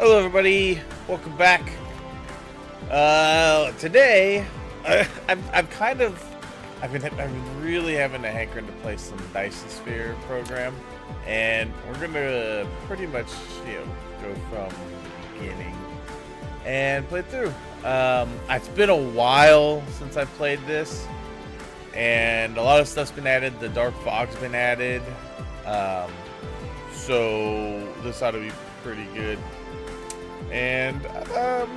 Hello, everybody. Welcome back. Today, I've been really having a hankering to play some Dyson Sphere program, and we're gonna pretty much, go from the beginning and play through. It's been a while since I've played this, and a lot of stuff's been added. The dark fog's been added, so this ought to be pretty good. And I'm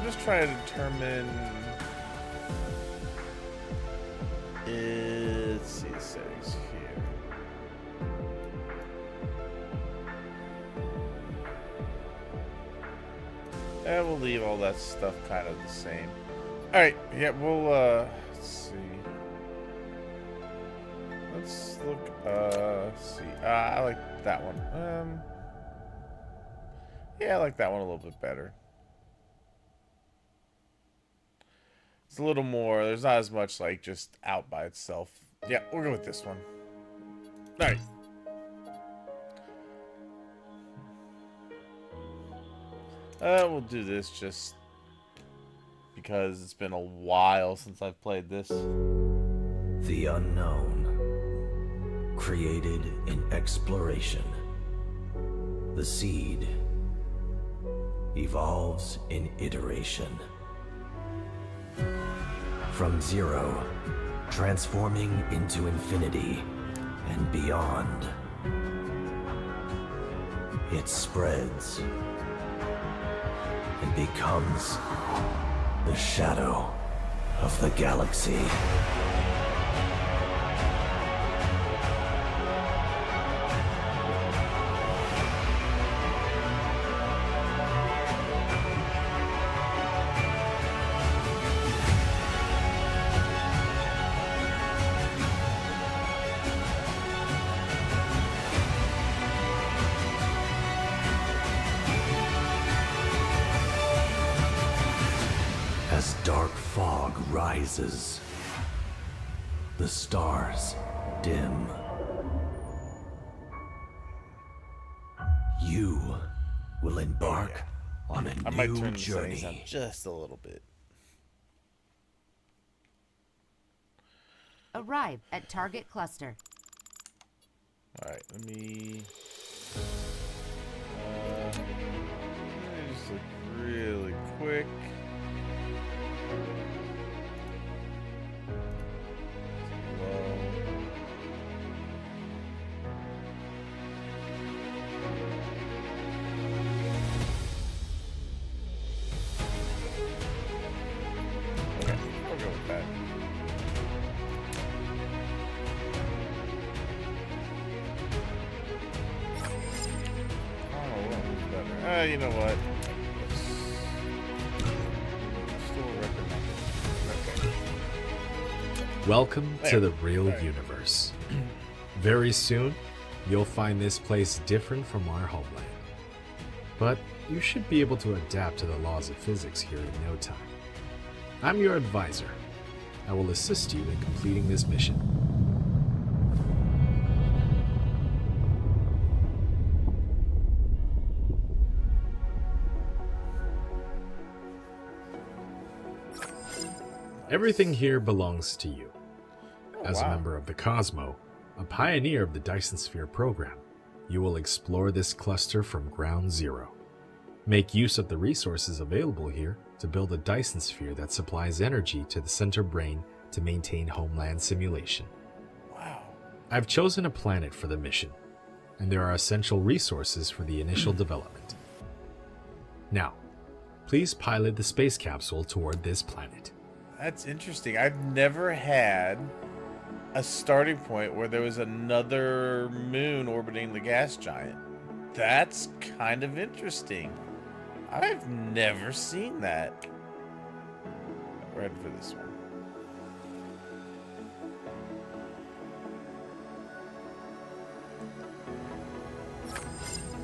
just trying to determine. Let's see the settings here. And we'll leave all that stuff kind of the same. All right, yeah, we'll let's see. Let's look, see. I like that one. Yeah, I like that one a little bit better. It's a little more, there's not as much, like, just out by itself. Yeah, we'll go with this one. Alright. We'll do this just because it's been a while since I've played this. The unknown. Created in exploration. The seed evolves in iteration. From zero, transforming into infinity and beyond. It spreads and becomes the shadow of the galaxy. As dark fog rises, the stars dim. You will embark on a I might new turn the settings journey. down just a little bit. Arrive at target cluster. Alright, let me just look really quick. Okay, I'll go with that. Oh, well, better. You know what? Still recommend it. Okay. Welcome There. to the real There. universe. Very soon, you'll find this place different from our homeland. But you should be able to adapt to the laws of physics here in no time. I'm your advisor. I will assist you in completing this mission. Everything here belongs to you. As a wow. member of the Cosmo, a pioneer of the Dyson Sphere program, you will explore this cluster from ground zero. Make use of the resources available here to build a Dyson Sphere that supplies energy to the center brain to maintain homeland simulation. Wow. I've chosen a planet for the mission, and there are essential resources for the initial development. Now, please pilot the space capsule toward this planet. That's interesting. I've never had a starting point where there was another moon orbiting the gas giant. That's kind of interesting. I've never seen that. We're heading for this one.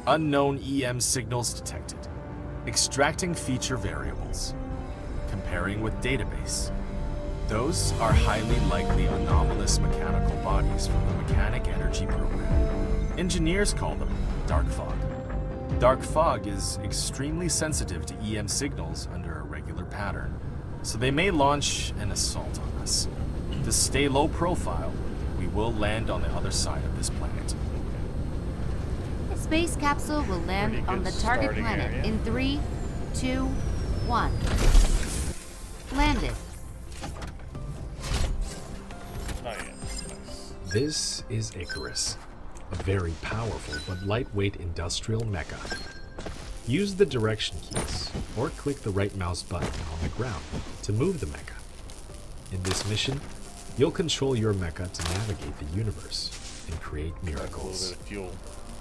Unknown EM signals detected. Extracting feature variables. Comparing with database. Those are highly likely anomalous mechanical bodies from the Mechanic Energy Program. Engineers call them dark fog. Dark fog is extremely sensitive to EM signals under a regular pattern, so they may launch an assault on us. To stay low profile, we will land on the other side of this planet. The space capsule will land Pretty on good the target starting planet area. in 3, 2, 1. Landed. Oh, yeah. Nice. This is Icarus, a very powerful but lightweight industrial mecha. Use the direction keys or click the right mouse button on the ground to move the mecha. In this mission, you'll control your mecha to navigate the universe and create A little miracles. bit of fuel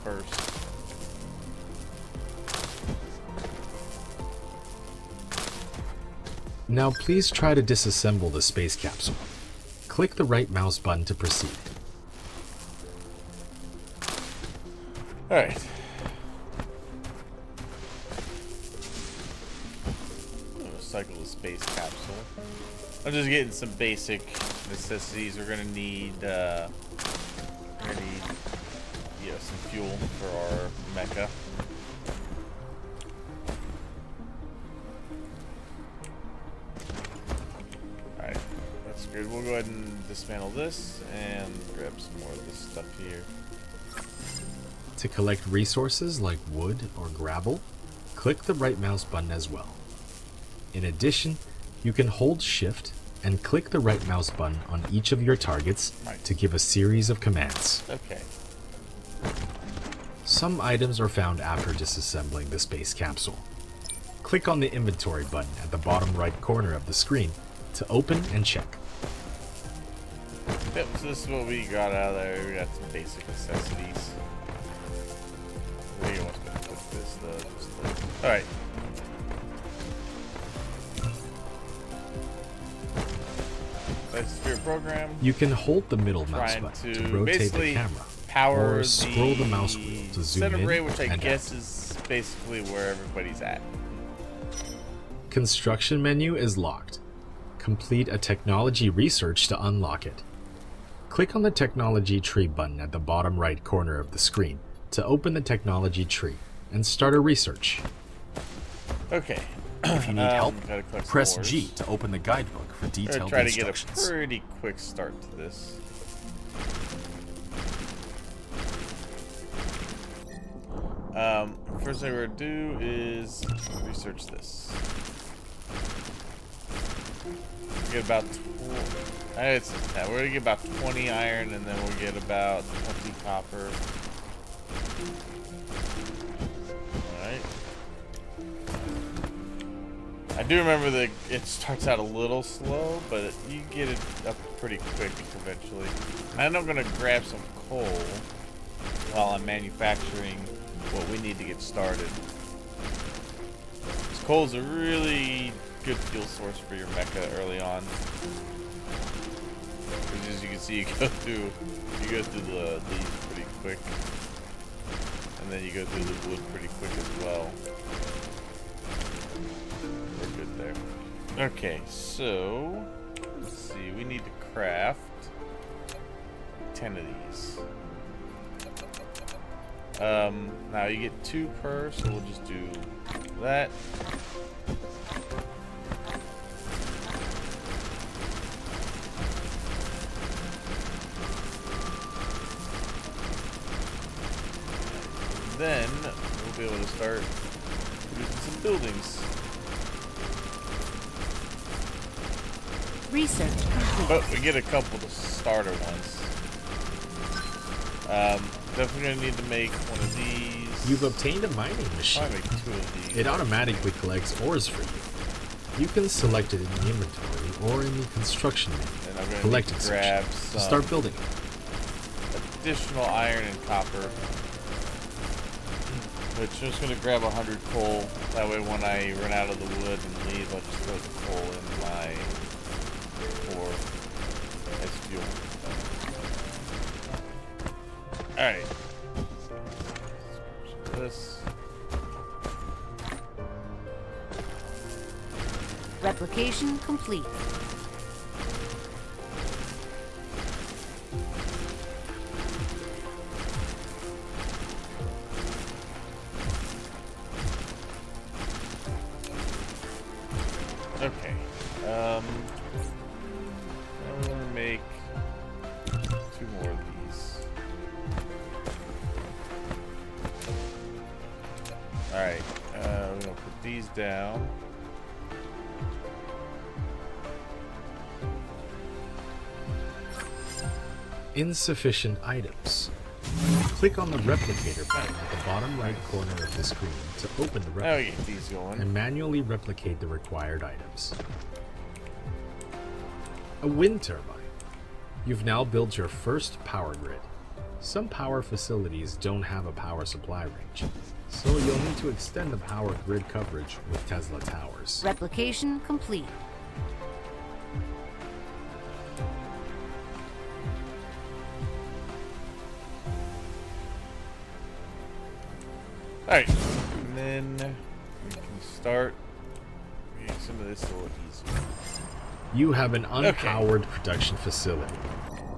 first. Now please try to disassemble the space capsule. Click the right mouse button to proceed. Alright. Cycle the space capsule. I'm just getting some basic necessities. We're gonna need some fuel for our mecha. Alright, that's good. We'll go ahead and dismantle this and grab some more of this stuff here. To collect resources like wood or gravel, click the right mouse button as well. In addition, you can hold Shift and click the right mouse button on each of your targets to give a series of commands. Okay. Some items are found after disassembling the space capsule. Click on the inventory button at the bottom right corner of the screen to open and check. Yep, so this is what we got out of there. We got some basic necessities. Where do you want me to put this? Alright. That's your program. You can hold the middle mouse Trying button to to rotate the basically camera, power or scroll the mouse wheel to zoom center in ray, which I and guess out. is basically where everybody's at. Construction menu is locked. Complete a technology research to unlock it. Click on the technology tree button at the bottom right corner of the screen to open the technology tree and start a research. Okay. If you need help, gotta collect some press ores. G to open the guidebook for I'm gonna detailed try to get a instructions. pretty quick start to this. First thing we're gonna do is research this. We get about we're gonna get about 20 iron, and then we'll get about 20 copper. All right. I do remember that it starts out a little slow, but you get it up pretty quick eventually. And I'm gonna grab some coal while I'm manufacturing what we need to get started. This coal is a really good fuel source for your mecha early on. Because as you can see, you go through these pretty quick, and then you go through the wood pretty quick as well. We're good there. Okay, so let's see. We need to craft 10 of these. Now you get 2 per, so we'll just do that. Then we'll be able to start producing some buildings. Research complete. But we get a couple of starter ones. Definitely gonna need to make one of these. You've obtained a mining machine. Probably make 2 of these. It automatically collects ores for you. You can select it in the inventory or in the construction And I'm menu. gonna Collecting need to grab section some to start building. additional iron and copper. Which I'm just gonna grab 100 coal. That way, when I run out of the wood and leave, I'll just throw the coal in my ore as fuel. All right. This. Replication complete. Okay. I'm gonna make 2 more of these. Alright, we're gonna put these down. Insufficient items. Click on the replicator button at the bottom right corner of the screen to open the Now we replicator get these going. and manually replicate the required items. A wind turbine. You've now built your first power grid. Some power facilities don't have a power supply range, so you'll need to extend the power grid coverage with Tesla towers. Replication complete. Alright, and then we can start making some of this a little easier. You have an unpowered production facility.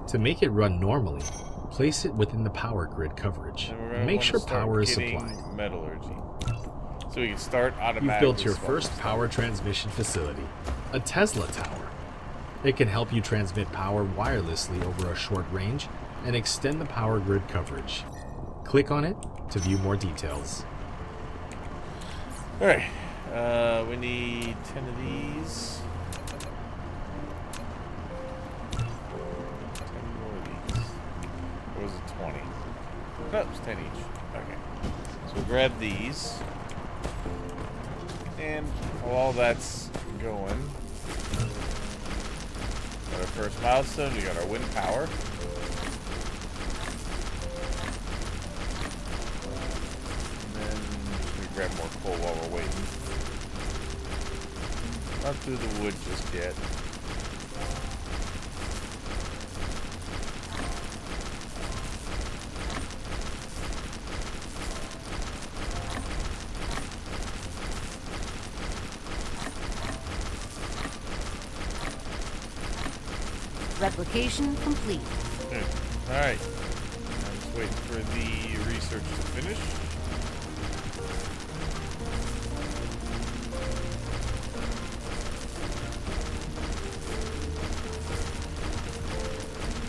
To make it run normally, place it within the power grid coverage. And we're gonna Make wanna sure start power is getting supplied. metallurgy. So we can start automatically. You've built your swap first this power transmission facility, a Tesla tower. It can help you transmit power wirelessly over a short range and extend the power grid coverage. Click on it to view more details. Alright, we need 10 of these. 10 more of these. Or was it 20? No, it's 10 each. Okay. So we'll grab these. And while that's going, got our first milestone, we got our wind power. Grab more coal while we're waiting. Not through the wood just yet. Replication complete. Alright. I'm just waiting for the research to finish.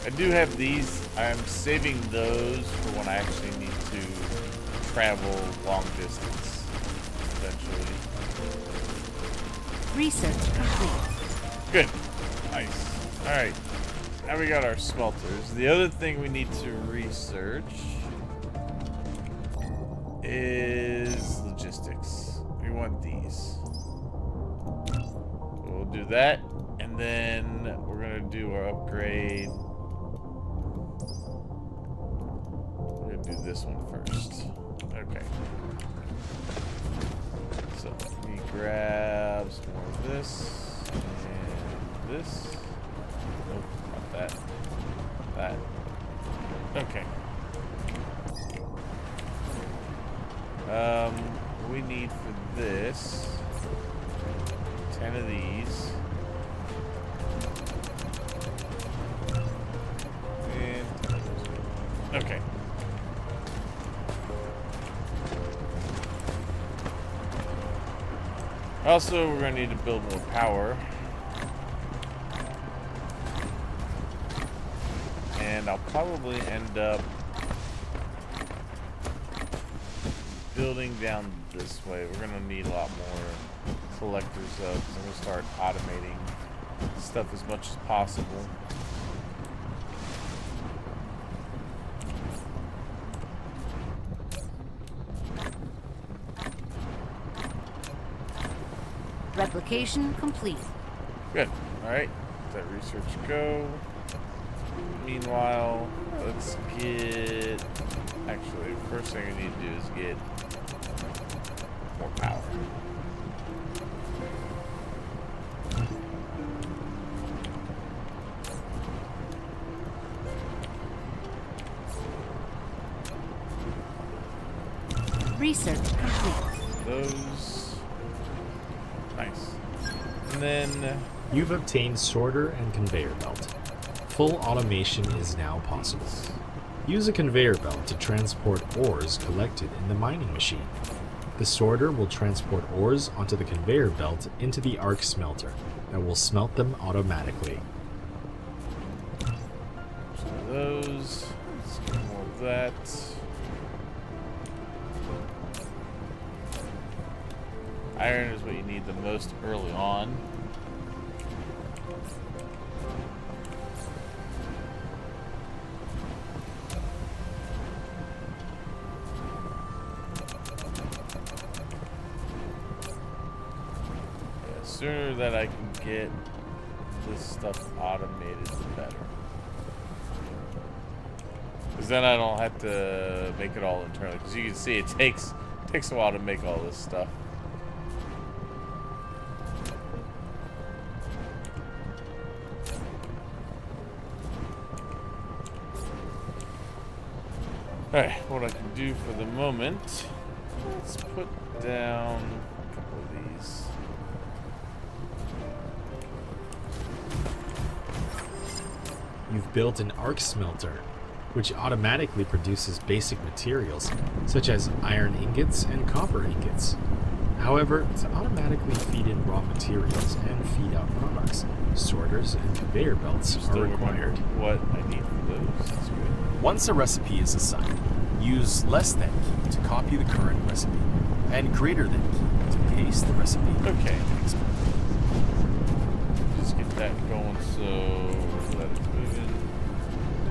I do have these. I'm saving those for when I actually need to travel long distance, eventually. Research complete. Good. Nice. Alright. Now we got our smelters. The other thing we need to research is logistics. We want these. So we'll do that. And then we're going to do our upgrade. Do this one first. Okay. So let me grab some more of this and this. Nope, not that. That. Okay. We need for this 10 of these. And 10 of those. Okay. Also, we're going to need to build more power. And I'll probably end up building down this way. We're going to need a lot more collectors though, because I'm going to start automating stuff as much as possible. Replication complete. Good. Alright. Let that research go. Meanwhile, let's get... Actually, the first thing we need to do is get more power. Research complete. Those. Nice. And then... You've obtained sorter and conveyor belt. Full automation is now possible. Use a conveyor belt to transport ores collected in the mining machine. The sorter will transport ores onto the conveyor belt into the arc smelter that will smelt them automatically. So those. Let's get more of that. Iron is what you need the most early on. The sooner that I can get this stuff automated, the better. Because then I don't have to make it all internally. Because you can see it takes a while to make all this stuff. Alright, what I can do for the moment, let's put down a couple of these. You've built an arc smelter, which automatically produces basic materials such as iron ingots and copper ingots. However, to automatically feed in raw materials and feed out products, sorters and conveyor belts are required. What I need for those. That's good. Once a recipe is assigned, use less than key to copy the current recipe, and greater than key to paste the recipe. Okay. Just get that going so that it's moving.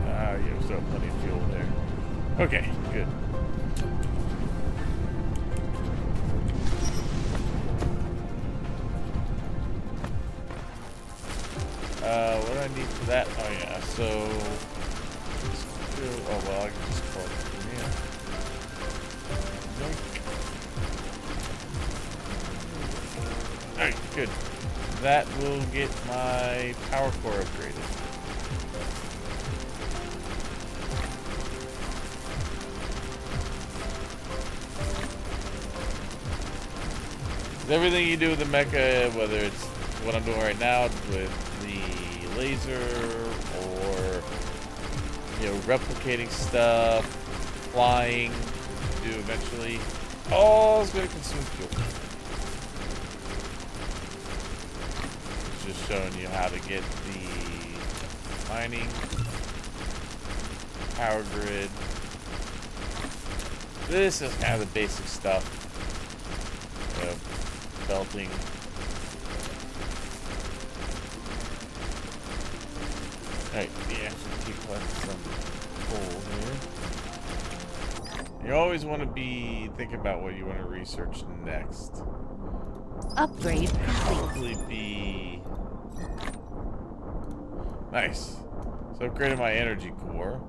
Ah, yeah, still have plenty of fuel there. Okay, good. What do I need for that? Oh yeah, so oh well, I can just call it from here. Alright, good. That will get my power core upgraded. Everything you do with the mecha, whether it's what I'm doing right now with the laser or, you know, replicating stuff, flying, do eventually, all is going to consume fuel. Just showing you how to get the mining, power grid. This is kind of the basic stuff. Belting. Alright, yeah, keep collecting some coal here. You always want to be thinking about what you want to research next. Upgrade complete. Probably be nice. So upgraded my energy core.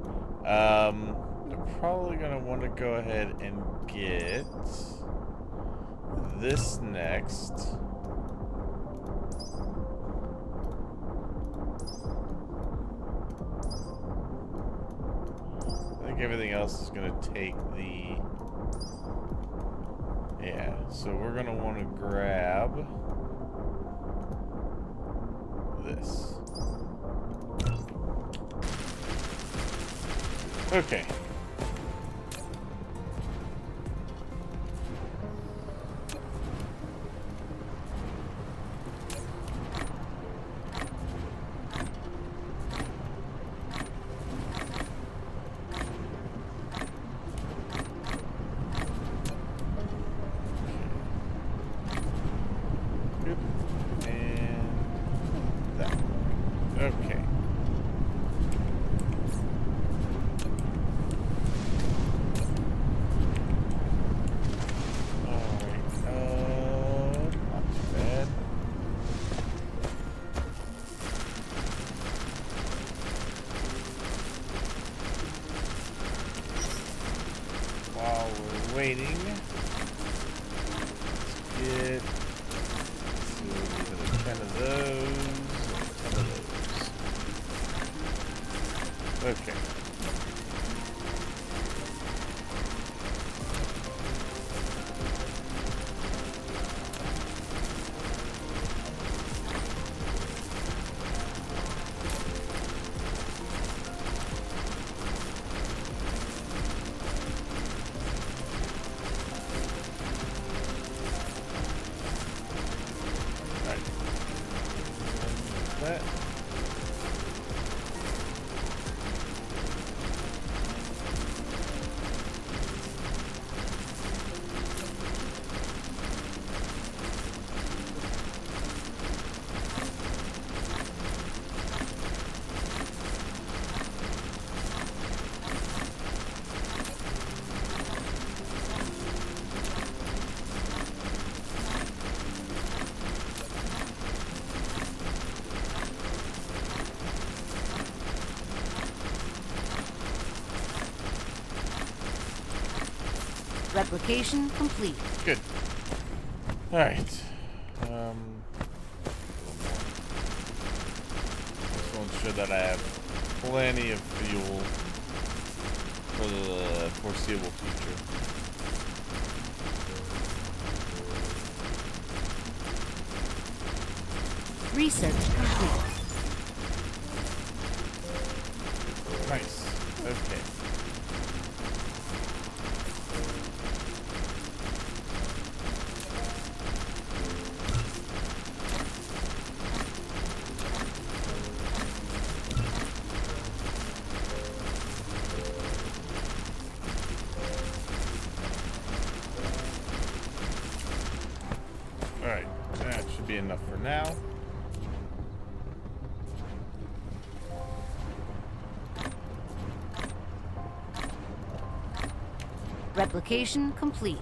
I'm probably gonna want to go ahead and get this next. I think everything else is going to take the... Yeah, so we're going to want to grab this. Okay. Okay. Alright, not too bad. While we're waiting, let's get 10 of those. Okay. that. Replication complete. Good. All right. Just want to ensure that I have plenty of fuel for the foreseeable future. Research complete. Nice. Okay. Alright, that should be enough for now. Replication complete.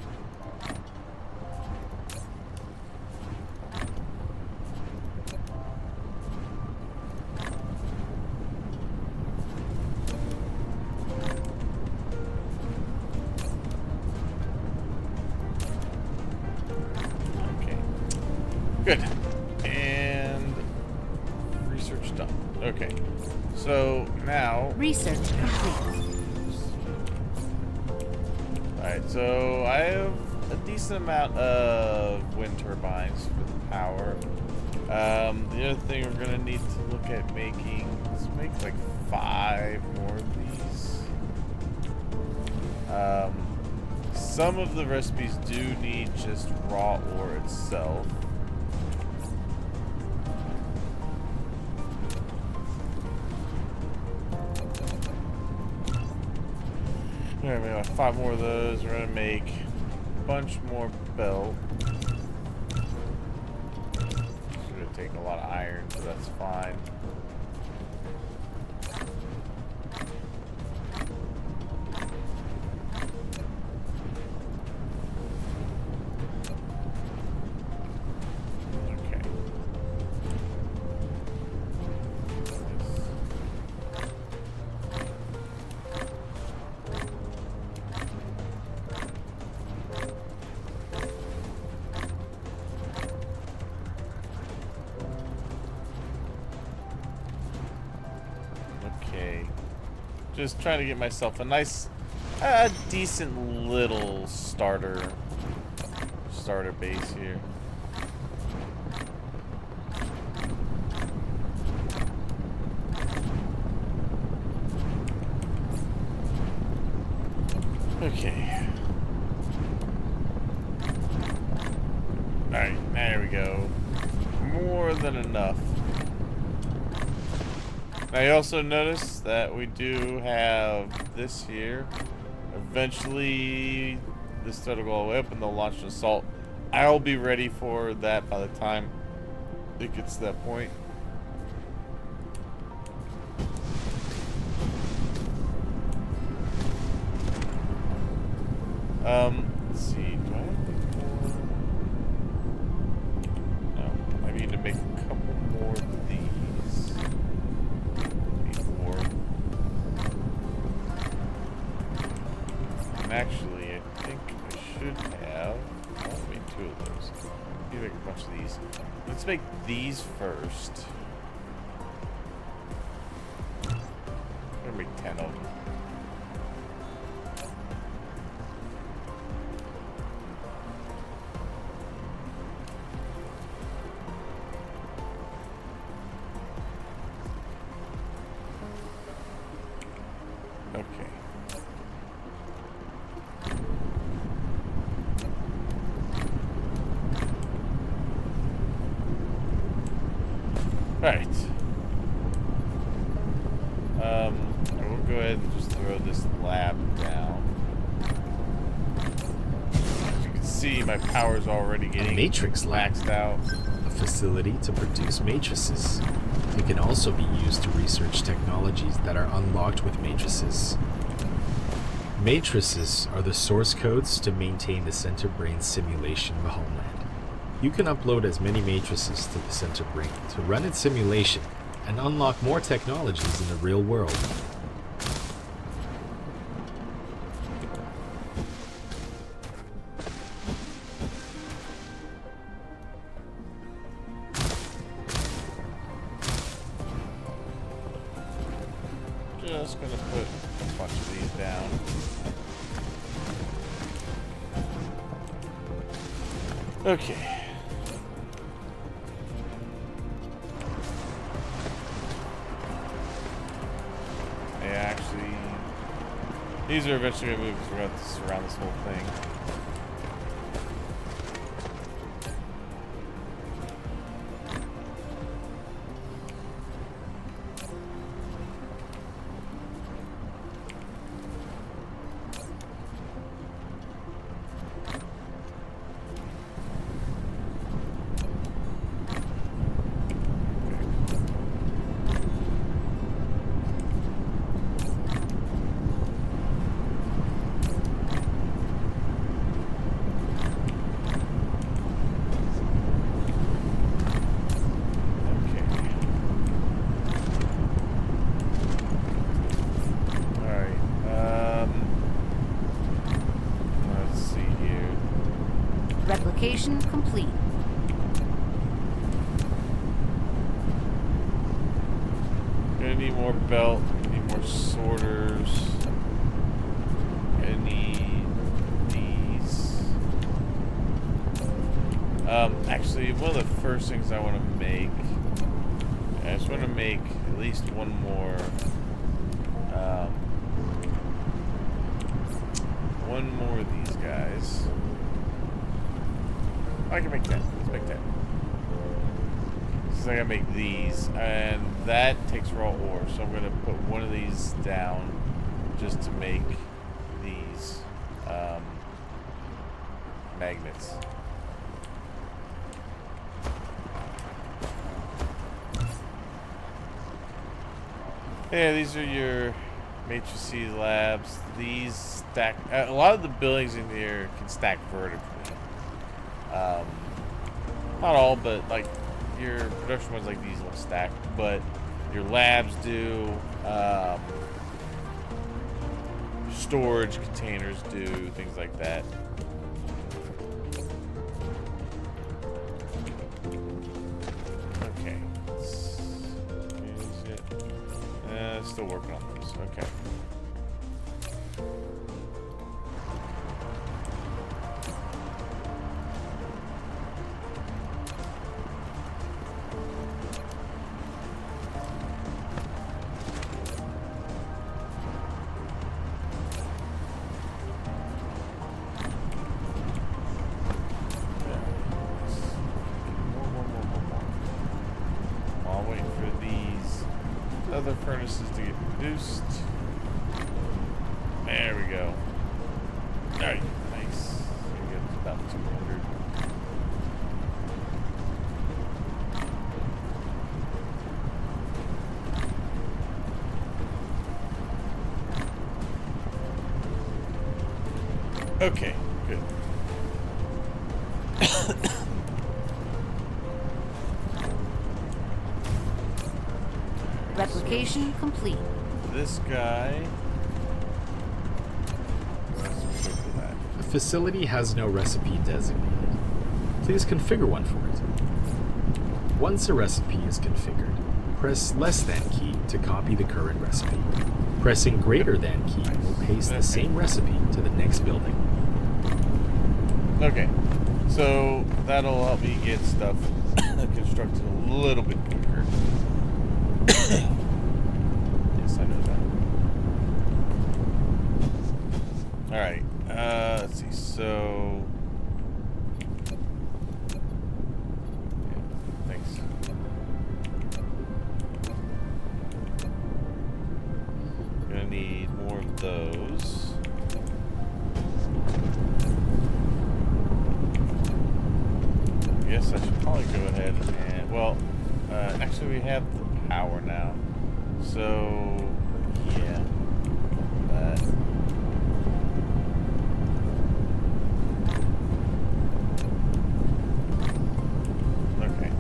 Okay. Good. And research done. Okay. So now Research complete. alright, so I have a decent amount of wind turbines for the power. The other thing we're gonna need to look at making, let's make like 5 more of these. Some of the recipes do need just raw ore itself. We're gonna make like 5 more of those. We're gonna make a bunch more belt. It's gonna take a lot of iron, so that's fine. Okay. Okay. Just trying to get myself a nice, decent little starter base here. Okay. Alright, there we go. More than enough. Now you also notice that we do have this here. Eventually, this thread will go all the way up and they'll launch an assault. I'll be ready for that by the time it gets to that point. Let's see. Do I have any more? No. I need to make a couple more of these. And actually, I think I should have. I'll make 2 of those. Maybe make a bunch of these. Let's make these first. I'm gonna make 10 of them. Okay. Right. ahead and just throw this lab down. As you can see, my power's already getting Matrix lab. maxed out. A facility to produce matrices. It can also be used to research technologies that are unlocked with matrices. Matrices are the source codes to maintain the center brain simulation of Homeland. You can upload as many matrices to the center brain to run its simulation and unlock more technologies in the real world. Just gonna put a bunch of these down. Okay. Yeah, actually, these are eventually gonna move because we're gonna have to surround this whole thing. Replication complete. Gonna need more belt, need more sorters. Gonna need these. Actually, one of the first things I want to make, I just want to make at least one more, of these guys. I can make 10. Let's make 10. Since I gotta make these, and that takes raw ore, so I'm gonna put one of these down just to make these magnets. Yeah, these are your matrices labs. These stack. A lot of the buildings in here can stack vertically. Not all, but like your production ones like these will stack, but your labs do, storage containers do, things like that. Okay. Is it? Still working on those. Okay. Other furnaces to get produced. There we go. Alright, nice. We get about 200. Okay, good. Replication complete. This guy. The facility has no recipe designated. Please configure one for it. Once a recipe is configured, press less than key to copy the current recipe. Pressing greater than key will paste the same recipe to the next building. Okay, so that'll help me get stuff constructed a little bit quicker. Yes, I know that. Alright, let's see, so... Yeah, thanks. Gonna need those. I guess I should probably go ahead and, well, actually we have the power now. So, yeah, that. Okay.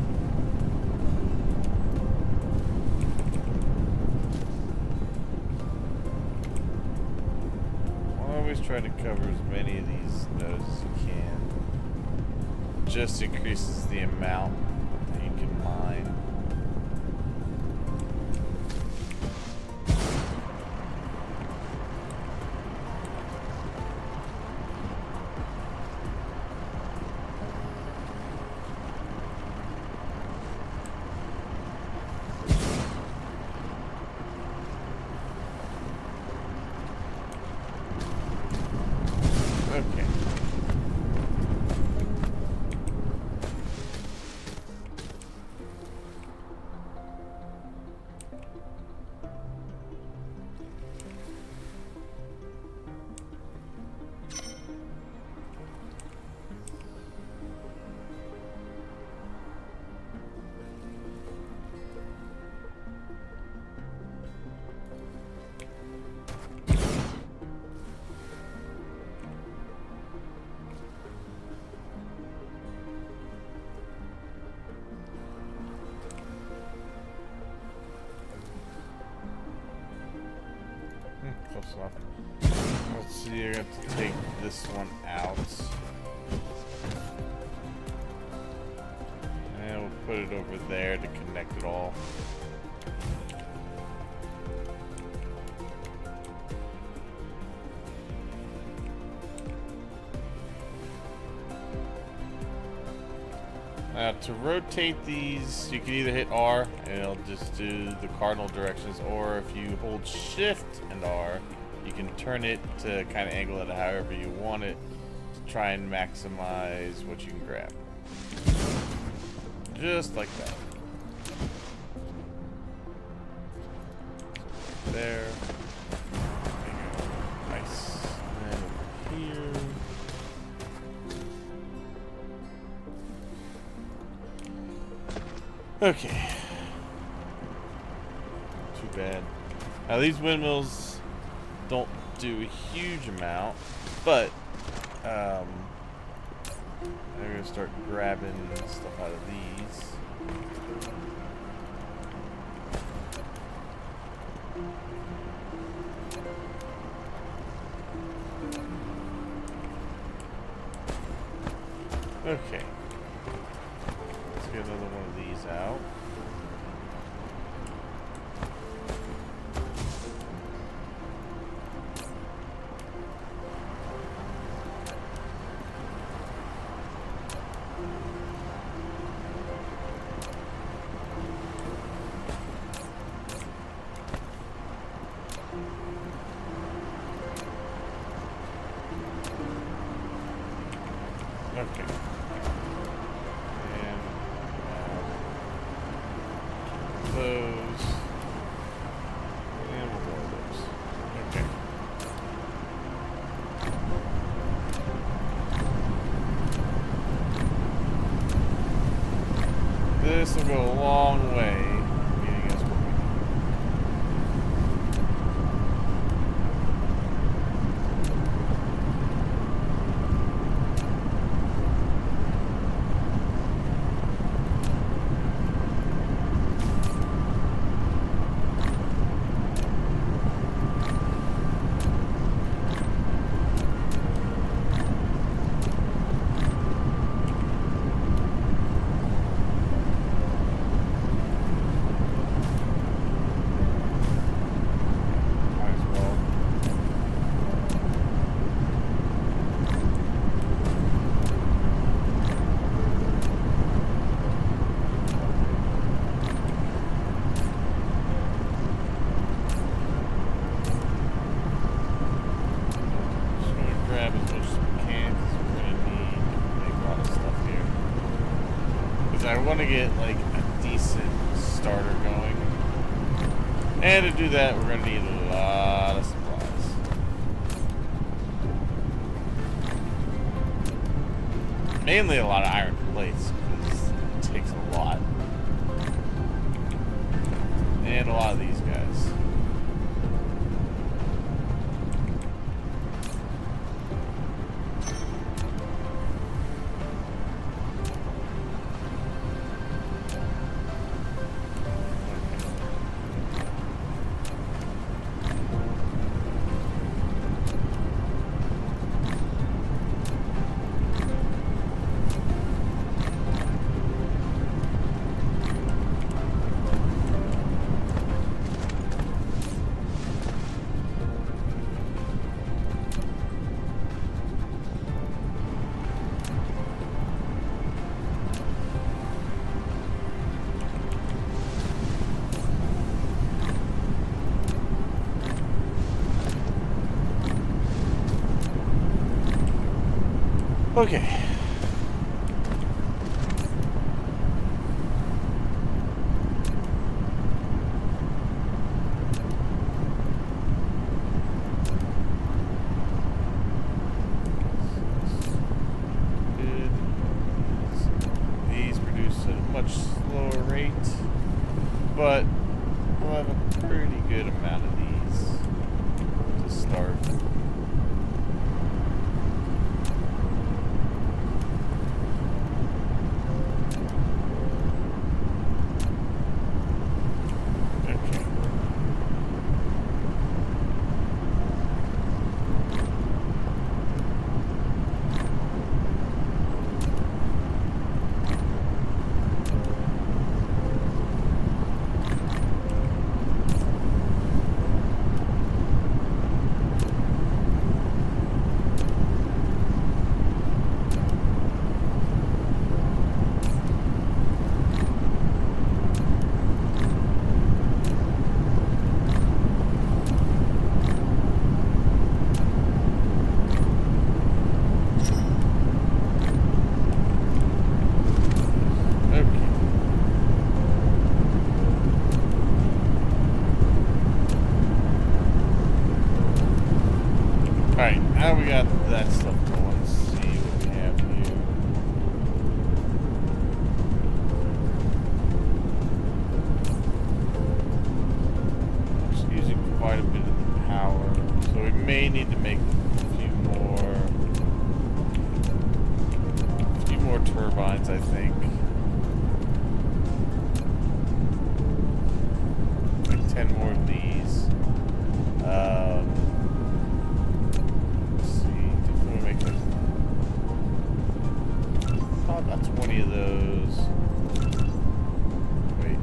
Always try to cover as many of these nodes as you can. Just increases the amount that you can mine. Okay. Close enough. Let's see, you're going to have to take this one out. And we'll put it over there to connect it all. To rotate these, you can either hit R and it'll just do the cardinal directions, or if you hold Shift and R, you can turn it to kind of angle it however you want it to try and maximize what you can grab. Just like that. There. Nice. And then over here. Okay. Too bad. Now these windmills don't do a huge amount, but I'm gonna start grabbing stuff out of these. Okay. Let's get another one of these out. Okay. And those. And we'll go those. Okay. This will go a long way getting us what we need. Might as well. Just gonna grab as much as we can because we're gonna need to make a lot of stuff here. Because I want to get like a decent starter going. And to do that, we're gonna need a lot of supplies. Mainly a lot of iron plates, because it takes a lot. And a lot of these guys. Okay. Good. These produce at a much slower rate, but we'll have a pretty good amount of these to start. Alright, now we got that stuff going. Let's see what we have here. Just using quite a bit of the power. So we may need to make a few more turbines, I think. Like 10 more of these. About 20 of those. Wait.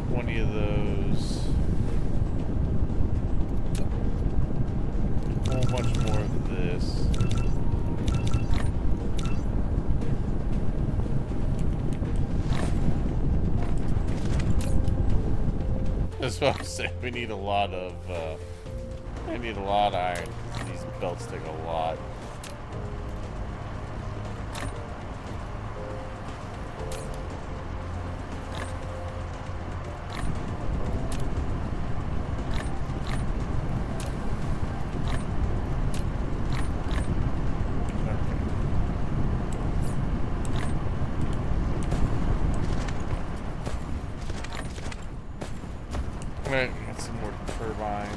20 of those. A whole bunch more of this. That's what I said. We need a lot of I need a lot of iron. These belts take a lot. I'm gonna get some more turbines.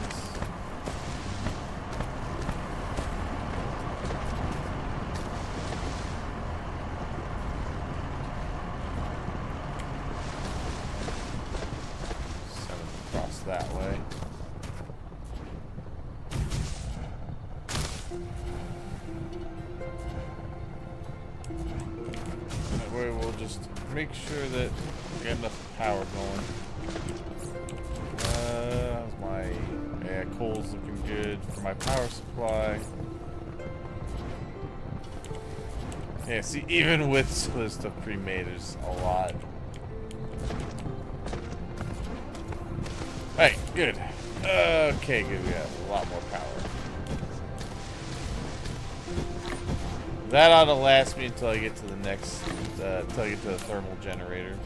That way. That way we'll just make sure that we get enough power going. Coal's looking good for my power supply. Yeah, see, even with some of this stuff pre-made, there's a lot. Alright, good. Okay, good. We have a lot more power. That ought to last me until I get to the next, until I get to the thermal generator.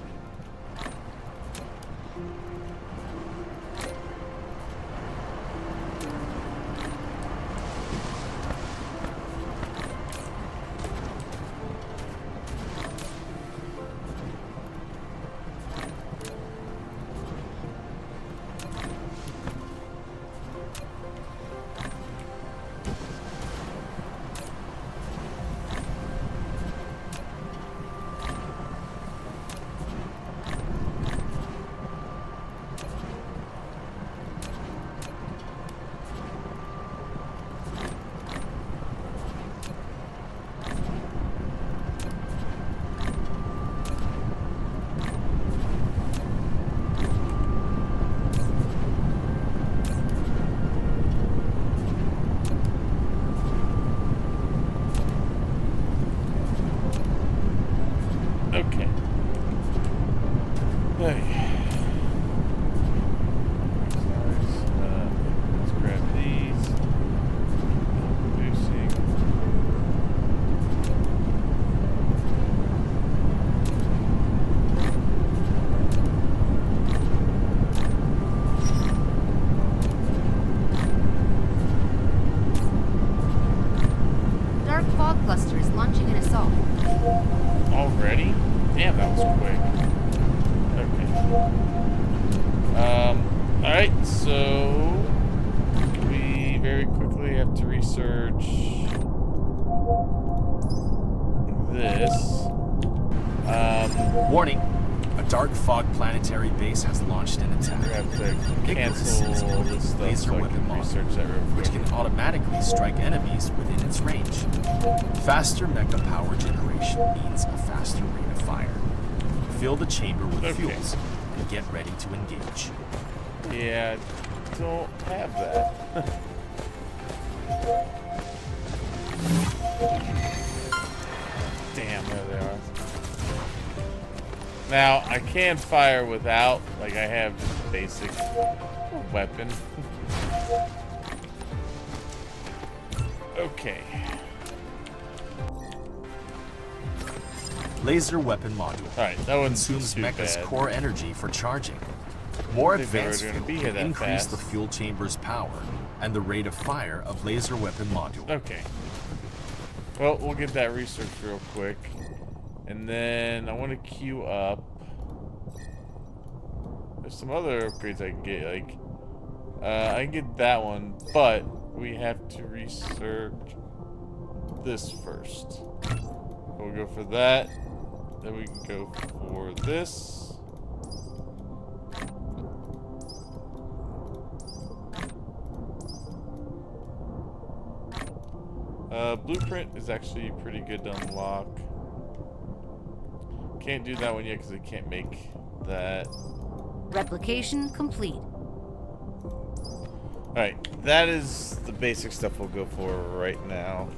fog cluster is launching an assault. Already? Damn, that was quick. Okay. Alright, so we very quickly have to research this. Warning. A dark fog planetary base has launched an attack. We have to Icarus is cancel all building this stuff laser so I weapon can model, research that real which quick. can automatically strike enemies within its range. Faster mecha power generation means a faster rate of fire. Fill the chamber with Okay. fuels and get ready to engage. Yeah, I don't have that. Damn, there they are. Now, I can fire without, like I have just a basic weapon. Okay. Laser weapon module. Alright, that one's Consumes too mecha's bad. core energy for charging. More Didn't think they were advanced gonna fuel be here will that increase fast. the fuel chamber's power and the rate of fire of laser weapon module. Okay. Well, we'll get that research real quick. And then I want to queue up. There's some other upgrades I can get. Like, I can get that one, but we have to research this first. We'll go for that. Then we can go for this. Blueprint is actually pretty good to unlock. Can't do that one yet because I can't make that. Replication complete. Alright, that is the basic stuff we'll go for right now.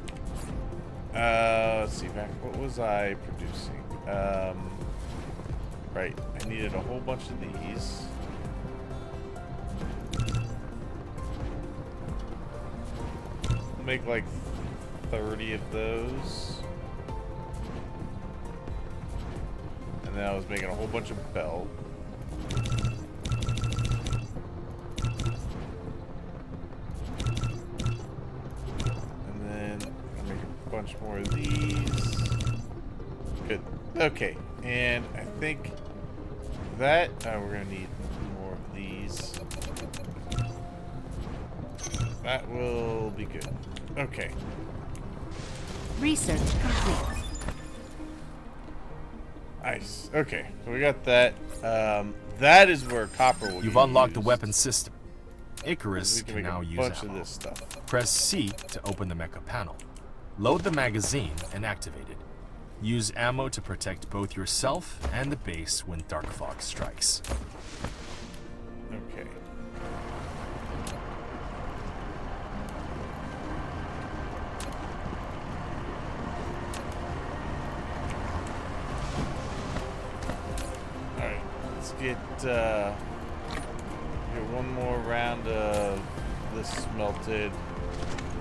Let's see, back, what was I producing? Right, I needed a whole bunch of these. I'll make like 30 of those. And then I was making a whole bunch of belt. And then I'll make a bunch more of these. Good. Okay. And I think that we're gonna need more of these. That will be good. Okay. Research complete. Nice. Okay, so we got that. That is where copper will You've be unlocked the used. weapon system. We Icarus can can make now a use bunch ammo. of this stuff. Press C to open the mecha panel. Load the magazine and activate it. Use ammo to protect both yourself and the base when dark fog strikes. Okay. Alright, let's get one more round of this smelted.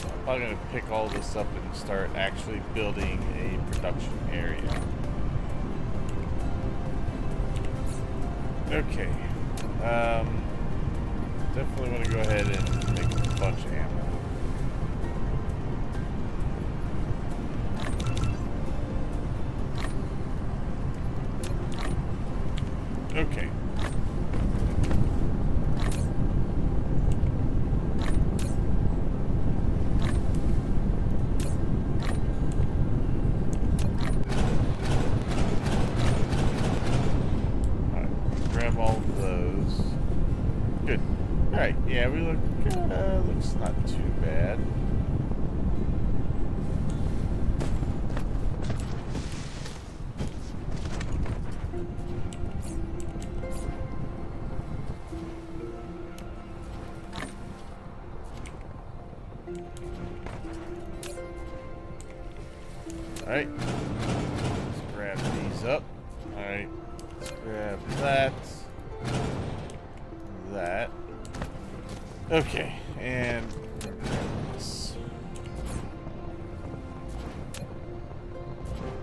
I'm probably gonna pick all this up and start actually building a production area. Okay. Definitely want to go ahead and make a bunch of ammo. Okay. Alright, grab all of those. Good. Alright, yeah, we look, looks not too bad. Alright. Let's grab these up. Alright. Let's grab that. That. Okay. And this.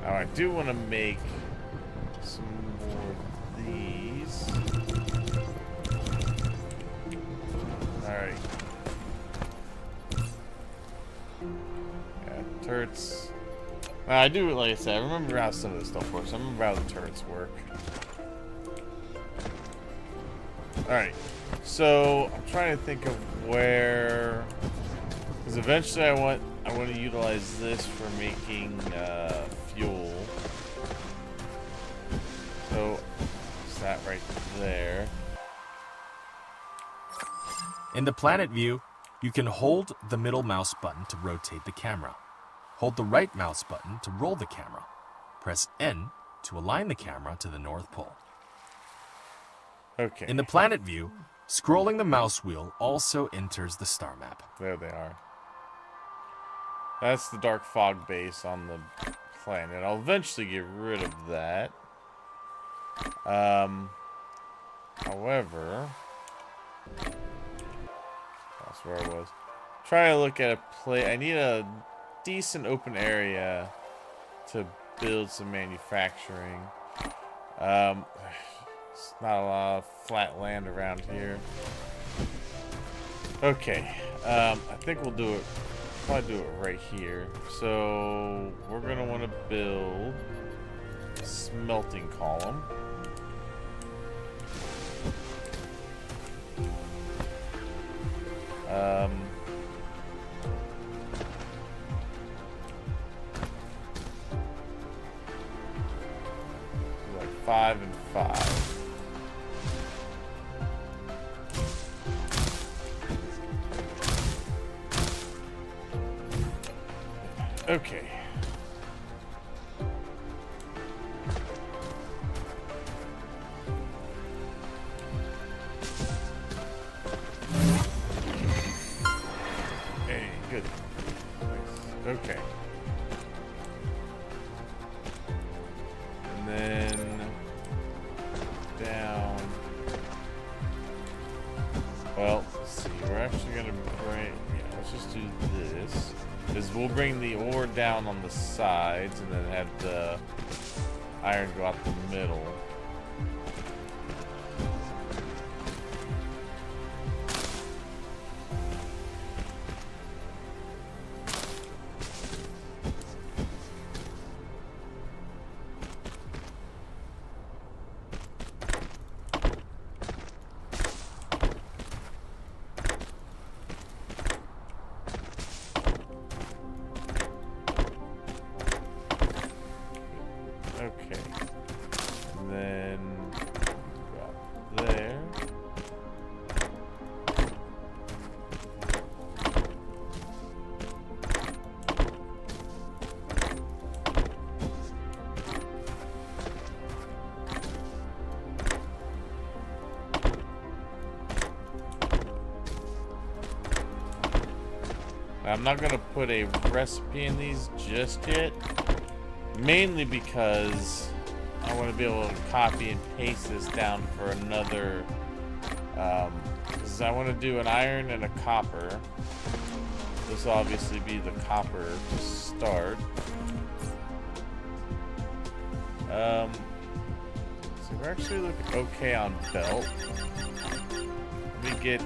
Now I do want to make some more of these. Alright. Yeah, turrets. I do, like I said, I remember how some of this stuff works. I remember how the turrets work. Alright, so I'm trying to think of where, because eventually I want to utilize this for making fuel. So it's that right there. In the planet view, you can hold the middle mouse button to rotate the camera. Hold the right mouse button to roll the camera. Press N to align the camera to the North Pole. Okay. In the planet view, scrolling the mouse wheel also enters the star map. There they are. That's the dark fog base on the planet. I'll eventually get rid of that. However, that's where I was. Try to look at a I need a decent open area to build some manufacturing. It's not a lot of flat land around here. Okay, I think we'll do it. Probably do it right here. So we're gonna want to build a smelting column. Like 5 and 5. Okay. Hey, good. Nice. Okay. And then down. Well, let's see. We're actually gonna bring. Yeah, let's just do this. Is we'll bring the ore down on the sides and then have the iron go out the middle. Okay. And then go out there. I'm not gonna put a recipe in these just yet. Mainly because I want to be able to copy and paste this down for another, because I want to do an iron and a copper. This will obviously be the copper to start. So we're actually looking okay on belt. Let me get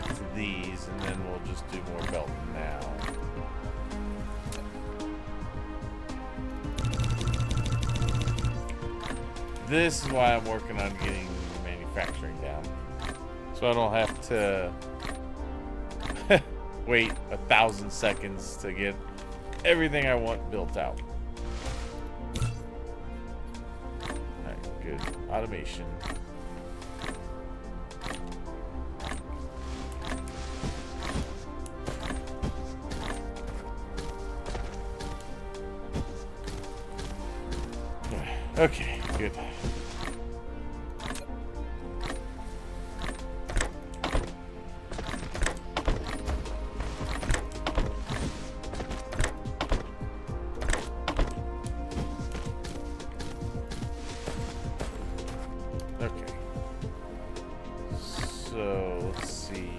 to these and then we'll just do more belt now. This is why I'm working on getting manufacturing down. So I don't have to wait 1,000 seconds to get everything I want built out. Alright, good. Automation. Okay, good. Okay. So, let's see.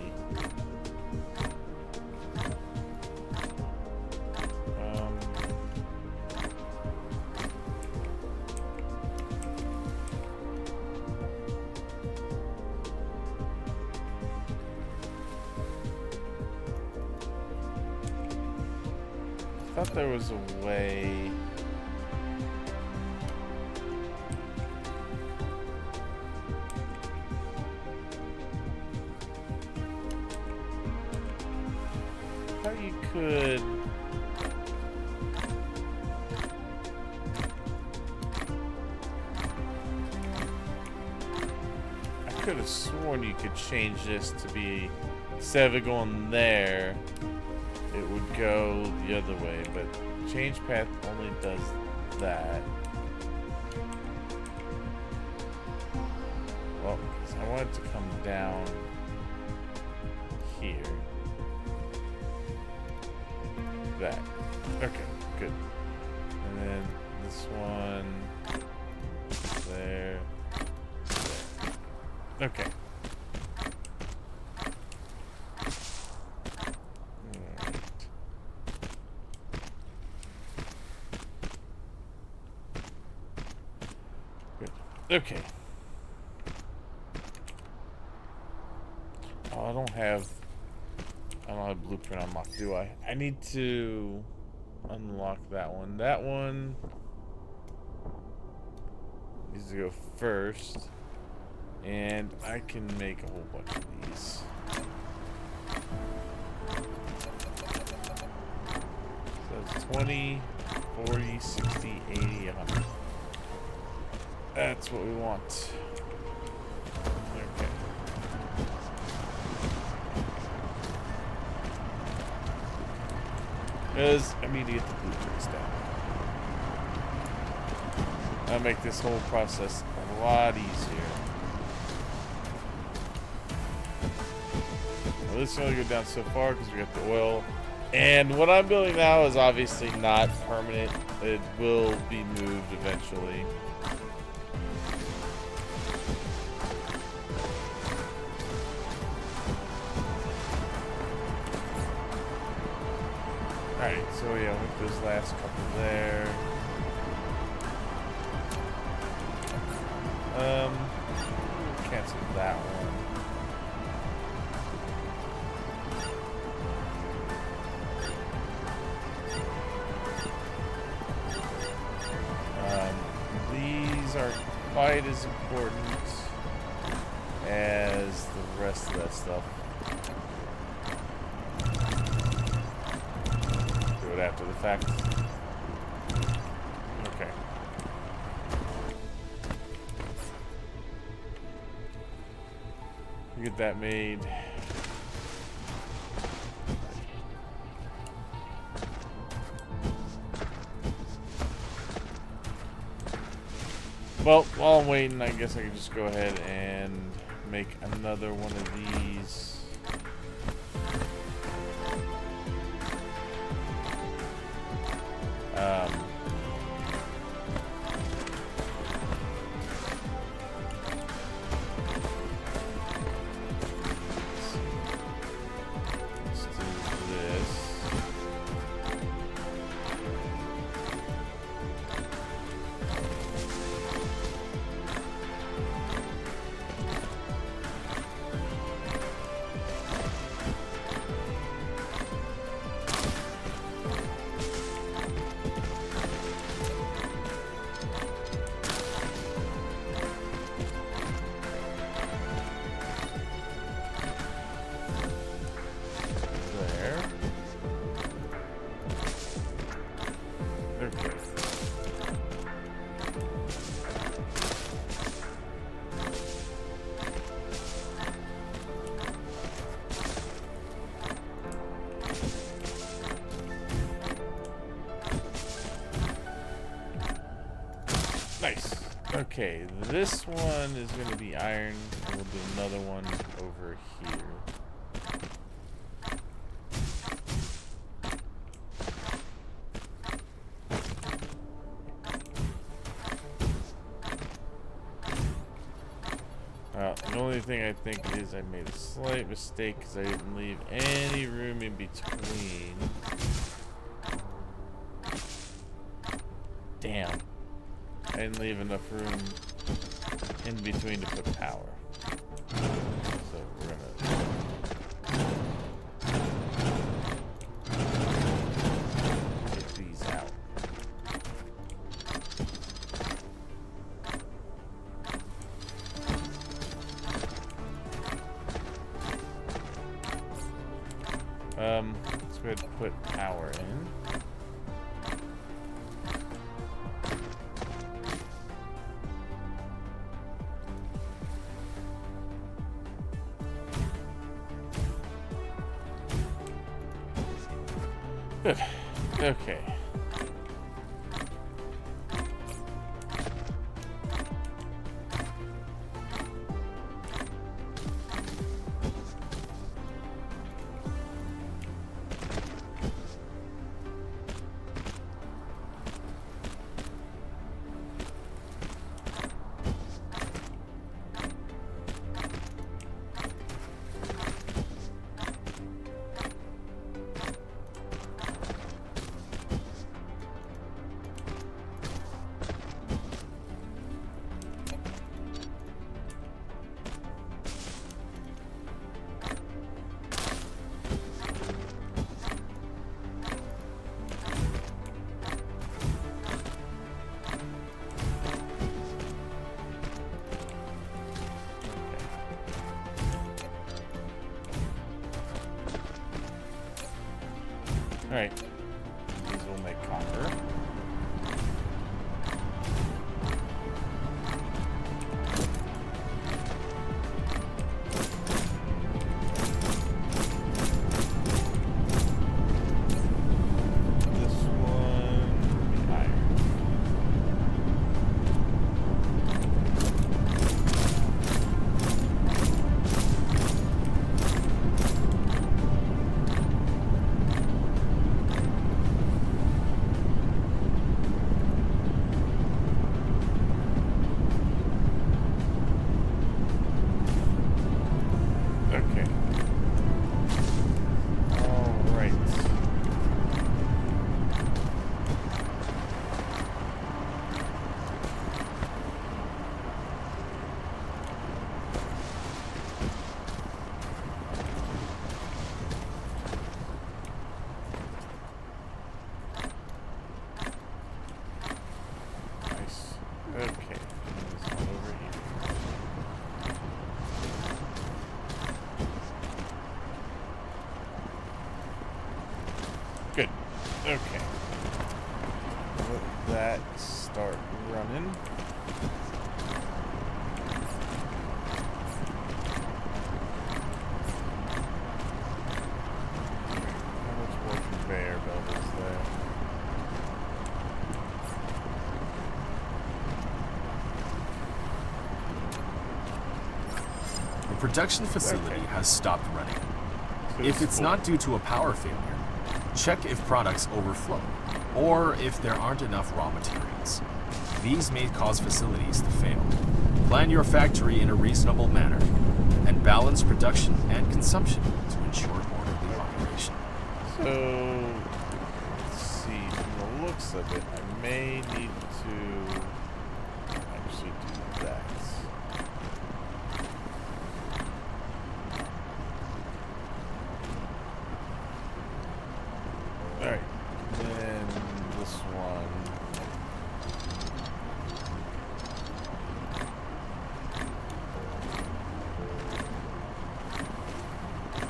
thought there was a way. I thought you could. I could have sworn you could change this to be, instead of it going there, it would go the other way, but change path only does that. Well, 'cause I want it to come down here. That. Okay, good. And then this one there. Okay. Okay. Oh, I don't have blueprint unlocked, do I? I need to unlock that one. That one needs to go first. And I can make a whole bunch of these. So it's 20, 40, 60, 80, 100. That's what we want. Okay. Because I need to get the blueprints down. That'll make this whole process a lot easier. Well, this is going to go down so far because we got the oil. And what I'm building now is obviously not permanent. It will be moved eventually. Alright, so yeah, with those last couple there. Cancel that one. These aren't quite as important as the rest of that stuff. Do it after the fact. Okay. Get that made. Well, while I'm waiting, I guess I can just go ahead and make another one of these. Let's do this. Nice. Okay, this one is going to be iron. We'll do another one over here. The only thing I think is I made a slight mistake because I didn't leave any room in between. Damn. I didn't leave enough room in between to put power. So we're gonna could put power in. Good. Okay. Alright. These will make copper. This one will be iron. Okay. All right. Nice. Okay. This one over here. Good. Okay. Let that start running. How much more conveyor belt is there? The production facility Okay. has stopped running. So If this it's is not due to a power failure, check if products overflow, or if there aren't enough raw materials. These may cause facilities to fail. Plan your factory in a reasonable manner, and balance production and consumption to ensure orderly operation. So, let's see, from the looks of it, I may need to actually do that. Alright, then this one.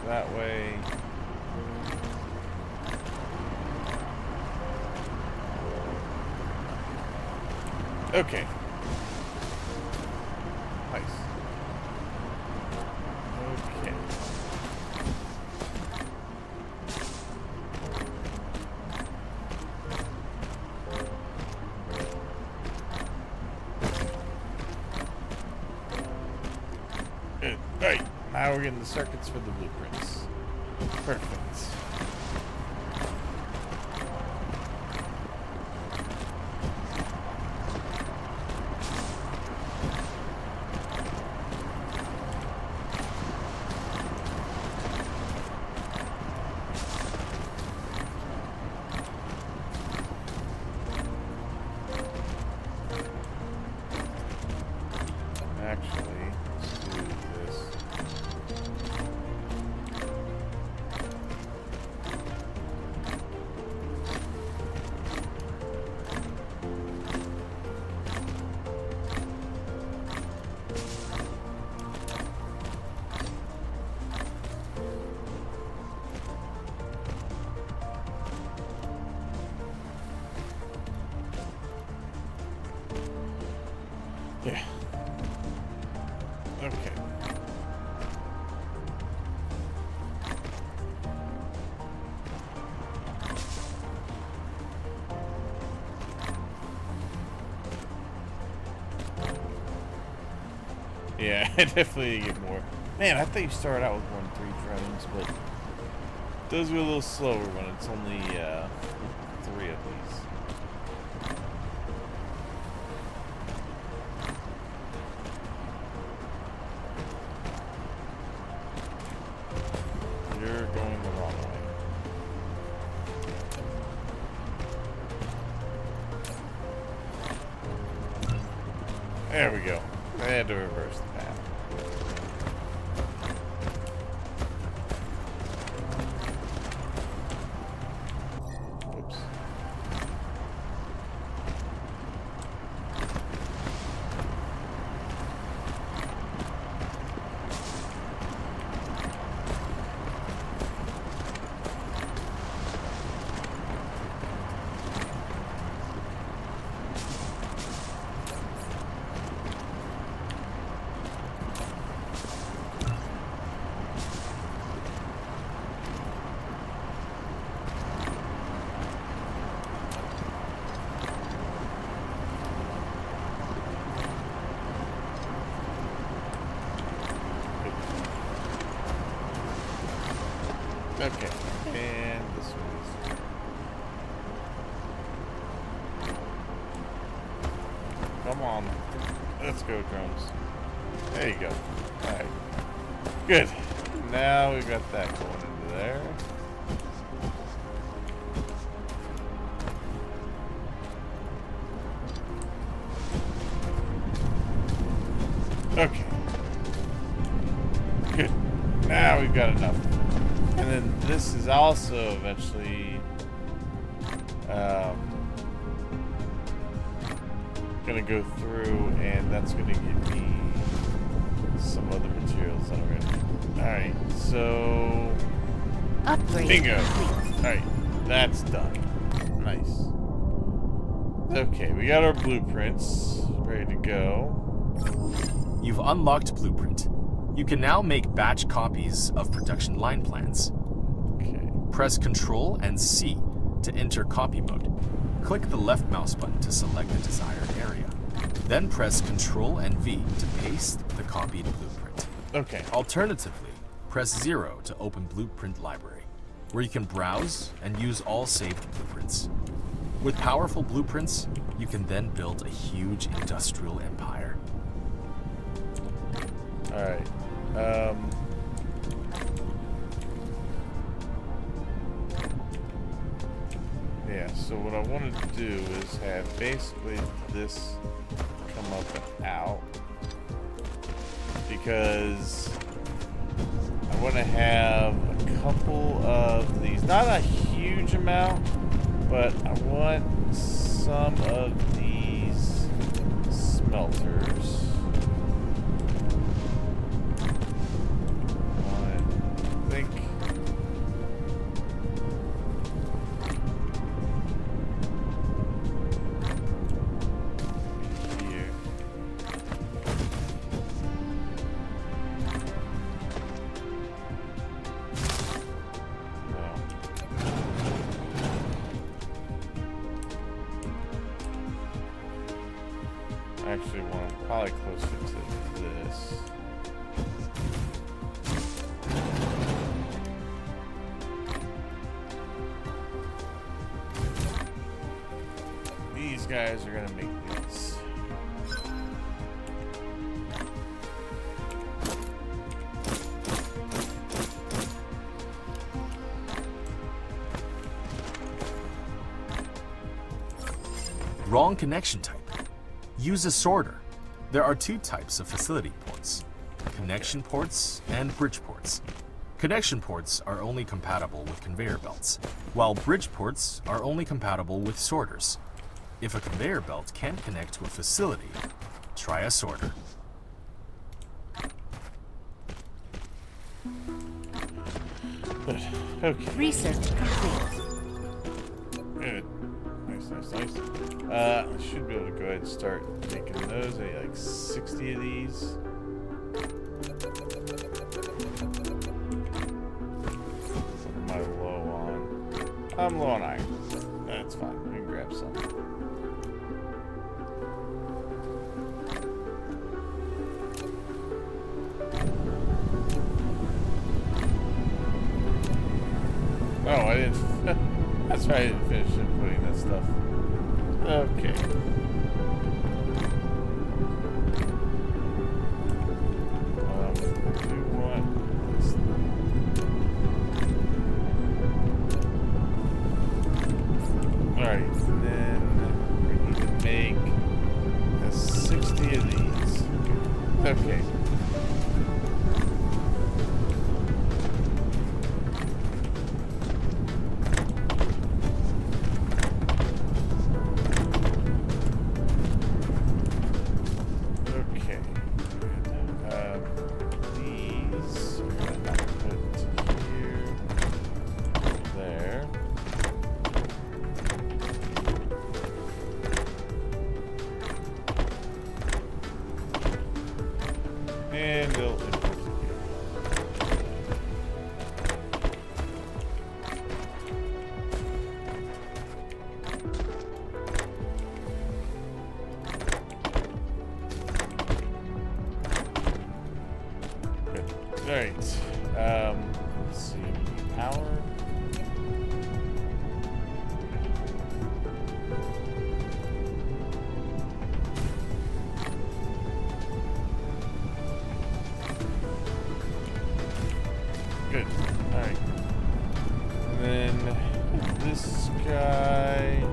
That way. Okay. Nice. Okay. Good. Right. Now we're getting the circuits for the blueprints. Perfect. Actually, let's do this. Yeah. Okay. Yeah, I definitely need to get more. Man, I thought you started out with 1-3 drones, but it does go a little slower when it's only 3 of these. You're going the wrong way. There we go. I had to reverse the path. Whoops. Okay, and this one. Come on. Let's go, drums. There you go. Alright. Good. Now we've got that going into there. Okay. Good. Now we've got enough. And then this is also eventually gonna go through, and that's gonna give me some other materials that are in. Alright, so Upgrade bingo. complete. Alright, that's done. Nice. Okay, we got our blueprints ready to go. You've unlocked Blueprint. You can now make batch copies of production line plans. Okay. Press Ctrl and C to enter copy mode. Click the left mouse button to select the desired area. Then press Ctrl and V to paste the copied blueprint. Okay. Alternatively, press 0 to open Blueprint Library, where you can browse and use all saved blueprints. With powerful blueprints, you can then build a huge industrial empire. Alright. Yeah, so what I want to do is have basically this come up and out, because I want to have a couple of these, not a huge amount, but I want some of these smelters. I think here. No. I actually want them probably closer to this. These guys are gonna make these. Wrong connection type. Use a sorter. There are 2 types of facility ports: connection ports and bridge ports. Connection ports are only compatible with conveyor belts, while bridge ports are only compatible with sorters. If a conveyor belt can't connect to a facility, try a sorter. Good. Okay. Research complete. Good. Nice. nice. I should be able to go ahead and start making those. I need like 60 of these. What am I low on? I'm low on iron. That's fine. We can grab some. Oh, I didn't. That's right, I didn't finish putting that stuff. Okay. We want this. Alright, then we need to make 60 of these. Okay. And they'll import it here. Good. Alright. Let's see. Power. Good. Alright. And then this guy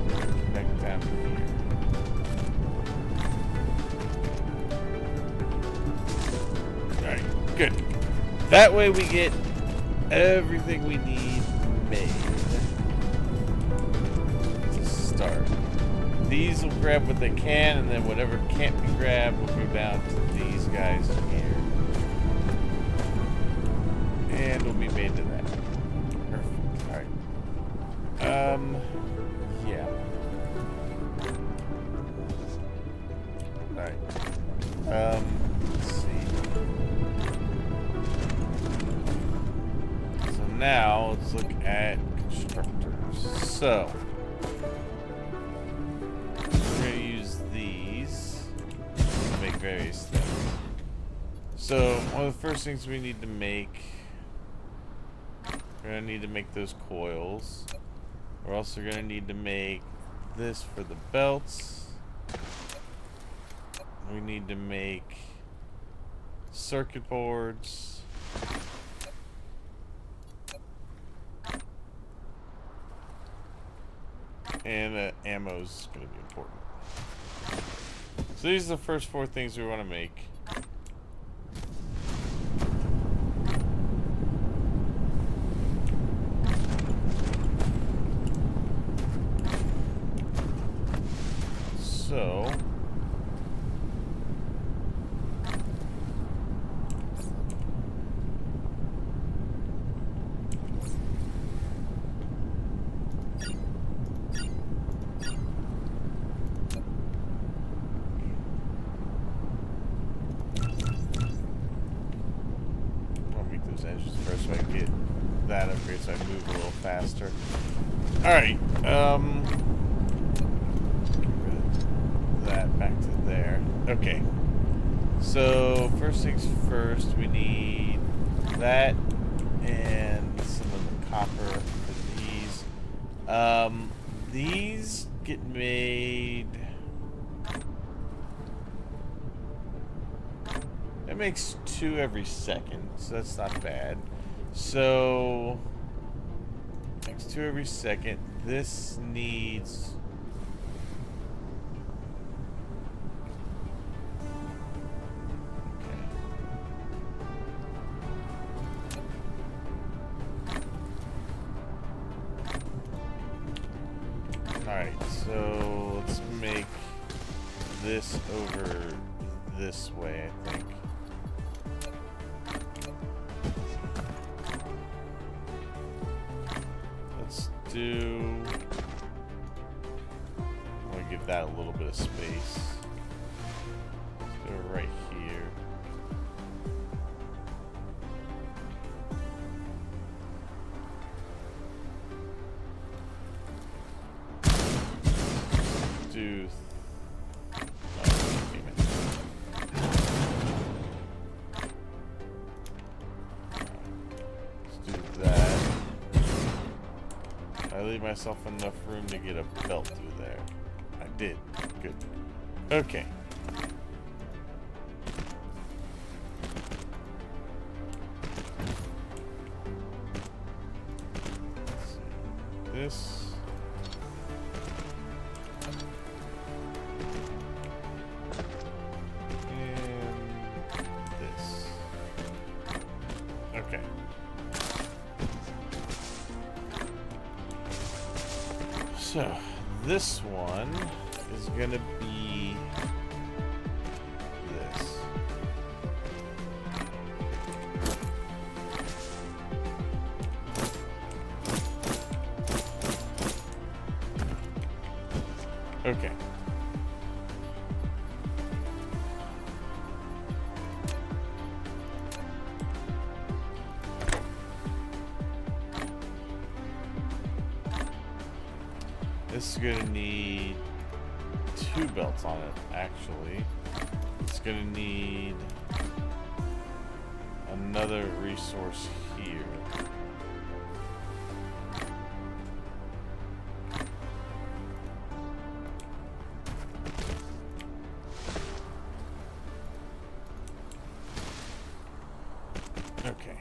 connect down here. Alright, good. That way we get everything we need made to start. These will grab what they can, and then whatever can't be grabbed will go down to these guys here. And will be made to that. Perfect. Alright. Yeah. Alright. Let's see. So now let's look at constructors. So we're gonna use these to make various things. So one of the first things we need to make, we're going to need to make those coils. We're also going to need to make this for the belts. We need to make circuit boards. And ammo is going to be important. So these are the first 4 things we want to make. So I'll make those engines first so I can get that upgrade so I move a little faster. Alright, that back to there. Okay. So first things first, we need that and some of the copper for these. These get made. It makes 2 every second, so that's not bad. So makes 2 every second. This needs. Alright, so let's make this over this way, I think. Let's do give that a little bit of space. Let's go right here. Do I leave myself enough room to get a belt through there. I did. Good. Okay. Let's see. This. And this. Okay. So, this one is gonna be this. Okay. This is gonna need 2 belts on it, actually. It's gonna need another resource here. Okay.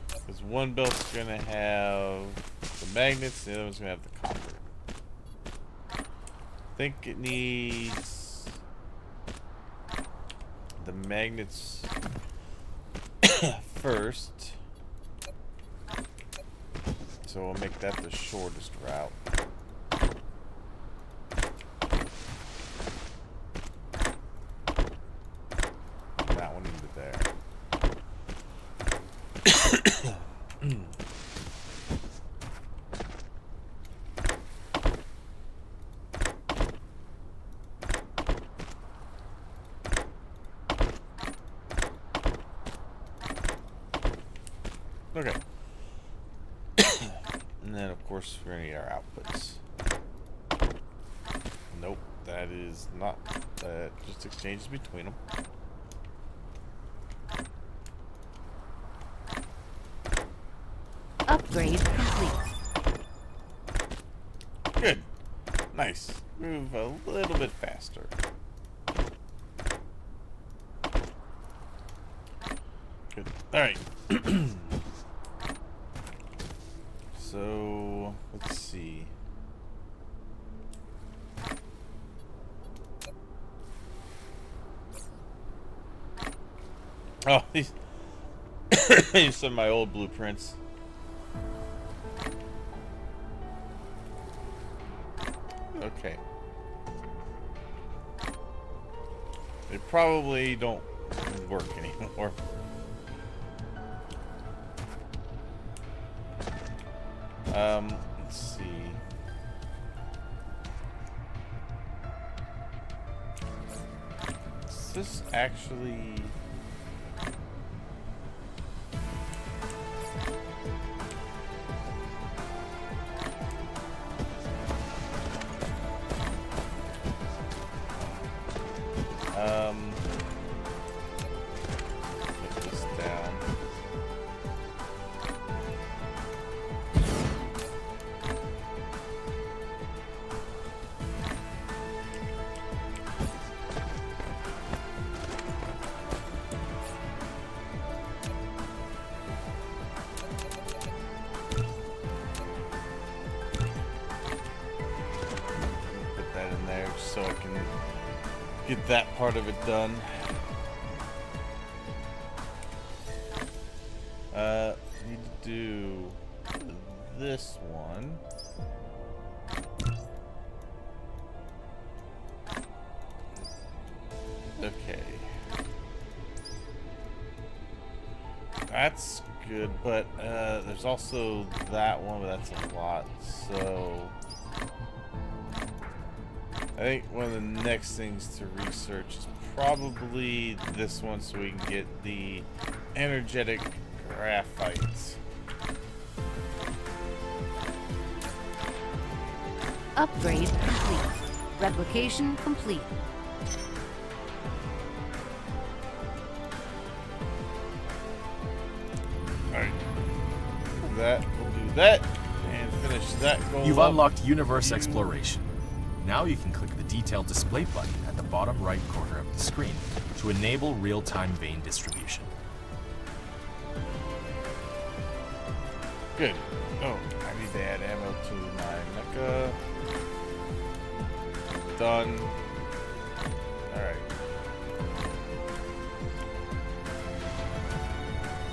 Because one belt's gonna have the magnets, the other one's gonna have the copper. I think it needs the magnets first. So we'll make that the shortest route. That one into there. Okay. And then, of course, we're going to need our outputs. Nope, that is not. That just exchanges between them. Upgrade complete. Good. Nice. Move a little bit faster. Good. Alright. So, let's see. Oh, these some of my old blueprints. Okay. They probably don't work anymore. Let's see. Is this actually... put this down. Put that in there just so I can get that part of it done. Need to do this one. Okay. That's good, but there's also that one, but that's a lot, so... I think one of the next things to research is probably this one so we can get the energetic graphite. Upgrade complete. Replication complete. Alright. That, we'll do that. And finish that goal. You've up. unlocked Universe Exploration. Now you can click the Detailed Display button at the bottom right corner of the screen to enable real-time vein distribution. Good. Oh, I need to add ammo to my mecha. Done. Alright.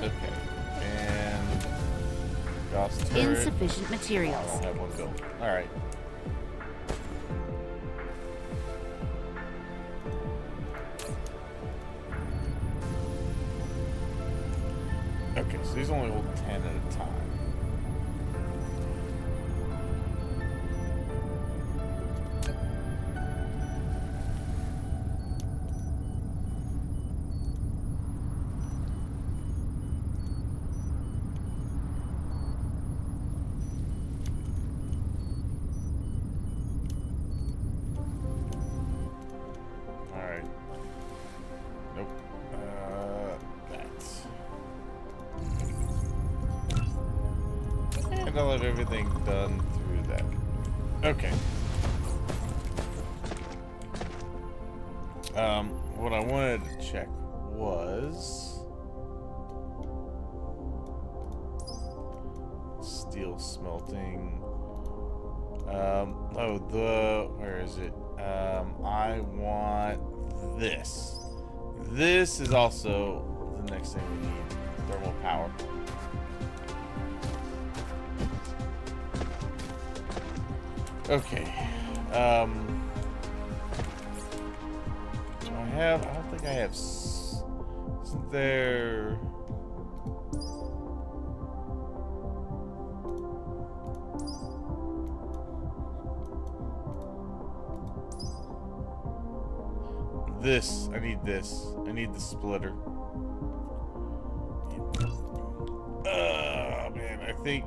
Okay. And Gauss turret. Insufficient I materials. don't have one built. Alright. Okay, so these only hold 10 at a time. Alright. Nope. That's. And I'll have everything done through that. Okay. What I wanted to check was steel smelting. Where is it? I want this. This is also the next thing we need. Thermal power. Okay. Do I have? I don't think I have. Isn't there? This. I need this. I need the splitter. Man, I think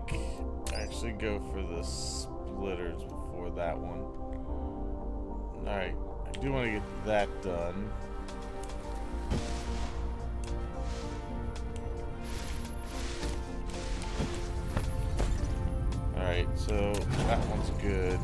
I actually go for the splitters before that one. Alright, I do want to get that done. Alright, so that one's good.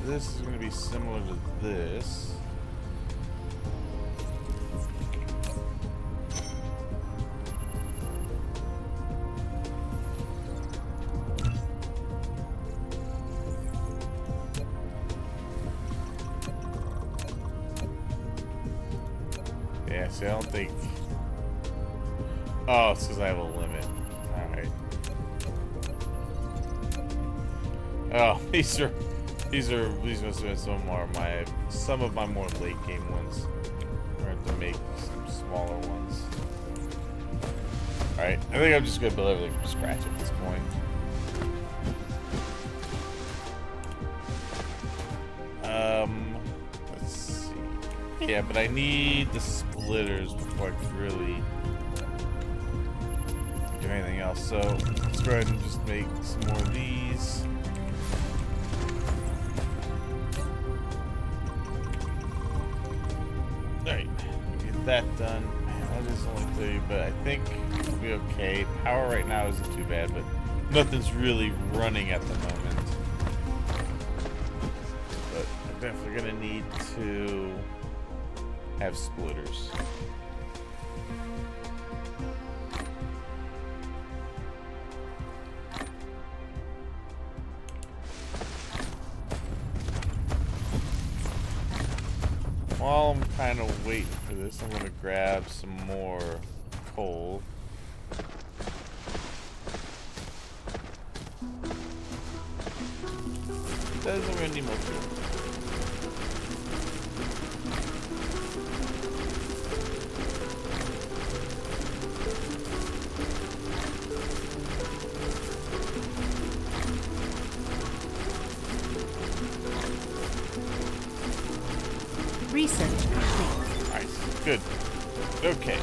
This is going to be similar to this. Yeah, see, I don't think... Oh, it's because I have a limit. Alright. Oh, these must have been some of my more late game ones. I have to make some smaller ones. Alright, I think I'm just gonna build everything from scratch at this point. Let's see. Yeah, but I need the splitters before I can really do anything else. So let's go ahead and just make some more of these. Alright, get that done. Man, that is only 30, but I think it'll be okay. Power right now isn't too bad, but nothing's really running at the moment. But I'm definitely gonna need to have splitters. While I'm kind of waiting for this, I'm gonna grab some more coal. That isn't gonna need more fuel. Research complete. Nice. Good. Okay.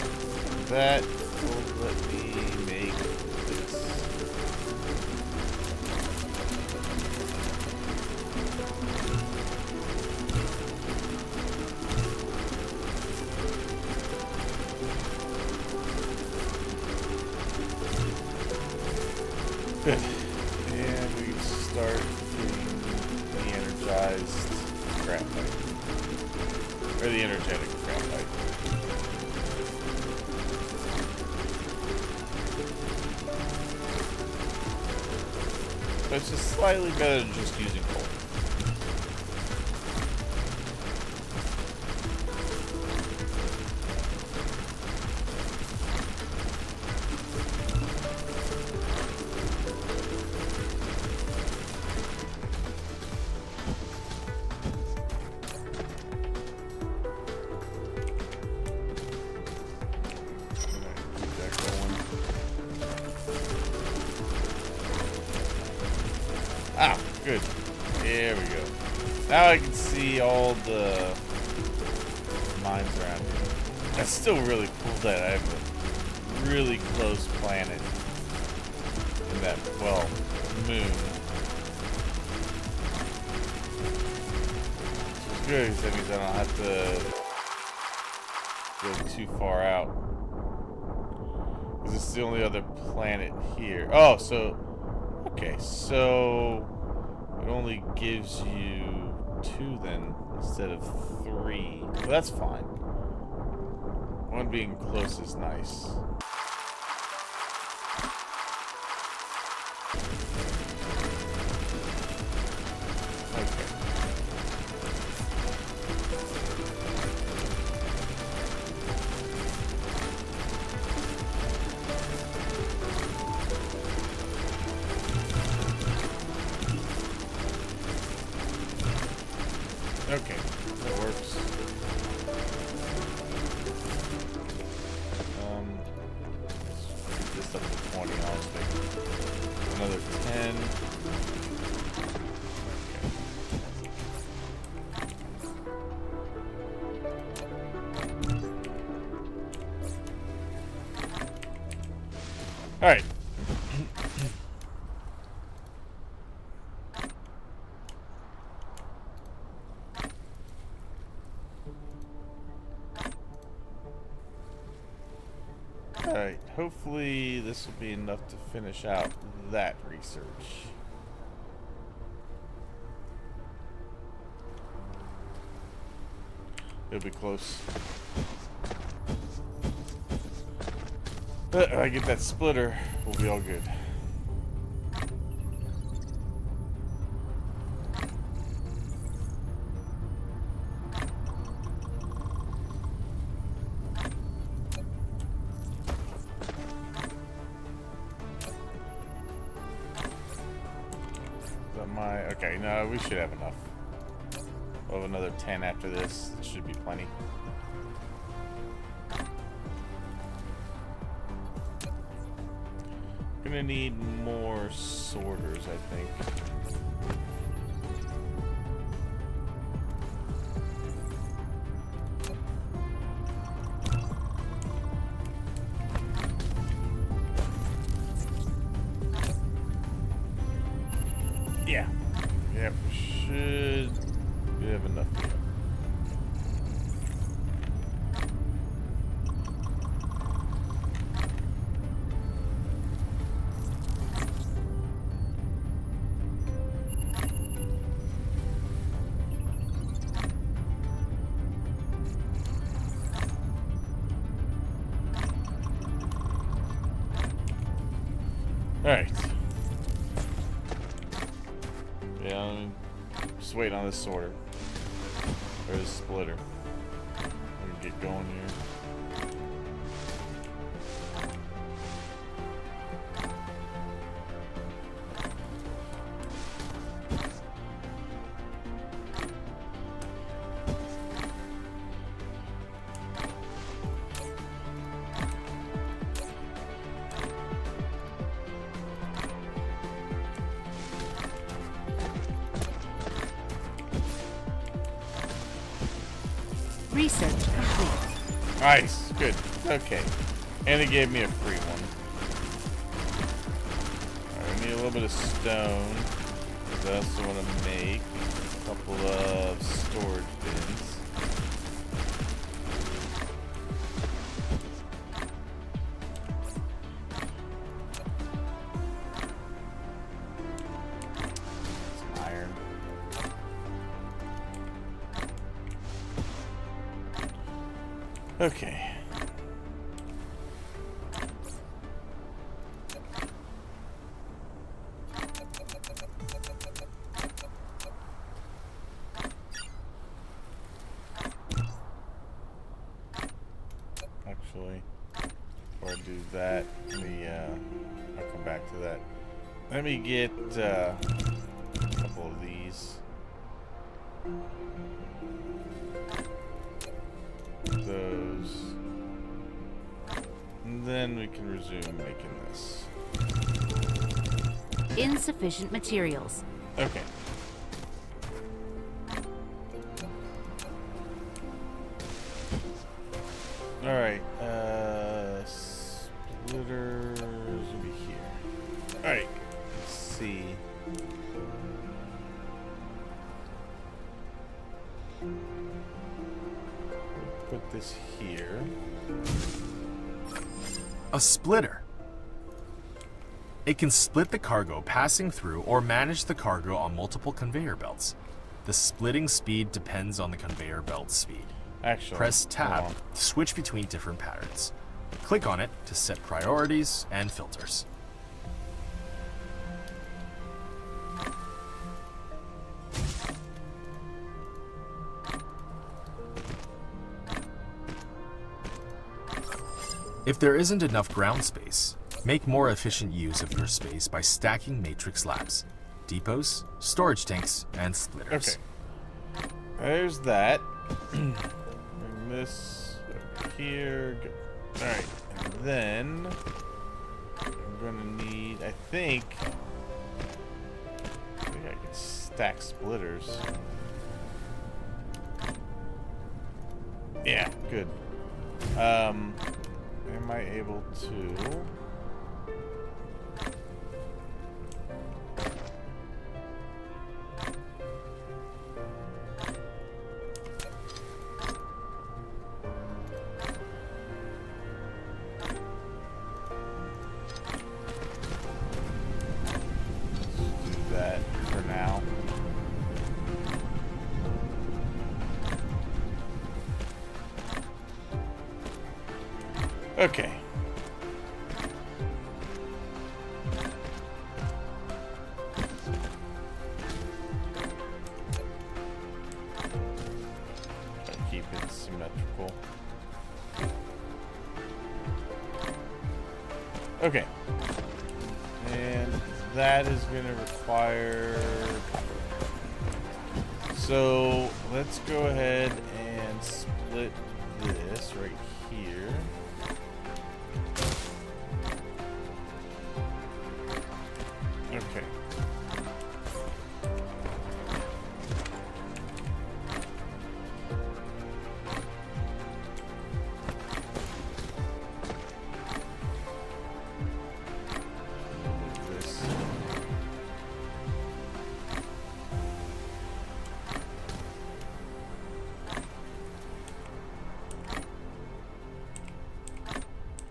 That will let me make this. Good. And we can start getting the energized graphite. Or the energetic graphite. But it's just slightly better than just using coal. Ah, good. There we go. Now I can see all the mines around here. That's still really cool that I have a really close planet in that, well, moon. Which is good, because that means I don't have to go too far out. Because it's the only other planet here. Oh, so... Okay, so it only gives you 2 then instead of 3. Well, that's fine. One being close is nice. Okay. Okay, that works. Let's get this up to 20. I'll just make another 10. Okay. All right. Alright, hopefully this will be enough to finish out that research. It'll be close. But if I get that splitter, we'll be all good. Okay, no, we should have enough. We'll have another 10 after this. It should be plenty. Gonna need more sorters, I think. Yeah. Yep, should have enough here. All right. Yeah, I'm just waiting on this sorter. Or this splitter. We can get going here. Research complete. Nice. Good. Okay. And it gave me a free one. Alright, I need a little bit of stone. Because I also want to make a couple of storage bins. Some iron. Okay. Actually, before I do that, let me, I'll come back to that. Let me get, a couple of these. Those. And then we can resume making this. Insufficient materials. Okay. Alright, splitters will be here. Alright, let's see. Put this here. A splitter. It can split the cargo passing through or manage the cargo on multiple conveyor belts. The splitting speed depends on the conveyor belt speed. Actually, Press hold tab on. to switch between different patterns. Click on it to set priorities and filters. If there isn't enough ground space, make more efficient use of your space by stacking matrix slabs, depots, storage tanks, and splitters. Okay. There's that. Bring this over here. Alright. And then I'm gonna need, I think I can stack splitters. Yeah, good. Am I able to? Do that for now. Okay. Gotta keep it symmetrical. Okay. And that is going to require... So, let's go ahead and split this right here. Okay. Move this.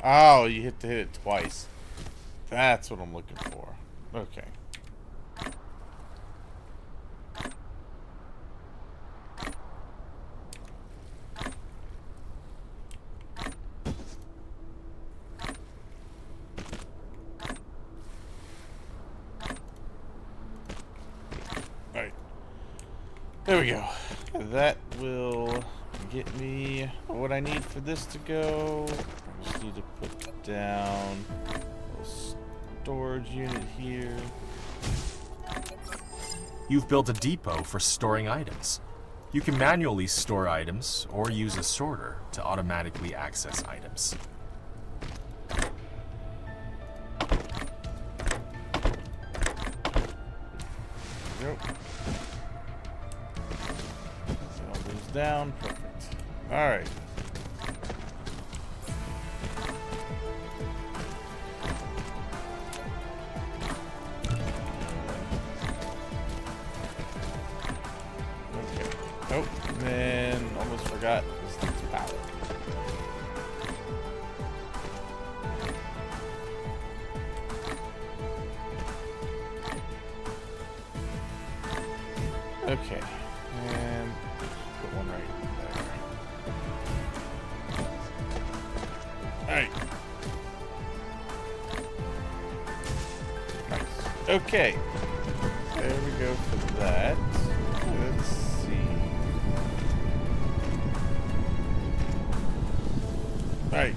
Oh, you hit it twice. That's what I'm looking for. Okay. Alright. There we go. That will get me what I need for this to go. I just need to put down a little storage unit here. You've built a depot for storing items. You can manually store items or use a sorter to automatically access items. Nope. Set all those down. Perfect. All right. Okay. Oh, man, almost forgot this thing's power. Okay, and put one right there. All right. Nice. Okay. There we go for that. Let's see. Alright.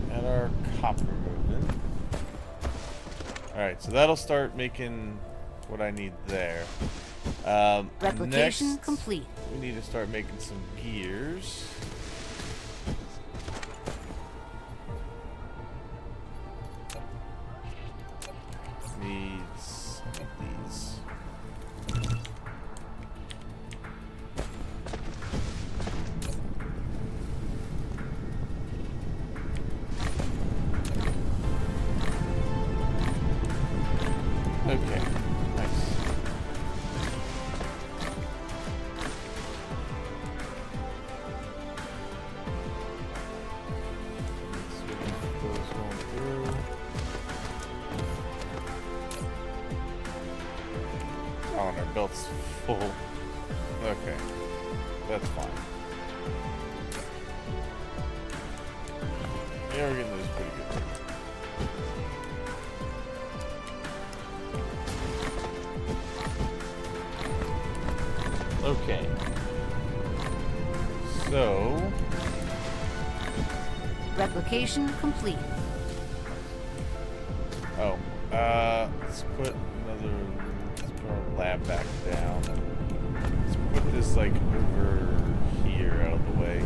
Got our copper moving. Alright, so that'll start making what I need there. Replication Next, complete. we need to start making some gears. Needs these. Okay, nice. So we can put those going through. Oh, and our belt's full. Okay, that's fine. Yeah, we're getting those pretty good. Okay. So, Replication complete. oh, let's put our lab back down. Let's put this like over here out of the way.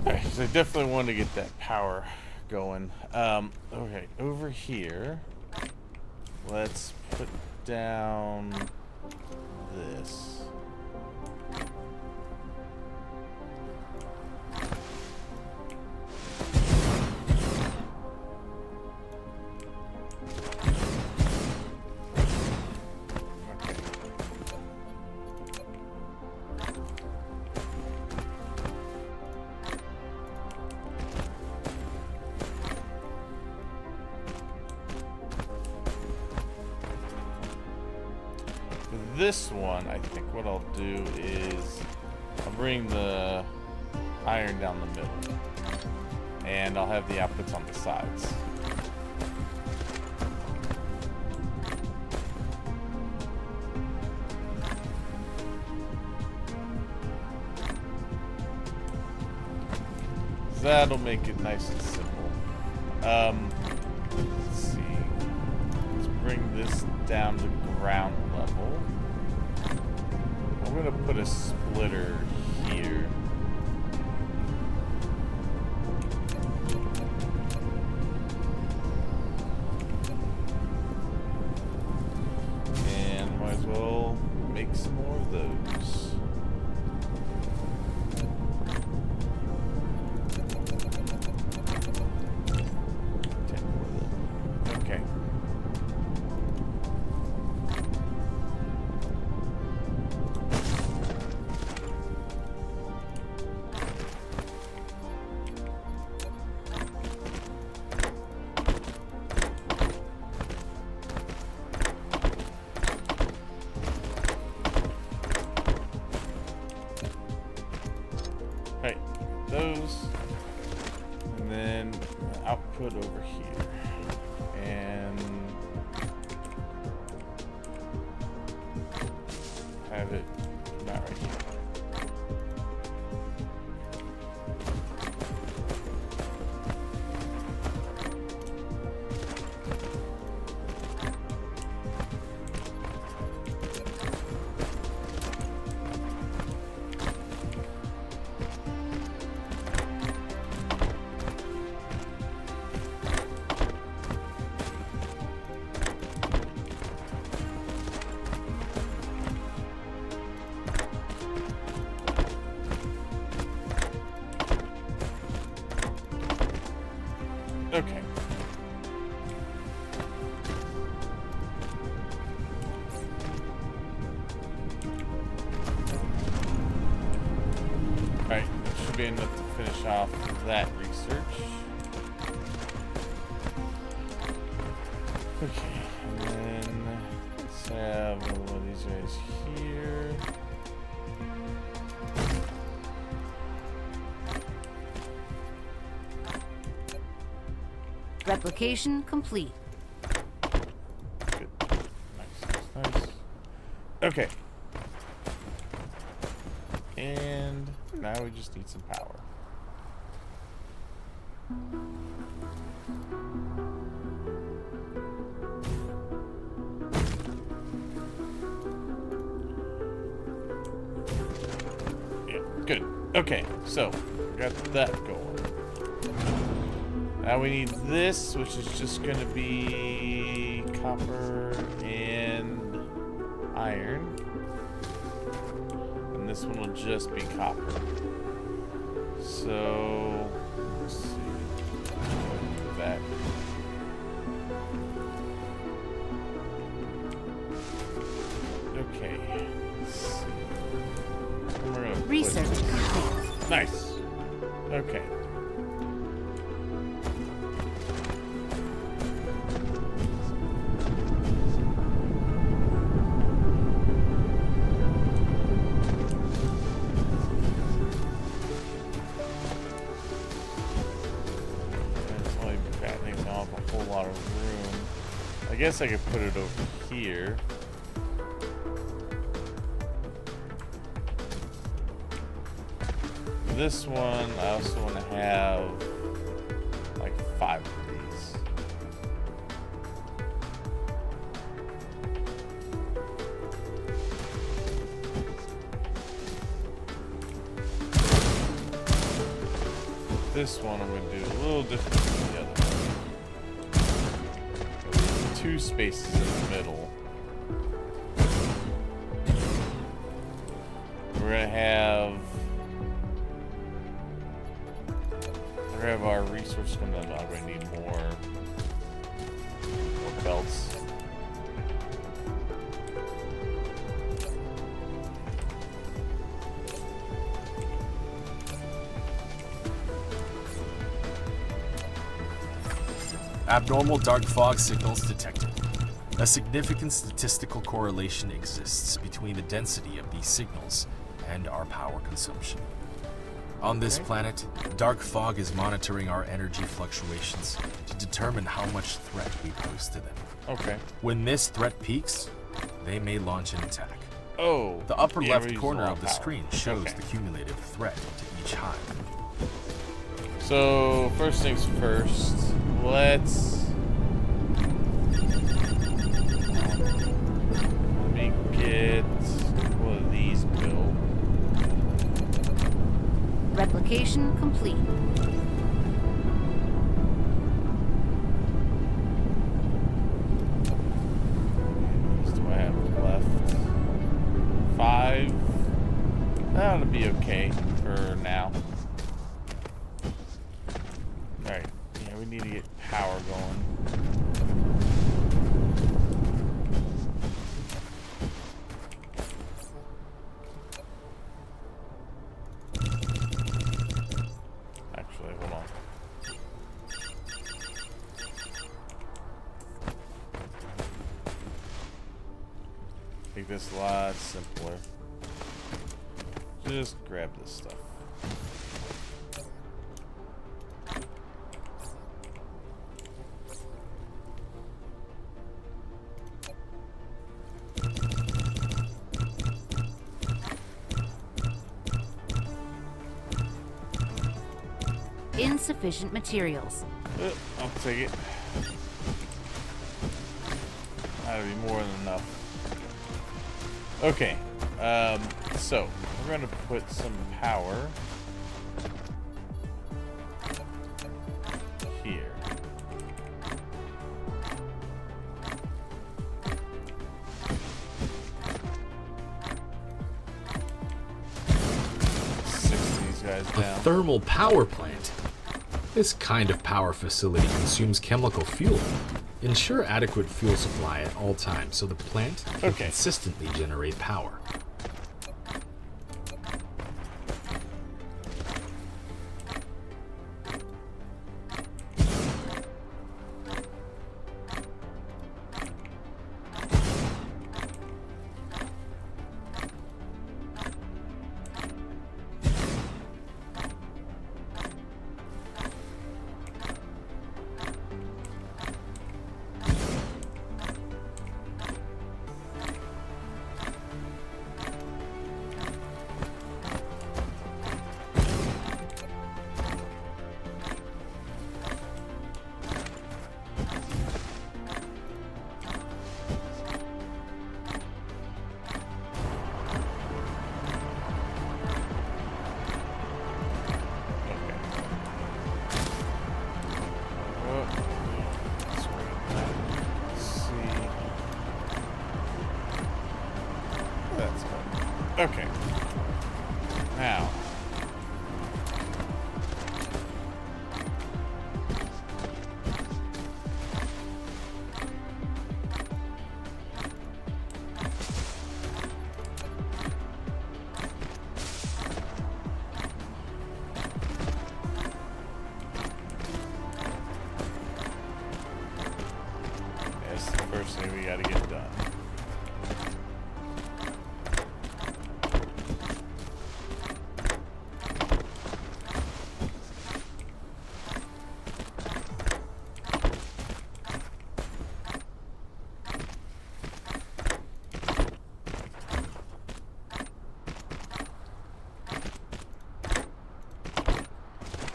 Alright, so I definitely want to get that power going. Okay, over here, let's put down this. This one, I think what I'll do is I'll bring the iron down the middle, and I'll have the outputs on the sides. That'll make it nice and simple. Let's see. Let's bring this down to ground level. I'm gonna put a splitter here. And might as well make some more of those. Okay. Right, those, and then output over here, and have it not right here. Alright, that should be enough to finish off that research. Okay, and then let's have one of these guys here. Replication complete. Good. Nice. Okay. And now we just need some power. Yeah, good. Okay, so got that going. Now we need this, which is just going to be copper and iron. And this one will just be copper. So, let's see. That. Okay. Let's see. We're gonna put- Research complete. Nice. Okay. I guess I could put it over here. This one, I also want to have like 5 of these. This one I'm going to do a little different than the other one. 2 spaces in the middle. We're gonna have our resource come down. I'm gonna need more belts. Abnormal dark fog signals detected. A significant statistical correlation exists between the density of these signals and our power consumption. On this planet, dark fog is monitoring our energy fluctuations to determine how much threat we pose to them. Okay. When this threat peaks, they may launch an attack. Oh. The upper yeah, left we're using corner a lot of the power. screen shows Okay. the cumulative threat to each hive. So, first things first, let's let me get one of these built. Replication complete. What do I have left? 5. That ought to be okay for now. Alright, yeah, we need to get power going. Actually, hold on. Make this a lot simpler. Just grab this stuff. Insufficient materials. I'll take it. That'll be more than enough. Okay, so we're gonna put some power here. Six of these guys A down. thermal power plant. This kind of power facility consumes chemical fuel. Ensure adequate fuel supply at all times so the plant can Okay. consistently generate power.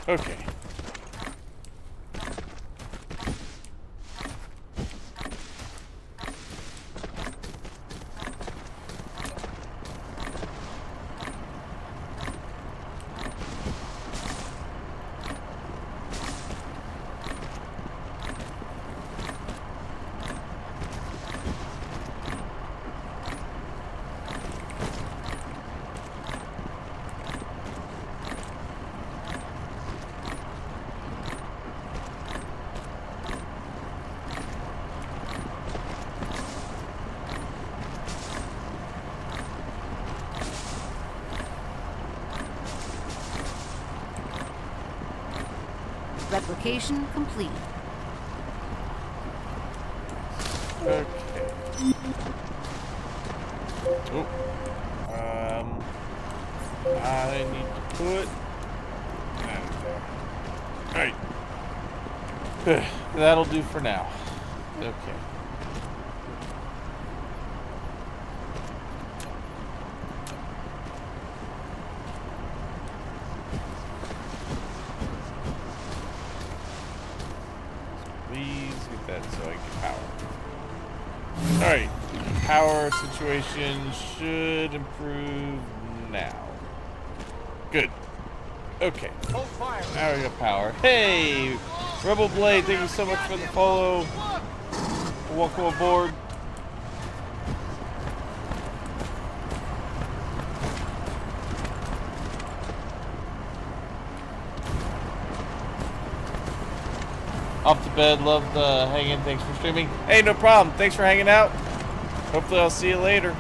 Okay. Replication complete. Okay. Oh. I need to put that there. Alright. That'll do for now. Okay. Please get that so I get power. Alright. Power situation should improve now. Good. Okay. Now we got power. Hey! Rebel Blade, thank you so much for the follow. Welcome aboard. Off to bed, love the hanging. Thanks for streaming. Hey, no problem. Thanks for hanging out. Hopefully I'll see you later.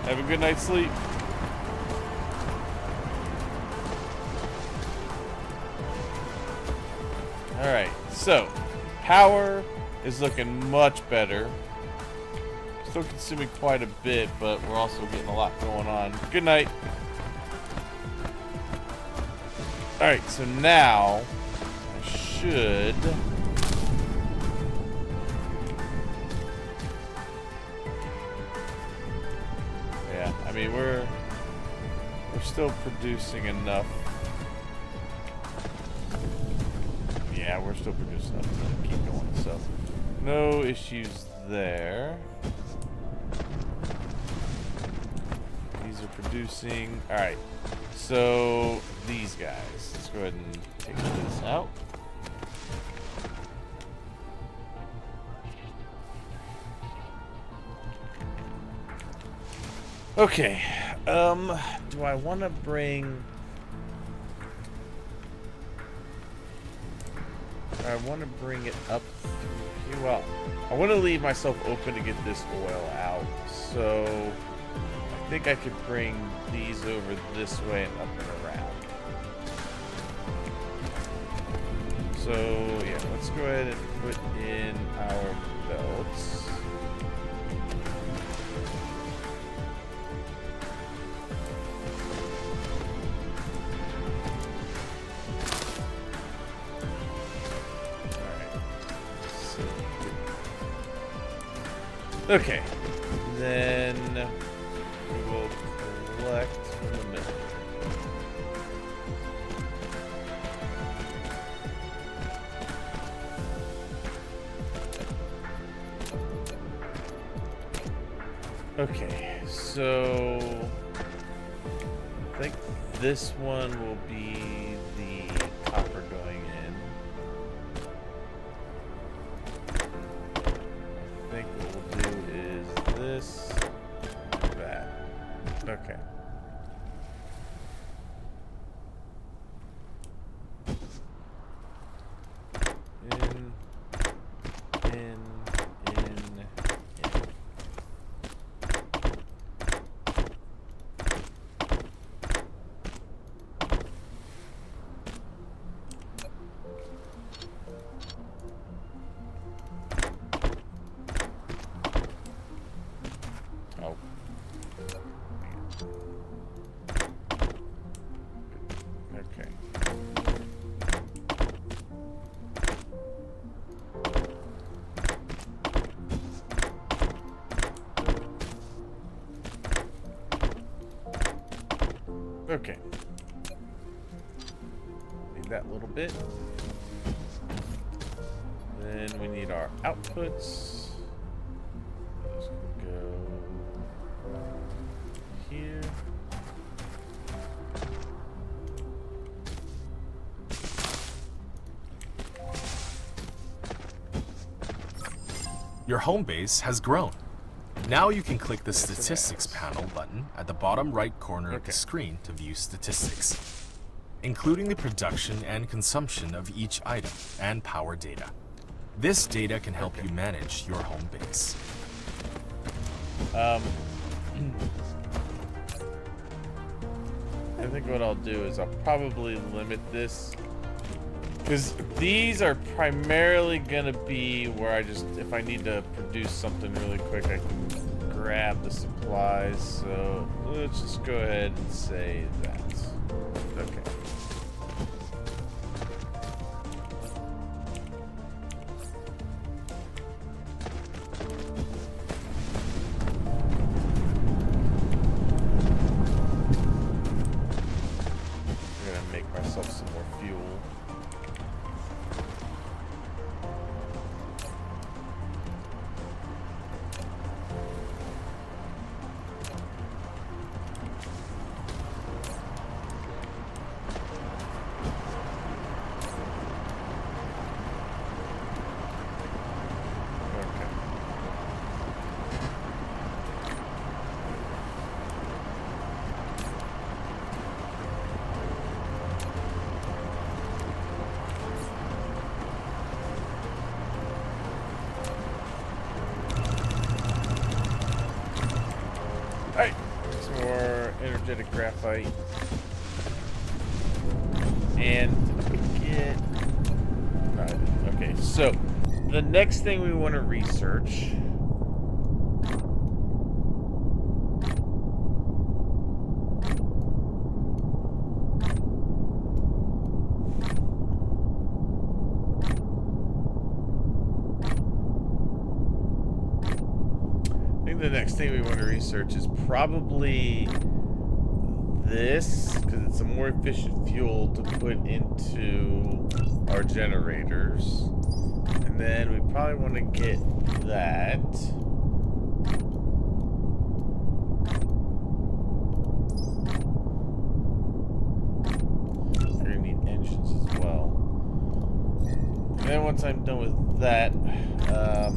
Have a good night's sleep. Alright, so power is looking much better. Still consuming quite a bit, but we're also getting a lot going on. Good night. Alright, so now I should I mean we're still producing enough. Yeah, we're still producing enough to keep going, so no issues there. These are producing. Alright, so these guys, let's go ahead and take this out. Okay, do I want to bring... I want to bring it up through here. Well, I want to leave myself open to get this oil out, so I think I could bring these over this way and up and around. So, yeah, let's go ahead and put in our belts. Okay, then we will collect from the middle. Okay, so I think this one will be the copper going in. I think what we'll do is this and that. Okay. In. Oh. Okay. Okay. that little bit. Then we need our outputs. Those can go here. Your home base has grown. Now you can click the Statistics panel button at the bottom right corner of the screen to view statistics, including the production and consumption of each item and power data. This data can help you manage your home base. I think what I'll do is I'll probably limit this, because these are primarily gonna be where I just, if I need to produce something really quick, I can grab the supplies. So let's just go ahead and say that. Okay. I'm gonna make myself some more fuel. Alright, some more energetic graphite. And get... okay, so the next thing we want to research is probably this, because it's a more efficient fuel to put into our generators. And then we probably want to get that. We're going to need engines as well. And then once I'm done with that, I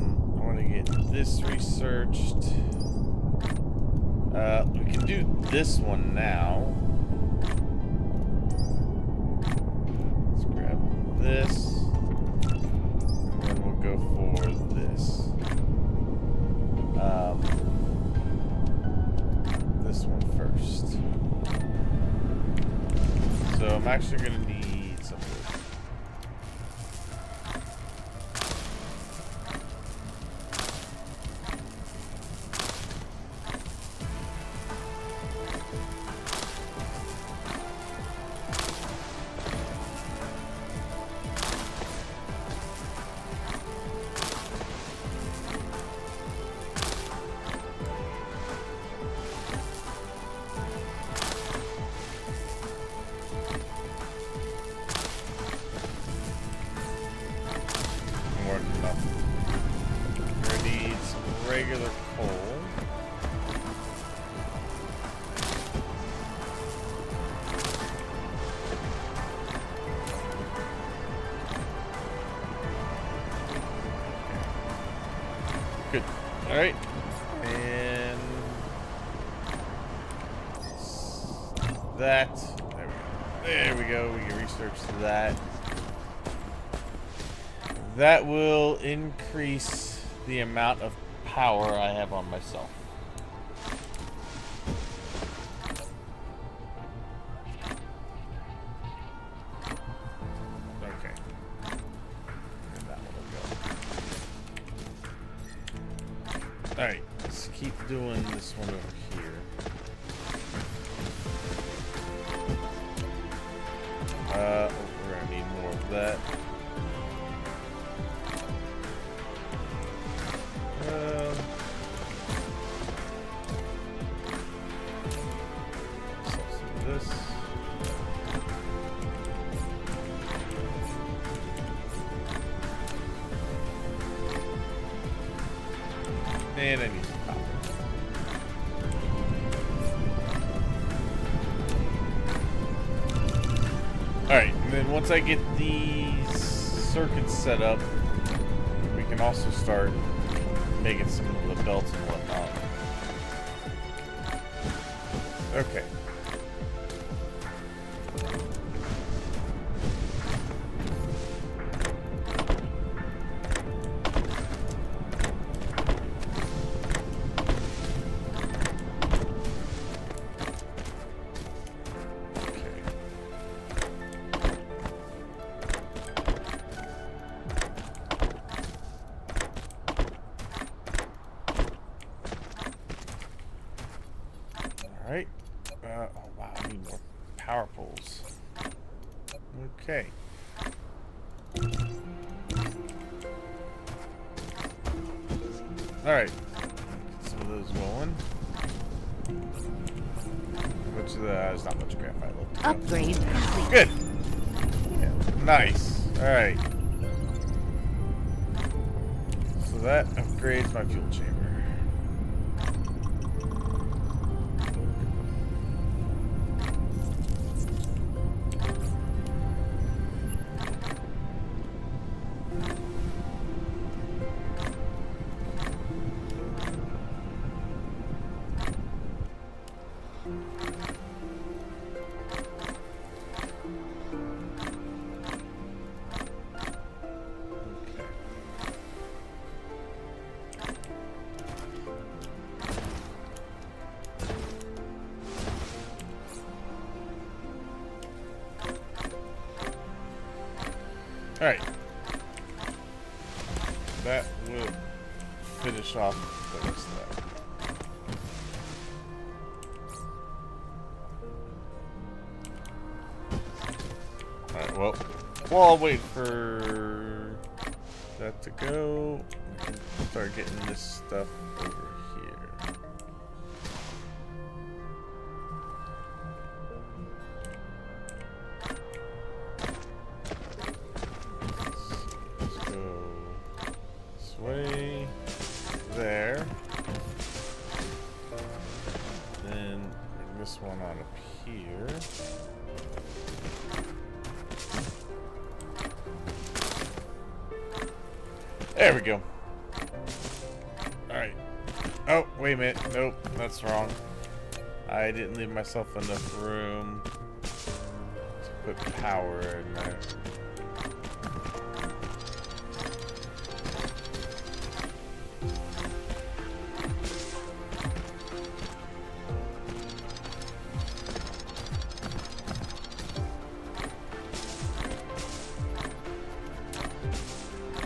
want to get this researched. We can do this one now. Let's grab this. And then we'll go for this. This one first. So I'm actually going to need something. Regular coal. Good. All right. And that. There we go. We can research that. That will increase the amount of power I have on myself. Okay. And that one will go. Alright, let's keep doing this one over here. We're gonna need more of that. This. And I need some copper. Alright, and then once I get these circuits set up, we can also start making some of the belts and whatnot. Okay. Alright. Oh wow, I need more power poles. Okay. Alright. Get some of those going. Which there's not much graphite left. Upgrade complete. Good. Yeah, nice. Alright. So that upgrades my fuel chamber. Alright. That will finish off the rest of that. Alright, well, while I'll wait for that to go, we can start getting this stuff over here. Way there. Then bring this one on up here. There we go. Alright. Oh, wait a minute. Nope, that's wrong. I didn't leave myself enough room to put power in there.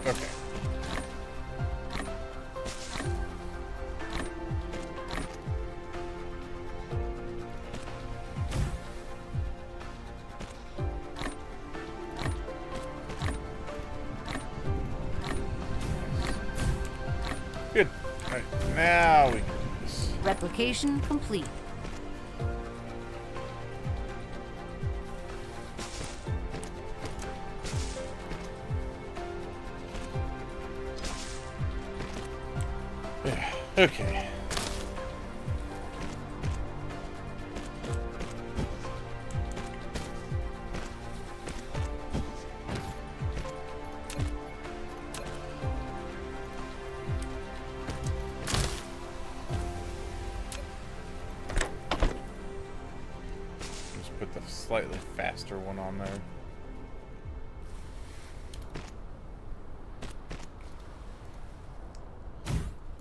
Okay. Good. All right, now we can do this. Replication complete. Okay. Just put the slightly faster one on there.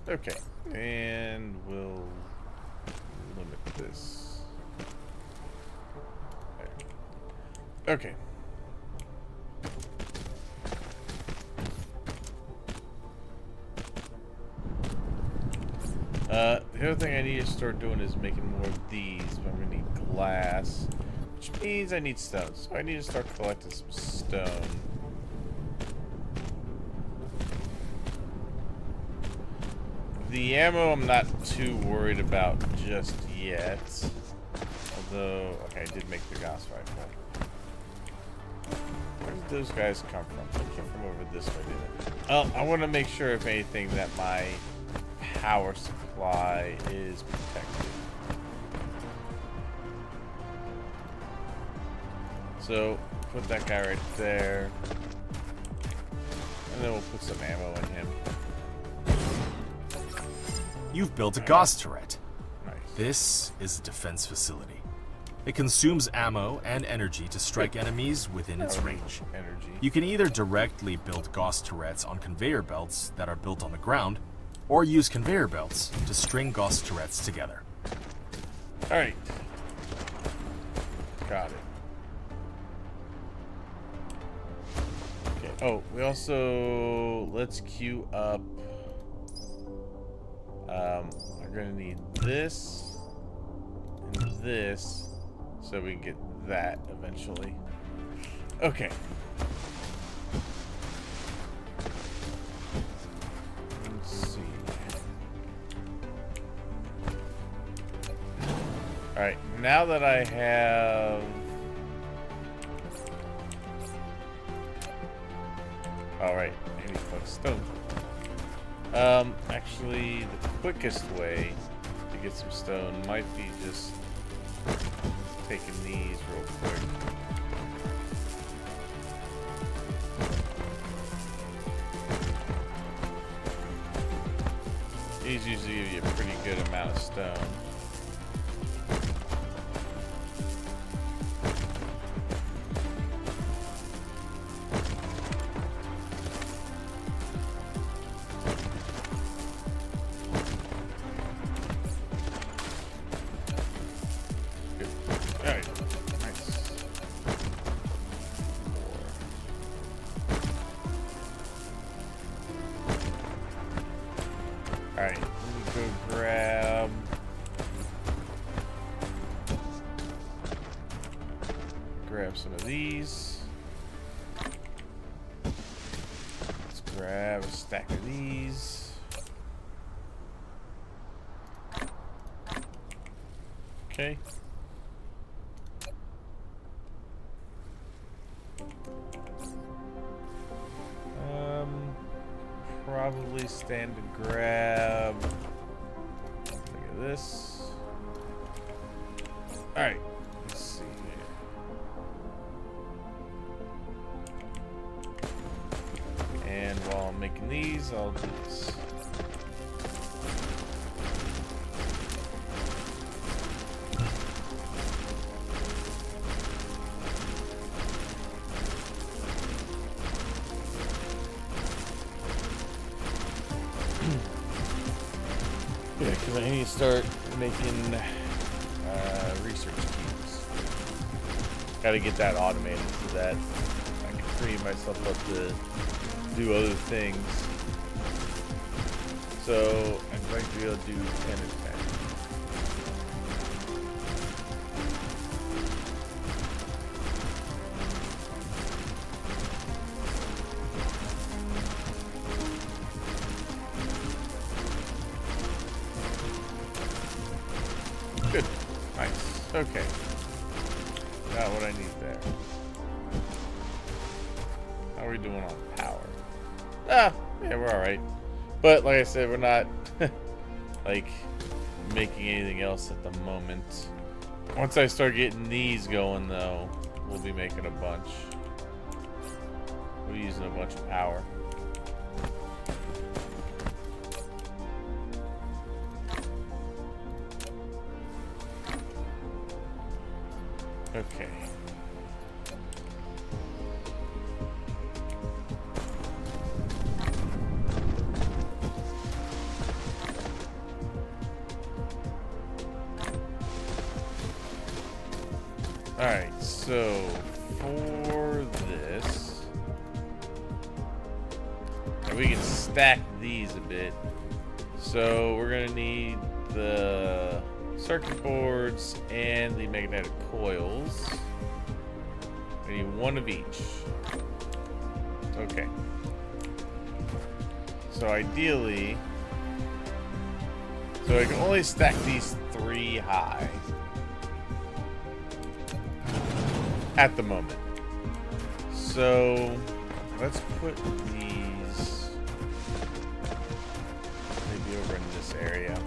Okay, and we'll limit this. There. Okay. The other thing I need to start doing is making more of these, but I'm gonna need glass, which means I need stone. So I need to start collecting some stone. The ammo I'm not too worried about just yet. Although, okay, I did make the Gauss rifle. Where did those guys come from? They came from over this way, didn't they? Oh, I want to make sure, if anything, that my power supply is protected. So put that guy right there. And then we'll put some ammo in him. You've built a Gauss turret. Nice. This is a defense facility. It consumes ammo and energy to strike enemies within its range. Energy. You can either directly build Gauss turrets on conveyor belts that are built on the ground, or use conveyor belts to string Gauss turrets together. Alright. Got it. Okay. Oh, we also... Let's queue up... we're gonna need this and this so we can get that eventually. Okay. Let's see. Alright, now that I have... Alright, I need to stone. Actually, the quickest way to get some stone might be just taking these real quick. These usually give you a pretty good amount of stone. Alright, let me go grab some of these. Let's grab a stack of these. Okay. Probably stand to grab. Look at this. All right, let's see here. And while I'm making these, I'll do this. Yeah, because I need to start making research cubes. Got to get that automated so that I can free myself up to do other things. So I'd like to be able to do 10 and 10. Good. Nice. Okay. Got what I need there. How are we doing on power? Ah, yeah, we're alright. But like I said, we're not like making anything else at the moment. Once I start getting these going though, we'll be making a bunch. We'll be using a bunch of power. Okay. Alright, so for this, and we can stack these a bit. So we're gonna need the circuit boards and the magnetic coils. I need one of each. Okay. So ideally, so I can only stack these 3 high at the moment. So let's put these maybe over in this this area.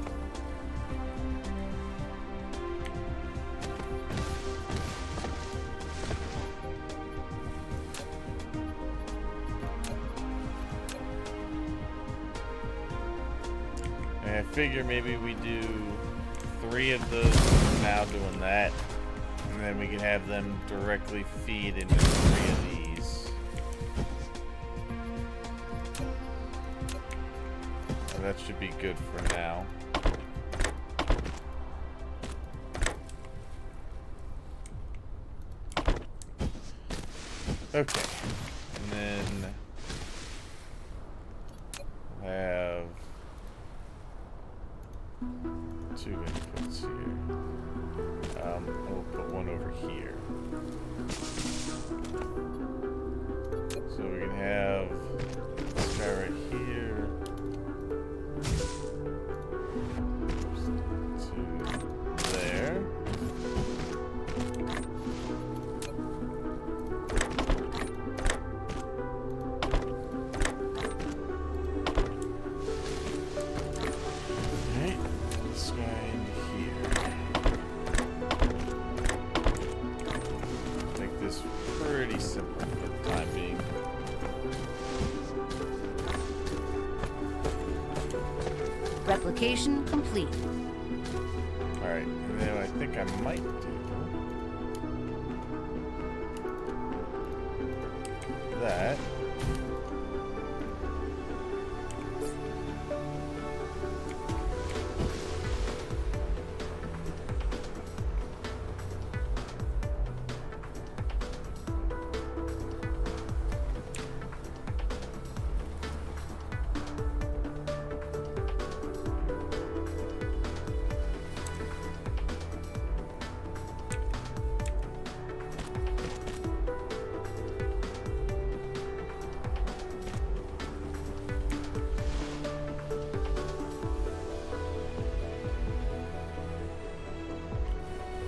And I figure maybe we do 3 of those now doing that, and then we can have them directly feed into 3 of these. So that should be good for now. Okay, and then we'll have 2 inputs here. We'll put one over here. So we can have this guy right here. 2 there. Alright, this guy into here. Make this pretty simple for the time being. Replication complete. Alright, and then I think I might do that.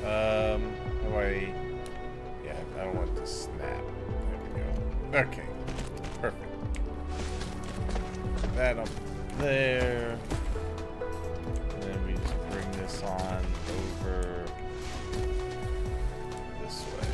How do I... Yeah, I don't want it to snap. There we go. Okay. Perfect. That up there. And then we just bring this on over this way.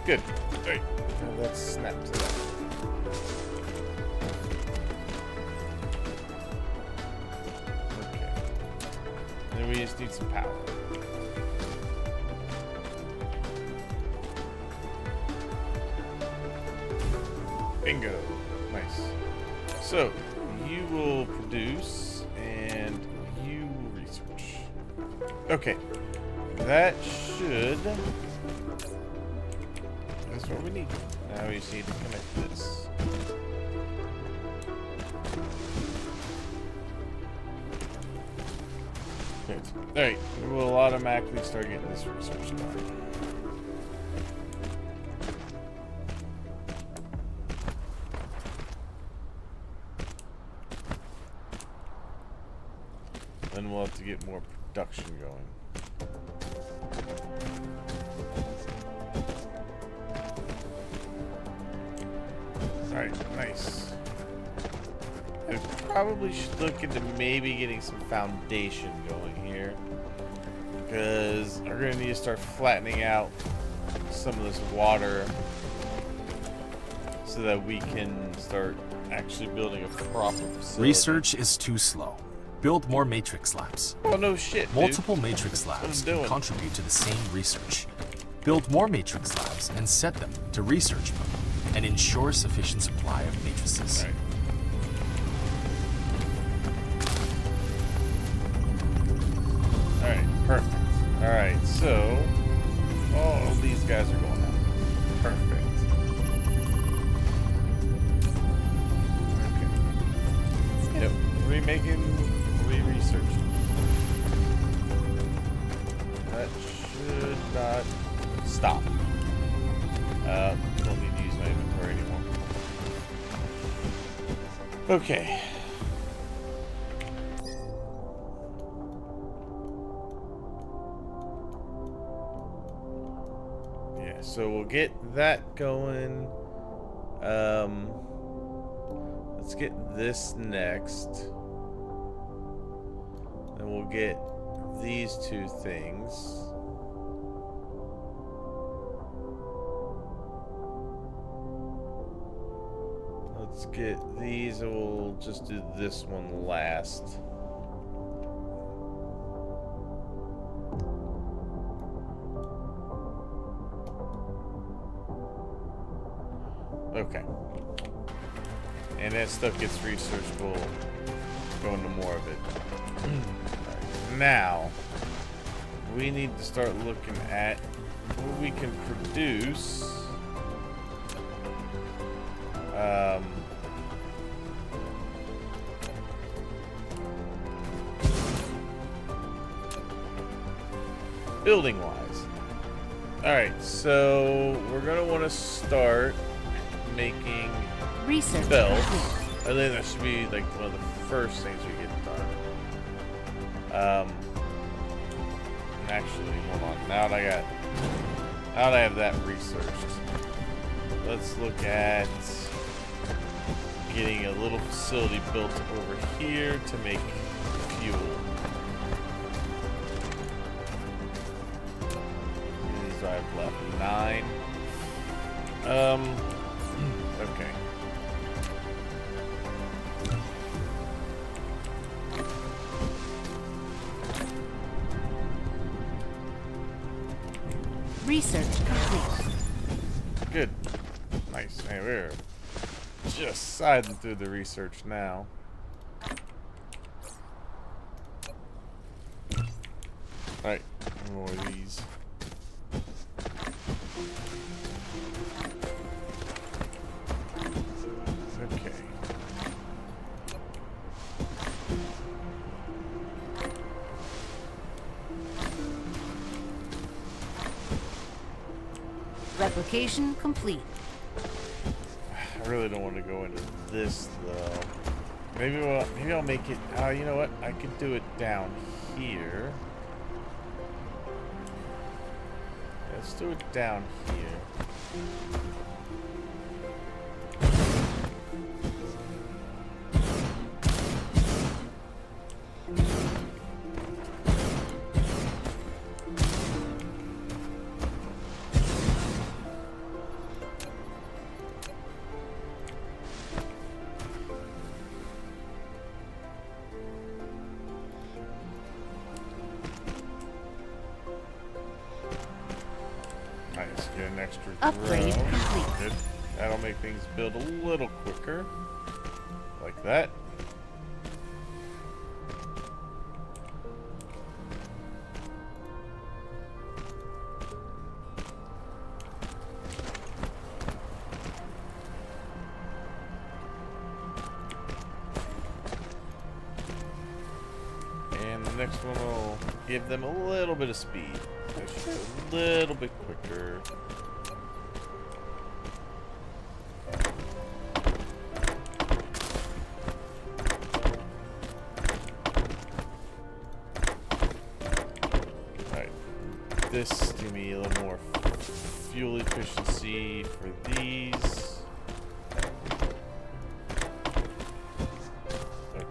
Good. Alright. Now let's snap to that. Okay. Then we just need some power. Bingo. Nice. So, you will produce and you will research. Okay. That should... That's what we need. Now we just need to connect this. Good. Alright, we will automatically start getting this research done. Then we'll have to get more production going. Alright, nice. I probably should look into maybe getting some foundation going here, because we're going to need to start flattening out some of this water so that we can start actually building a proper facility. Research is too slow. Build more matrix labs. Oh, no shit, dude. Multiple matrix what labs I'm can doing. contribute to the same research. Build more matrix labs and set them to research mode and ensure sufficient supply of matrices. Alright. Alright, perfect. Alright, so all these guys are going out. Perfect. Okay. Yep. Re-researching. That should not stop. Don't need to use my inventory anymore. Okay. Yeah, so we'll get that going. Let's get this next. Then we'll get these two things. Let's get these, and we'll just do this one last. Okay. And that stuff gets researched. We'll go into more of it. Right. Now, we need to start looking at what we can produce. Building wise. Alright, so we're gonna want to start making Research belts. complete. I think that should be like one of the first things we get done. And actually, hold on. Now that I have that researched, let's look at getting a little facility built over here to make fuel. How many of these do I have left? 9. Okay. Research complete. Good. Nice. Hey, we're just siding through the research now. Alright, more of these. Okay. Replication complete. I really don't want to go into this though. Maybe I'll make it. You know what? I could do it down here. Let's do it down here. Nice, get an extra Upgrade drone. complete. Good. That'll make things build a little quicker. Like that. And the next one will give them a little bit of speed. They should go a little bit quicker. Alright. This give me a little more fuel efficiency for these. Okay. Okay.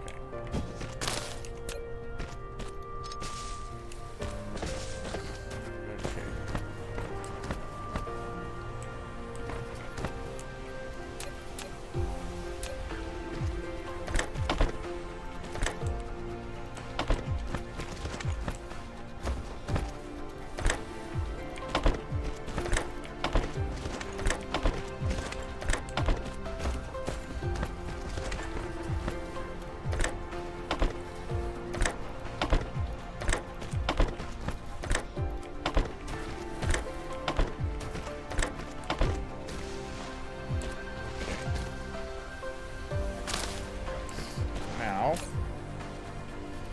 Now,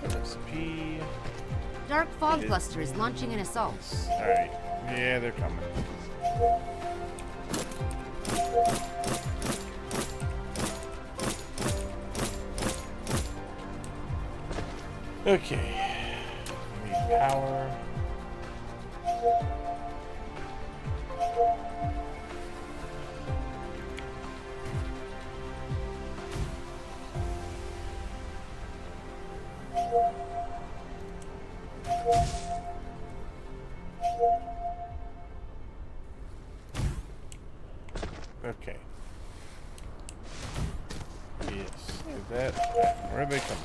recipe. Dark fog cluster is launching an assault. Alright. Yeah, they're coming. Okay. We need power. Okay. Yes. Is that? Where are they coming from?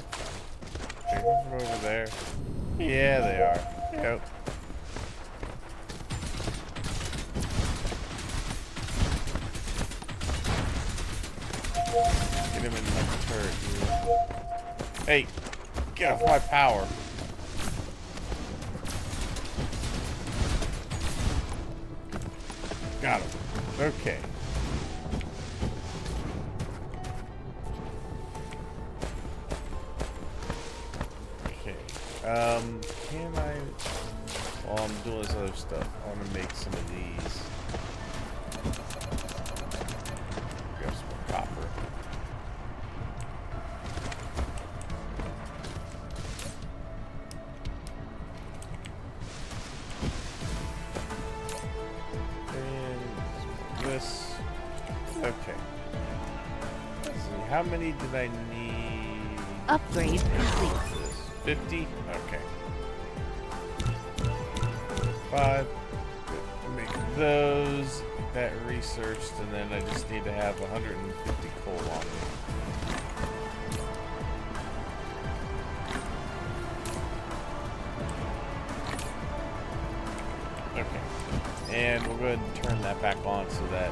They come from over there. Yeah, they are. Yep. Get him in my turret, dude. Hey, get off my power. Got him. Okay. Okay. Can I, while I'm doing this other stuff, I want to make some of these. Grab some more copper. And this. Okay. Let's see. How many did I need? Upgrade complete. 50? Okay. 5. Make those. That researched, and then I just need to have 150 coal on me. Okay. And we'll go ahead and turn that back on so that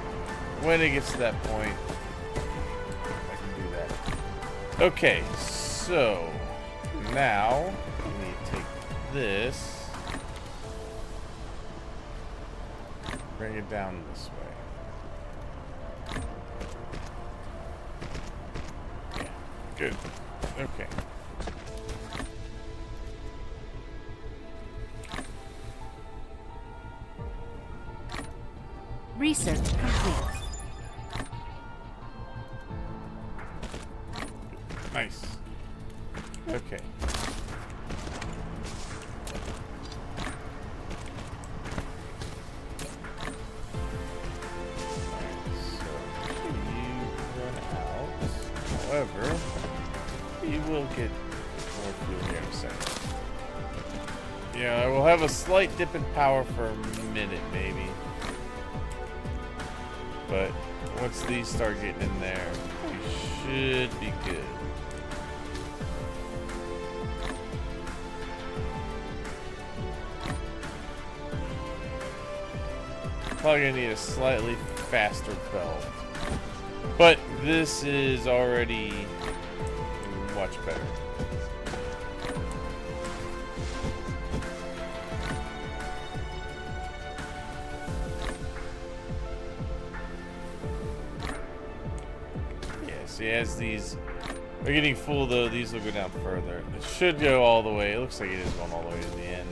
when it gets to that point, I can do that. Okay, so now we need to take this, bring it down this way. Yeah, good. Okay. Research complete. Nice. Okay. However, you will get more fuel here in a second. Yeah, I will have a slight dip in power for a minute, maybe. But once these start getting in there, we should be good. Probably gonna need a slightly faster belt. But this is already much better. Yeah, see, as these are getting full, though, these will go down further. It should go all the way. It looks like it is going all the way to the end.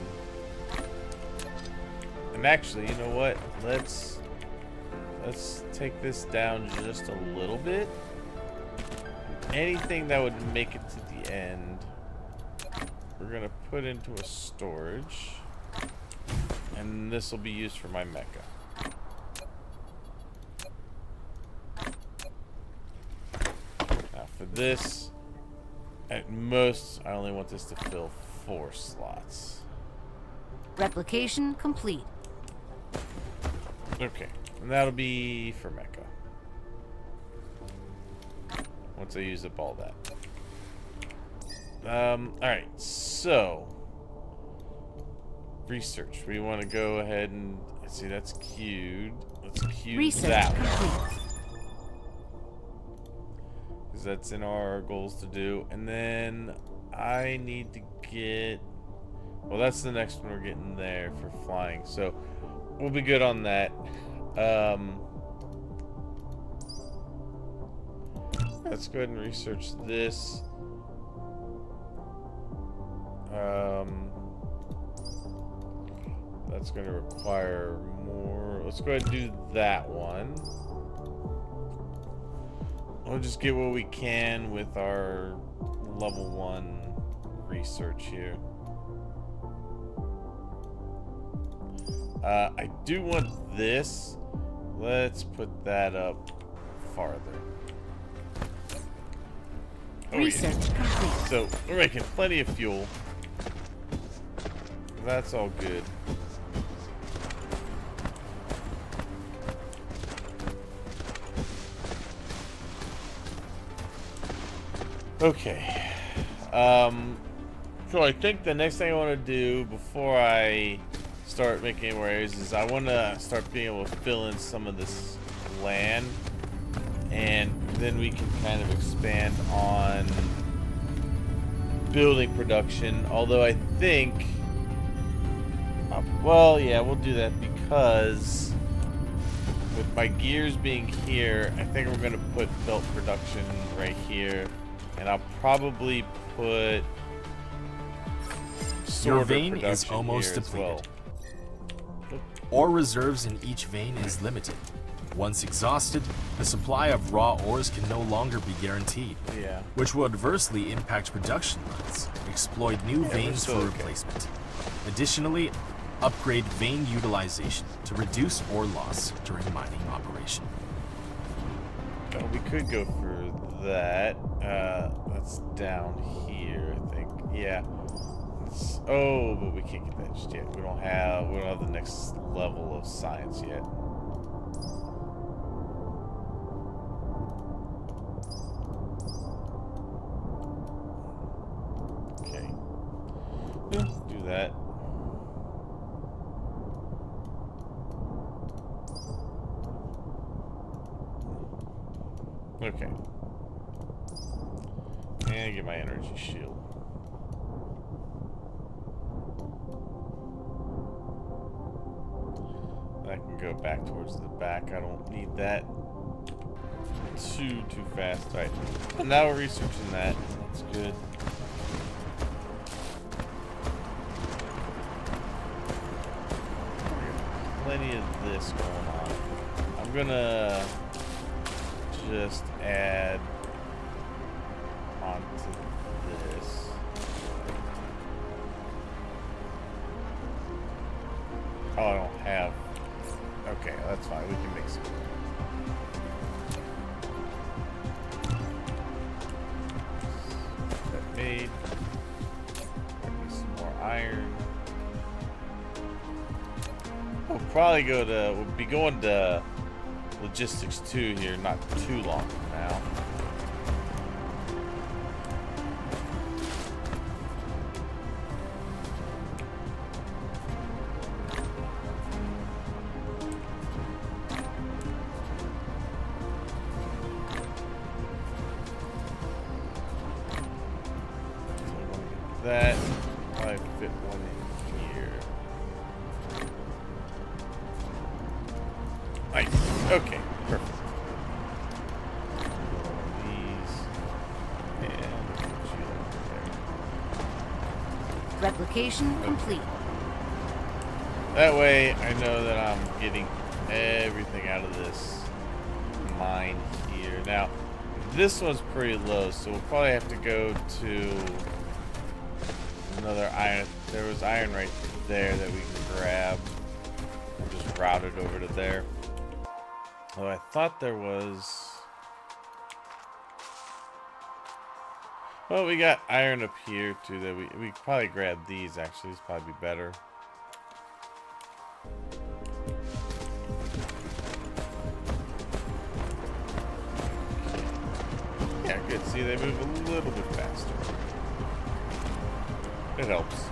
And actually, you know what? Let's take this down just a little bit. Anything that would make it to the end, we're gonna put into a storage, and this will be used for my mecha. Now for this, at most, I only want this to fill 4 slots. Replication complete. Okay, and that'll be for mecha. Once I use up all that. Alright, so research. We want to go ahead and see, that's queued. Let's queue Research that complete. one. Because that's in our goals to do. And then I need to get, well, that's the next one we're getting there for flying. So we'll be good on that. Let's go ahead and research this. That's going to require more. Let's go ahead and do that one. We'll just get what we can with our level 1 research here. I do want this. Let's put that up farther. Oh, Research complete. So we're making plenty of fuel. That's all good. Okay. So I think the next thing I want to do before I start making more areas is I want to start being able to fill in some of this land, and then we can kind of expand on building production. Although I think, well, yeah, we'll do that because with my gears being here, I think we're going to put belt production right here, and I'll probably put Your sorter vein is production almost here as depleted. well. Ore reserves in each vein is limited. Once exhausted, the supply of raw ores can no longer be guaranteed, Yeah. which will adversely impact production runs. Exploit new we're veins still for okay. replacement. Additionally, upgrade vein utilization to reduce ore loss during mining operation. Oh, we could go for that. That's down here, I think. Yeah. Oh, but we can't get that just yet. We don't have the next level of science yet. Okay. Let's do that. Okay. And get my energy shield. I can go back towards the back. I don't need that too fast. All right. So now we're researching that. That's good. Plenty of this going on. I'm gonna just add onto this. Oh, I don't have. Okay, that's fine. We can make some. That made. Maybe some more iron. We'll probably go to. We'll be going to logistics 2 here, not too long from now. That probably fit one in here. Nice. Okay, perfect. These and put you over Replication complete. there. That way, I know that I'm getting everything out of this mine here. Now, this one's pretty low, so we'll probably have to go to another iron. There was iron right there that we can grab. We'll just route it over to there. Although I thought there was. Well, we got iron up here too. That we could probably grab these. Actually, it's probably be better. Yeah, good. See, they move a little bit faster. It helps.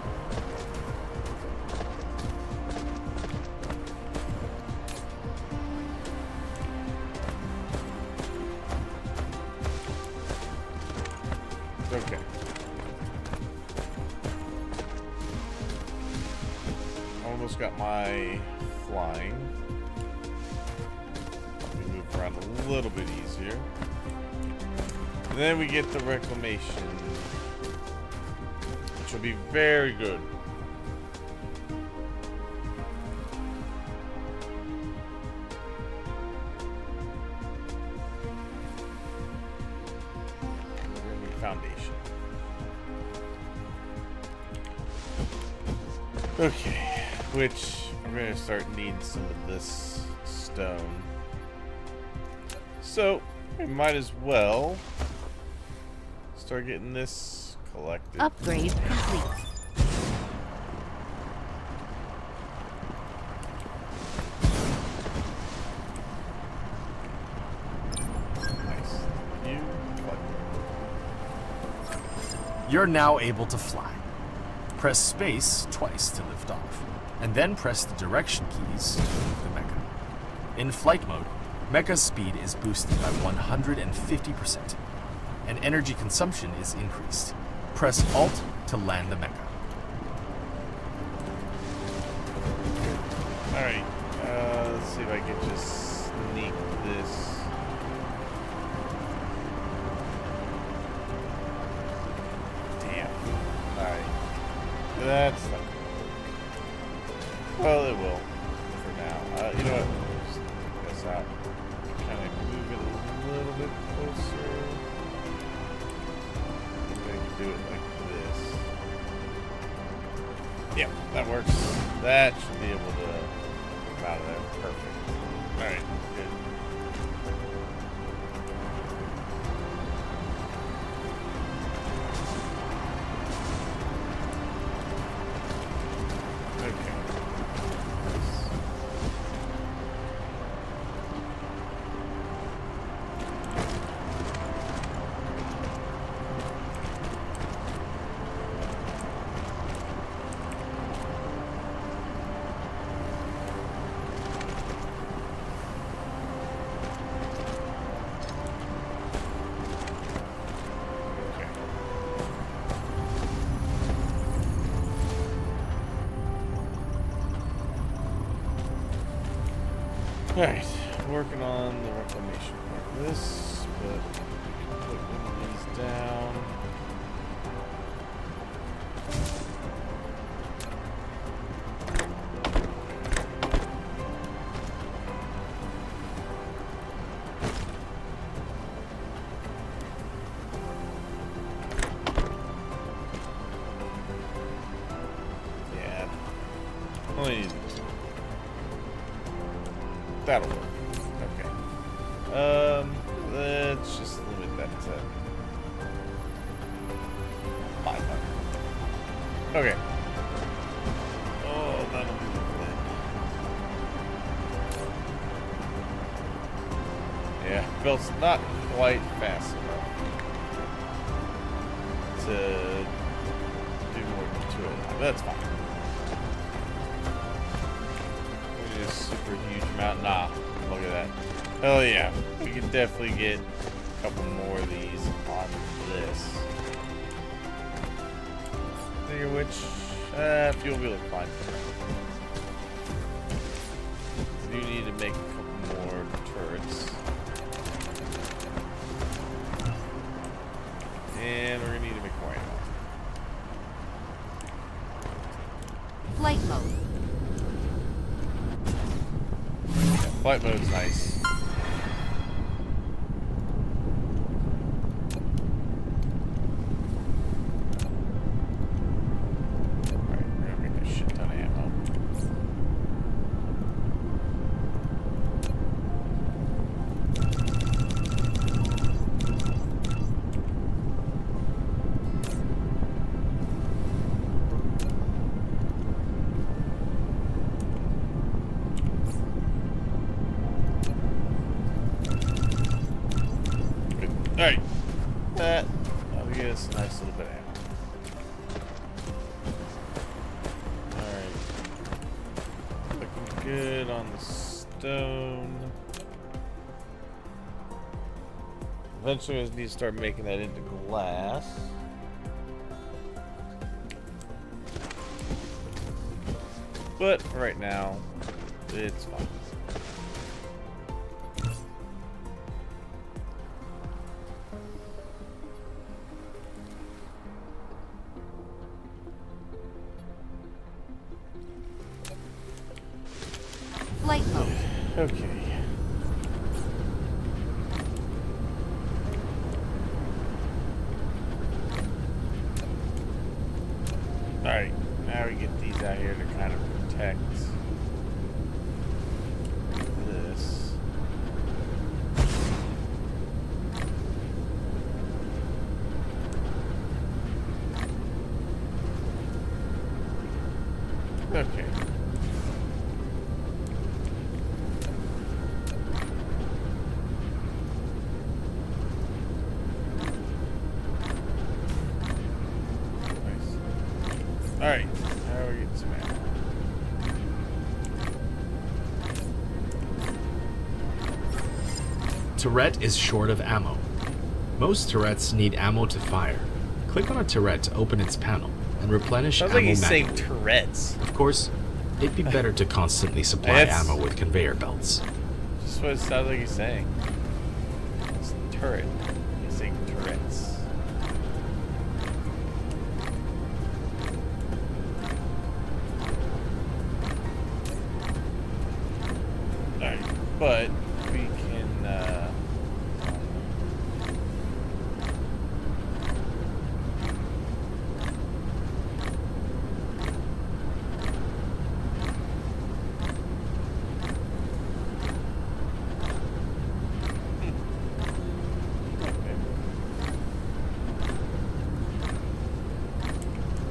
Okay. Almost got my flying. Let me move around a little bit easier. And then we get the reclamation, which will be very good. Foundation. Okay, which we're gonna start needing some of this stone. So we might as well start getting this collected. Upgrade complete. Nice. You You're now able to fly. Press space twice to lift off, and then press the direction keys to move the mecha. In flight mode, mecha speed is boosted by 150%, and energy consumption is increased. Press Alt to land the mecha. Alright, let's see if I can just sneak this. Damn. Alright. That's not gonna work. Well, it will. For now. You know what? Just take this out. Kind of move it a little bit closer. Maybe I can do it like this. Yep, that works. That should be able to come out of there. Perfect. Alright, good. Okay. Nice. Okay. Alright, working on the reclamation part of this, but put one of these down. Yeah, only need this. That'll work. Okay. Let's just limit that to 500. Okay. Oh, that'll do the thing. Yeah, belt's not quite fast enough to do more than 209, but that's fine. A super huge amount. Nah, look at that. Hell yeah. We can definitely get a couple more of these on this. Figure which, fuel will be fine. We do need to make a couple more turrets. And we're gonna need to make more ammo. Flight mode. Flight mode's nice. Alright, we're gonna make a shit ton of ammo. Alright. That'll get us a nice little bit of ammo. Alright. Looking good on the stone. Eventually I need to start making that into glass. But right now, it's fine. Flight mode. Okay. Alright, now we get these out here to This. Okay. Nice. All right. How are we getting some ammo? Turret is short of ammo. Most turrets need ammo to fire. Click on a turret to open its panel and replenish Sounds ammo like he's saying manually. Tourette's. Of course, it'd be better to constantly supply That's- ammo with conveyor belts. Just what it sounds like he's saying. It's turret. He's saying Tourette's. Alright, but we can,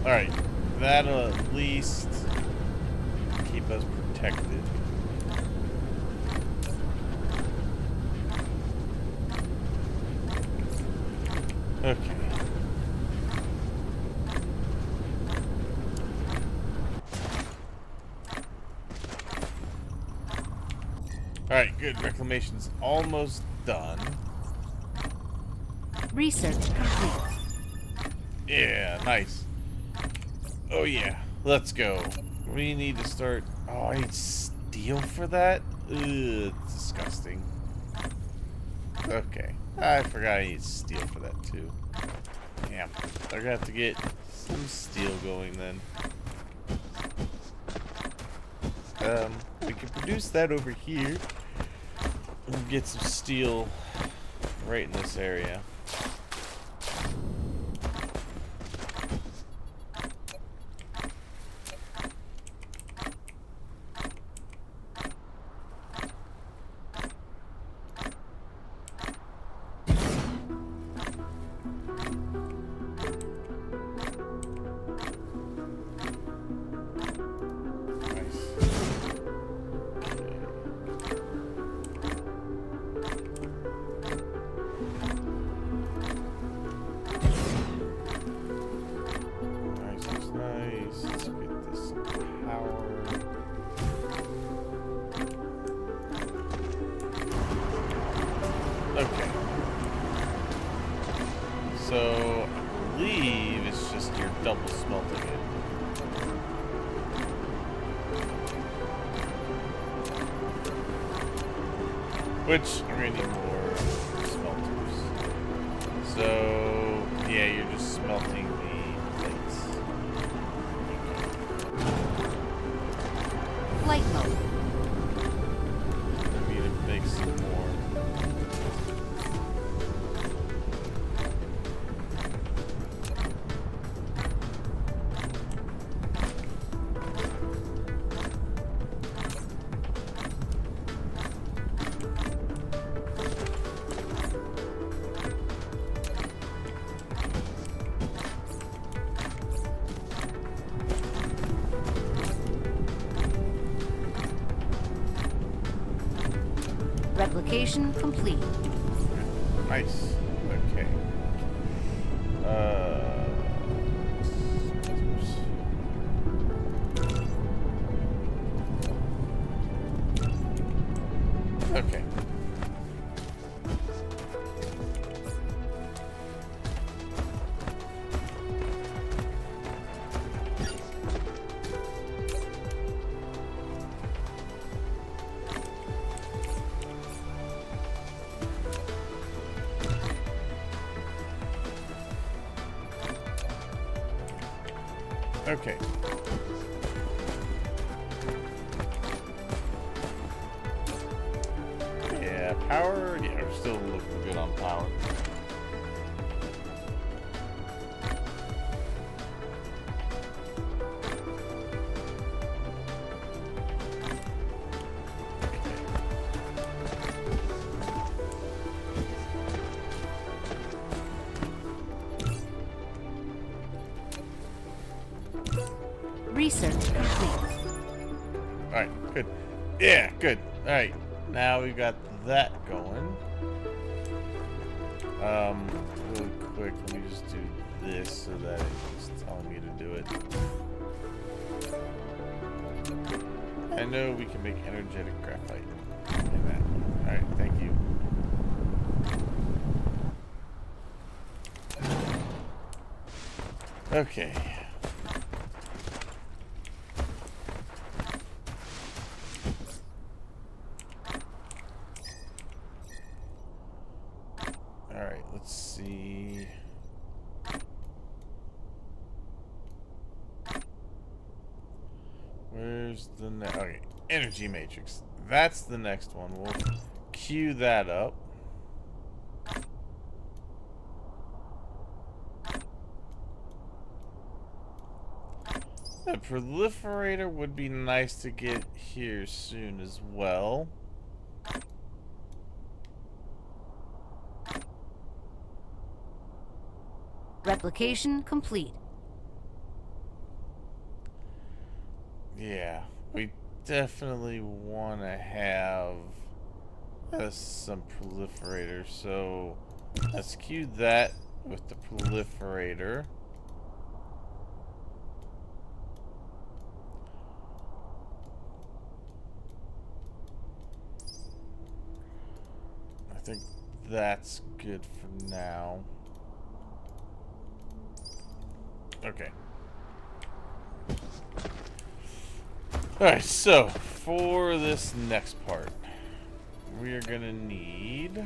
Alright, that'll at least keep us protected. Okay. Alright, good. Reclamation's almost done. Research complete. Yeah, nice. Oh yeah, let's go. We need to start. Oh, I need steel for that? Ugh, disgusting. Okay, I forgot I need steel for that too. Damn, they're gonna have to get some steel going then. We can produce that over here. We'll get some steel right in this area. Okay. So, I believe it's just your double smelting it. Which, I'm gonna need more smelters. So, yeah, you're just smelting the plates. Flight mode. I need to make some more. Replication complete. Nice. Okay. Okay. Okay. Yeah, power. Yeah, we're still looking good on power. Research complete. Alright, good. Yeah, good. Alright, now we've got that going. Really quick, let me just do this so that it's telling me to do it. I know we can make energetic graphite. In that. Alright, thank you. Okay. Alright, let's see. Where's the next? Okay, energy matrix. That's the next one. We'll queue that up. The proliferator would be nice to get here soon as well. Replication complete. Yeah, we definitely want to have some proliferator. So let's queue that with the proliferator. I think that's good for now. Okay. Alright, so for this next part, we are gonna need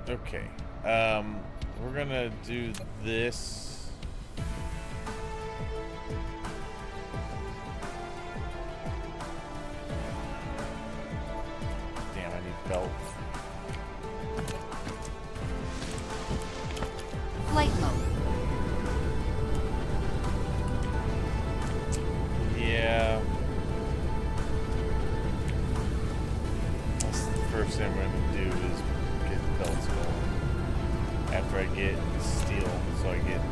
okay. We're gonna do this. Damn, I need belt. Flight mode. Yeah. That's the first thing we're gonna do is get belts going. After I get steel, so I get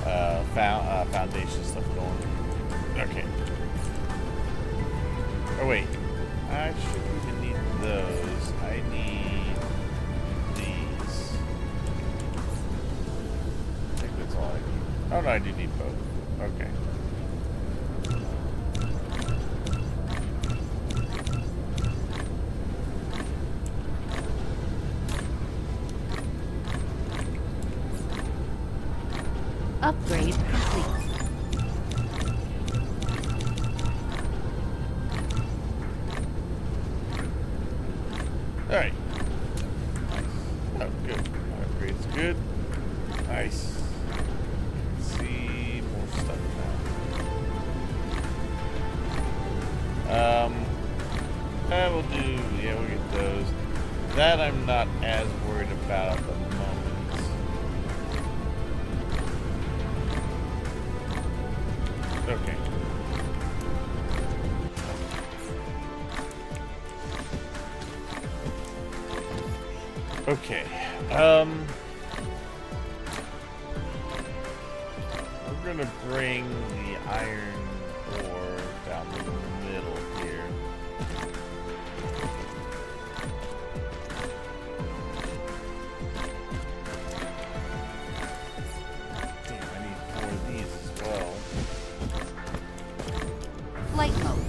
the foundation stuff going. Okay. Oh wait, I shouldn't even need those. I need these. I think that's all I need. Oh no, I do need both. Okay. Upgrade complete. Alright. Oh, good. Upgrade's good. Nice. See more stuff now. That will do. Yeah, we'll get those. That I'm not as worried about at the moment. Okay. Okay. We're gonna bring the iron ore down the middle here. Damn, I need 4 of these as well. Flight mode.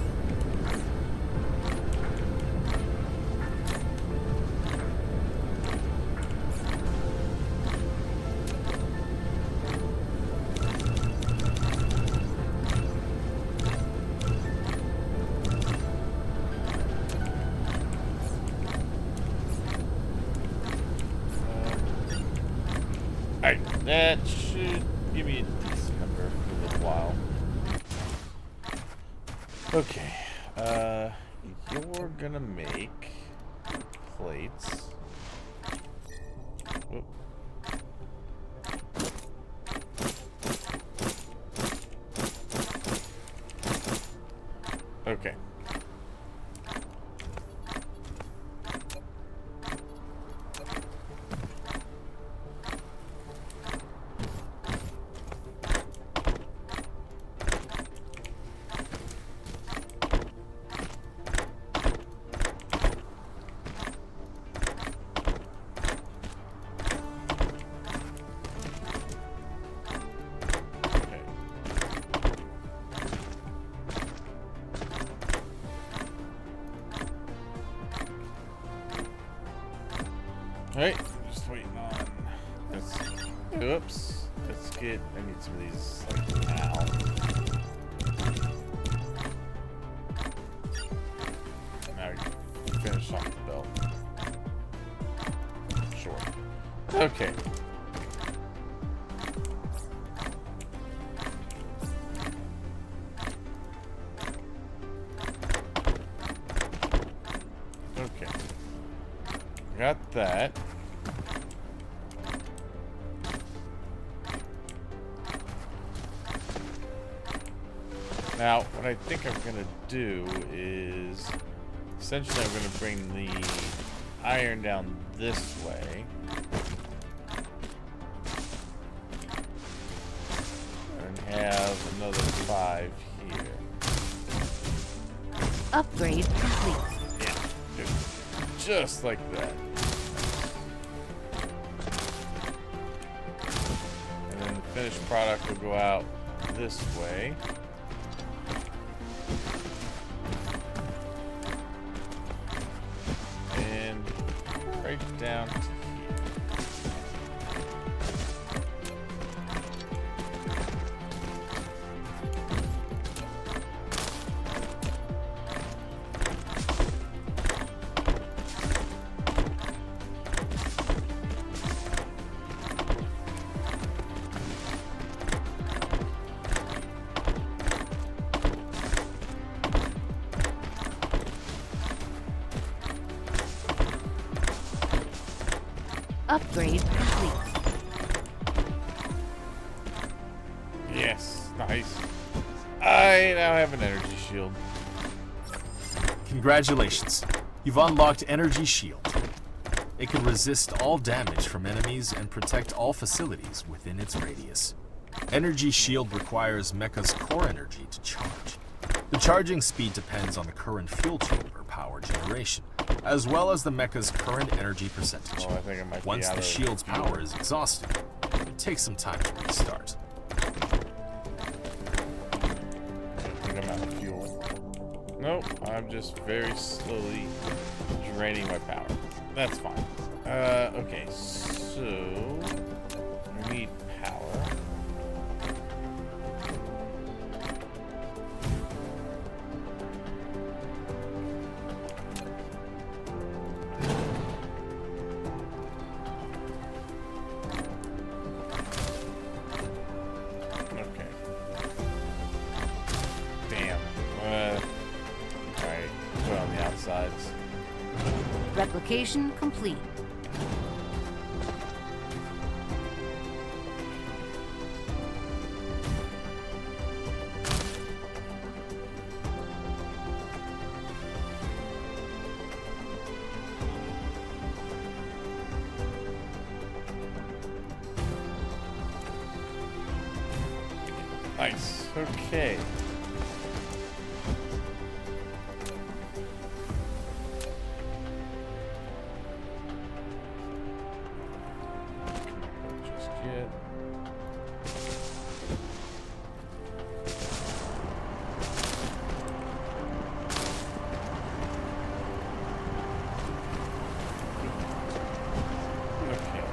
Alright, that should give me a decent number for a little while. Okay, you're gonna make plates. Whoop. Okay. Alright, just waiting on. Oops. Let's get. I need some of these like now. Now we can finish off the belt. Sure. Okay. Okay. Got that. Now, what I think I'm gonna do is essentially I'm gonna bring the iron down this way. And have another 5 here. Upgrade complete. Yeah, good. Just like that. And then the finished product will go out this way. And right down to here. Upgrade complete. Yes, nice. I now have an energy shield. Congratulations. You've unlocked Energy Shield. It can resist all damage from enemies and protect all facilities within its radius. Energy Shield requires Mecha's core energy to charge. The charging speed depends on the current fuel chamber power generation, as well as the Mecha's current energy percentage. Oh, I think I might be Once out the of shield's fuel. power is exhausted, it takes some time to restart. I think I'm out of fuel. Nope, I'm just very slowly draining my power. That's fine. Okay, so I need power. Okay. Damn. Alright, put it on the outsides. Replication complete. Nice. Okay. Just yet. Okay.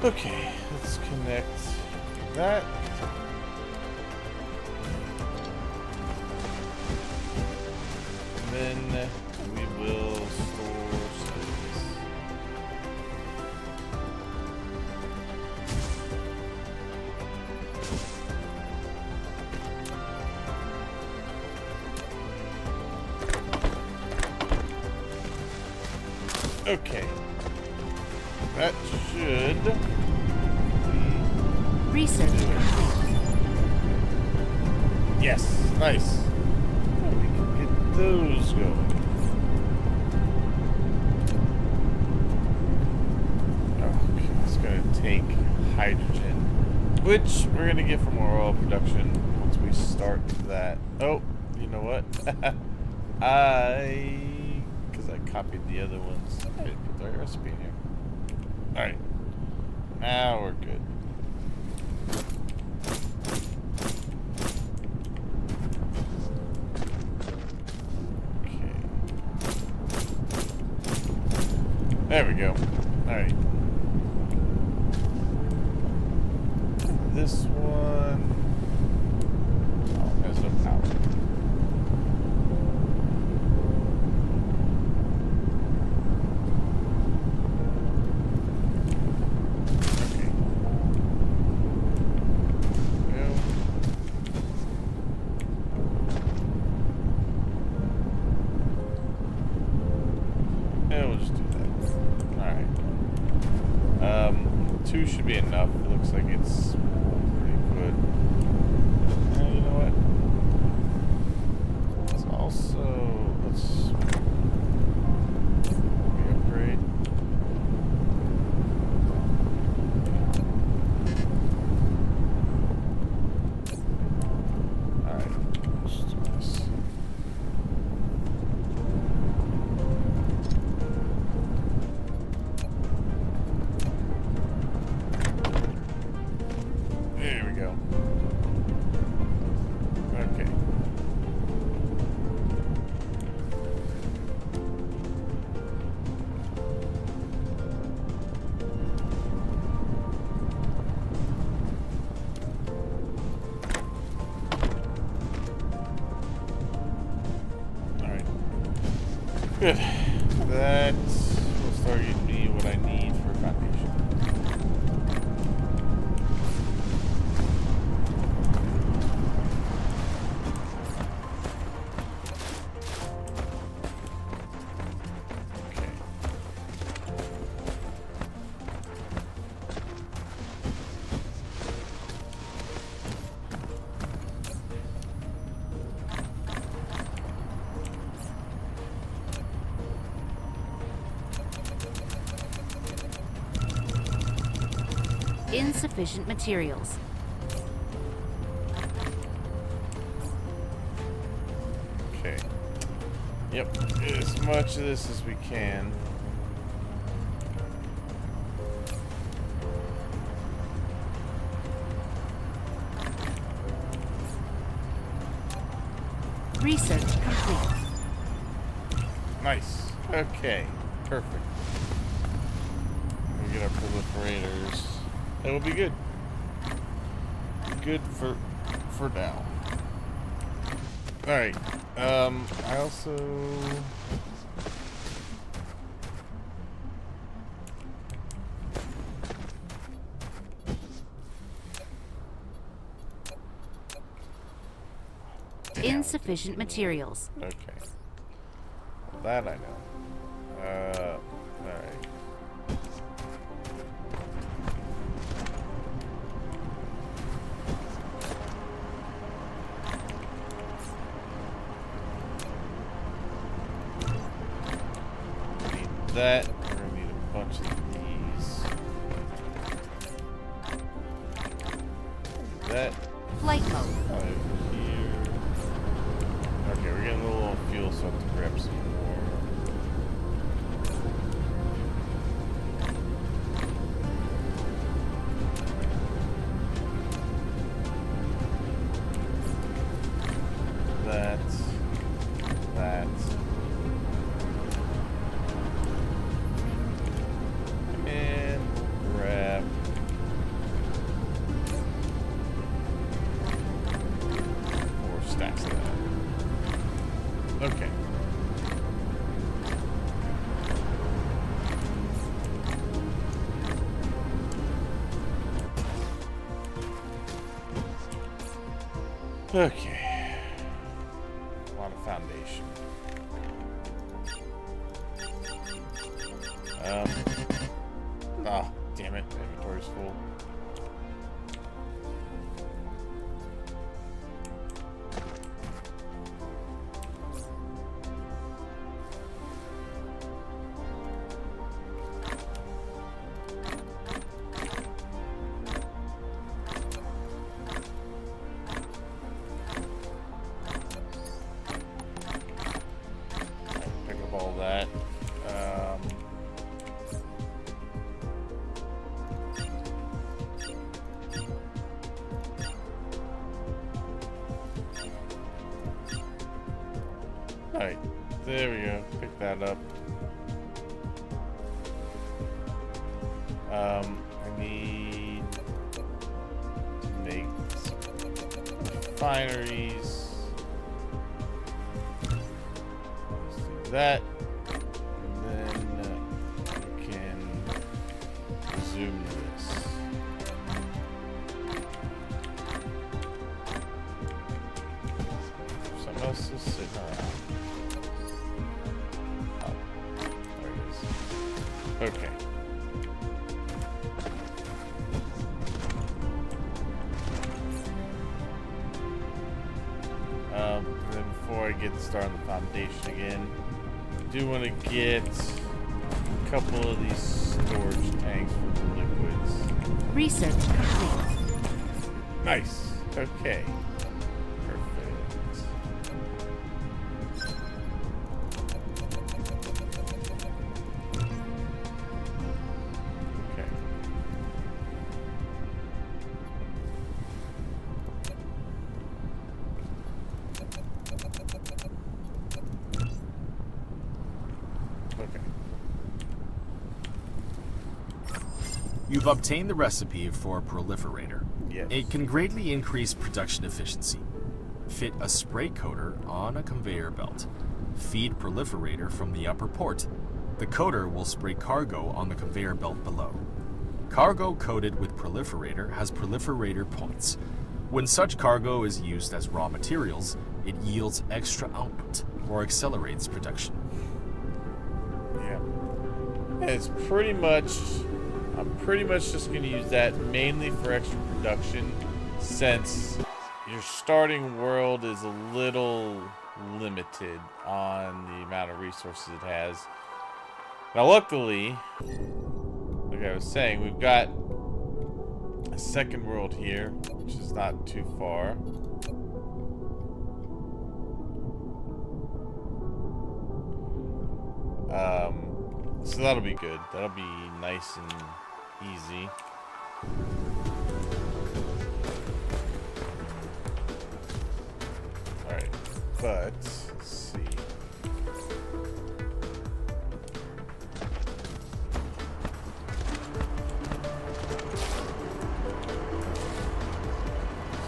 Okay, let's connect that. And then we will store space. Okay. That should be... Research complete. Yes, nice. Oh, we can get those going. Oh, okay. It's gonna take hydrogen, which we're gonna get from our oil production once we start that. Oh, you know what? Because I copied the other ones. I didn't put the right recipe in here. All right, now we're good. There we go. Alright. This one... Oh, has no power. Okay. Go. And we'll just do that. Alright. 2 should be enough. It looks like it's pretty good. You know what? Let's also... Let's... upgrade. Alright. Let's do this. There we go. Okay. All right. Good. That will start getting me what I need for foundation. Insufficient materials. Okay. Yep. Get as much of this as we can. Research complete. Nice. Okay. Perfect. We get our proliferators. That will be good. Good for now. All right. I also. Insufficient materials. Okay. Well, that I know. Alright. Need that. We're gonna need a bunch of these. That. Flight mode. Here. Okay, we're getting a little fuel, so I have to grab some more. That. And grab Okay. A lot of foundation. Oh, damn it. Inventory's full. Pick up all that. Alright, there we go. Pick that up. I need to make some refineries. Let's do that. And then we can resume this. Something else is sitting around. Oh, there it is. Okay. And then before I get started on the foundation again, I do want to get a couple of these storage tanks for the liquids. Research complete. Nice. Okay. Perfect. Okay. Okay. You've obtained the recipe for a proliferator. Yes. It can greatly increase production efficiency. Fit a spray coater on a conveyor belt. Feed proliferator from the upper port. The coater will spray cargo on the conveyor belt below. Cargo coated with proliferator has proliferator points. When such cargo is used as raw materials, it yields extra output or accelerates production. Yeah. It's pretty much, I'm pretty much just going to use that mainly for extra production, since your starting world is a little limited on the amount of resources it has. Now luckily, like I was saying, we've got a second world here, which is not too far. So that'll be good. That'll be nice and easy. Alright, but let's see.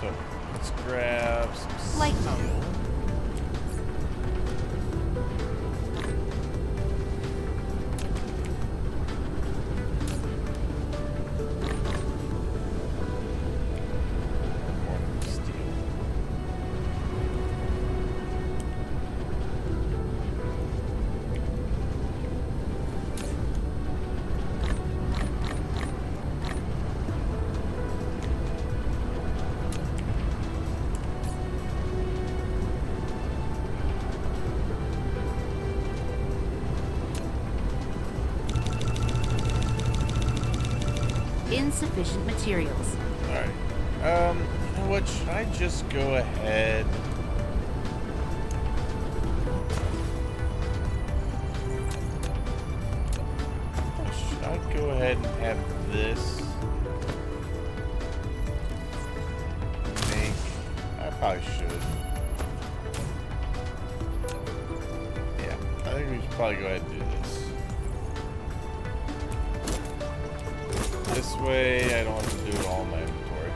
So let's grab some Light steel. bulb. More steel. Insufficient materials. Alright. You know what? Should I just go ahead? Should I go ahead and have this make? I probably should. Yeah, I think we should probably go ahead and do this. This way, I don't have to do it all in my inventory.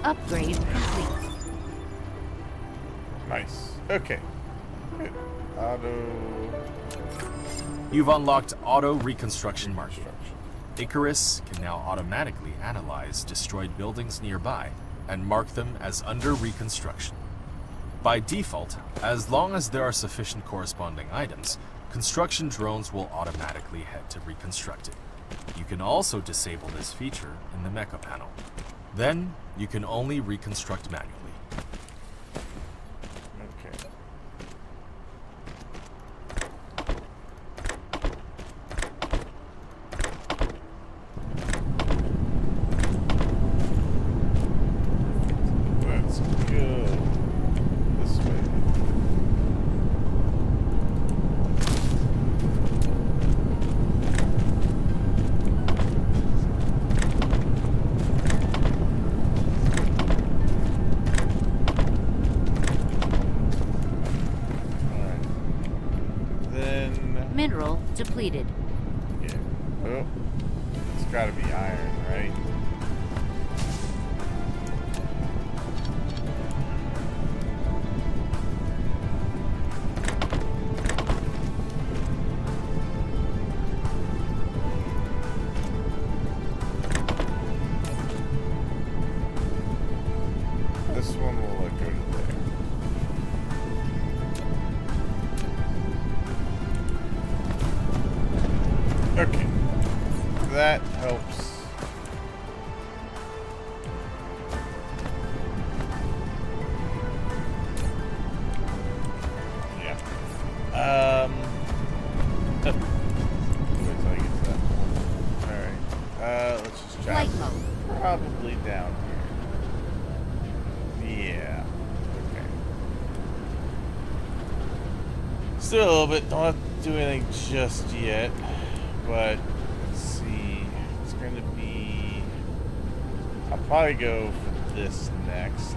Upgrade complete. Nice. Okay. Good. Auto You've unlocked Auto Reconstruction Marking. construction. Icarus can now automatically analyze destroyed buildings nearby and mark them as under reconstruction. By default, as long as there are sufficient corresponding items, construction drones will automatically head to reconstruct it. You can also disable this feature in the mecha panel. Then, you can only reconstruct manually. Okay. Let's go this way. Alright. Then, Mineral depleted. yeah. Oh, it's gotta be iron, right? This one will go to there. Okay. That helps. Yeah. Wait till I get to that one. Alright. Let's just Flight jump. mode. Probably down here. Yeah. Okay. Still a little bit. Don't have to do anything just yet. But let's see. It's gonna be. I'll probably go for this next.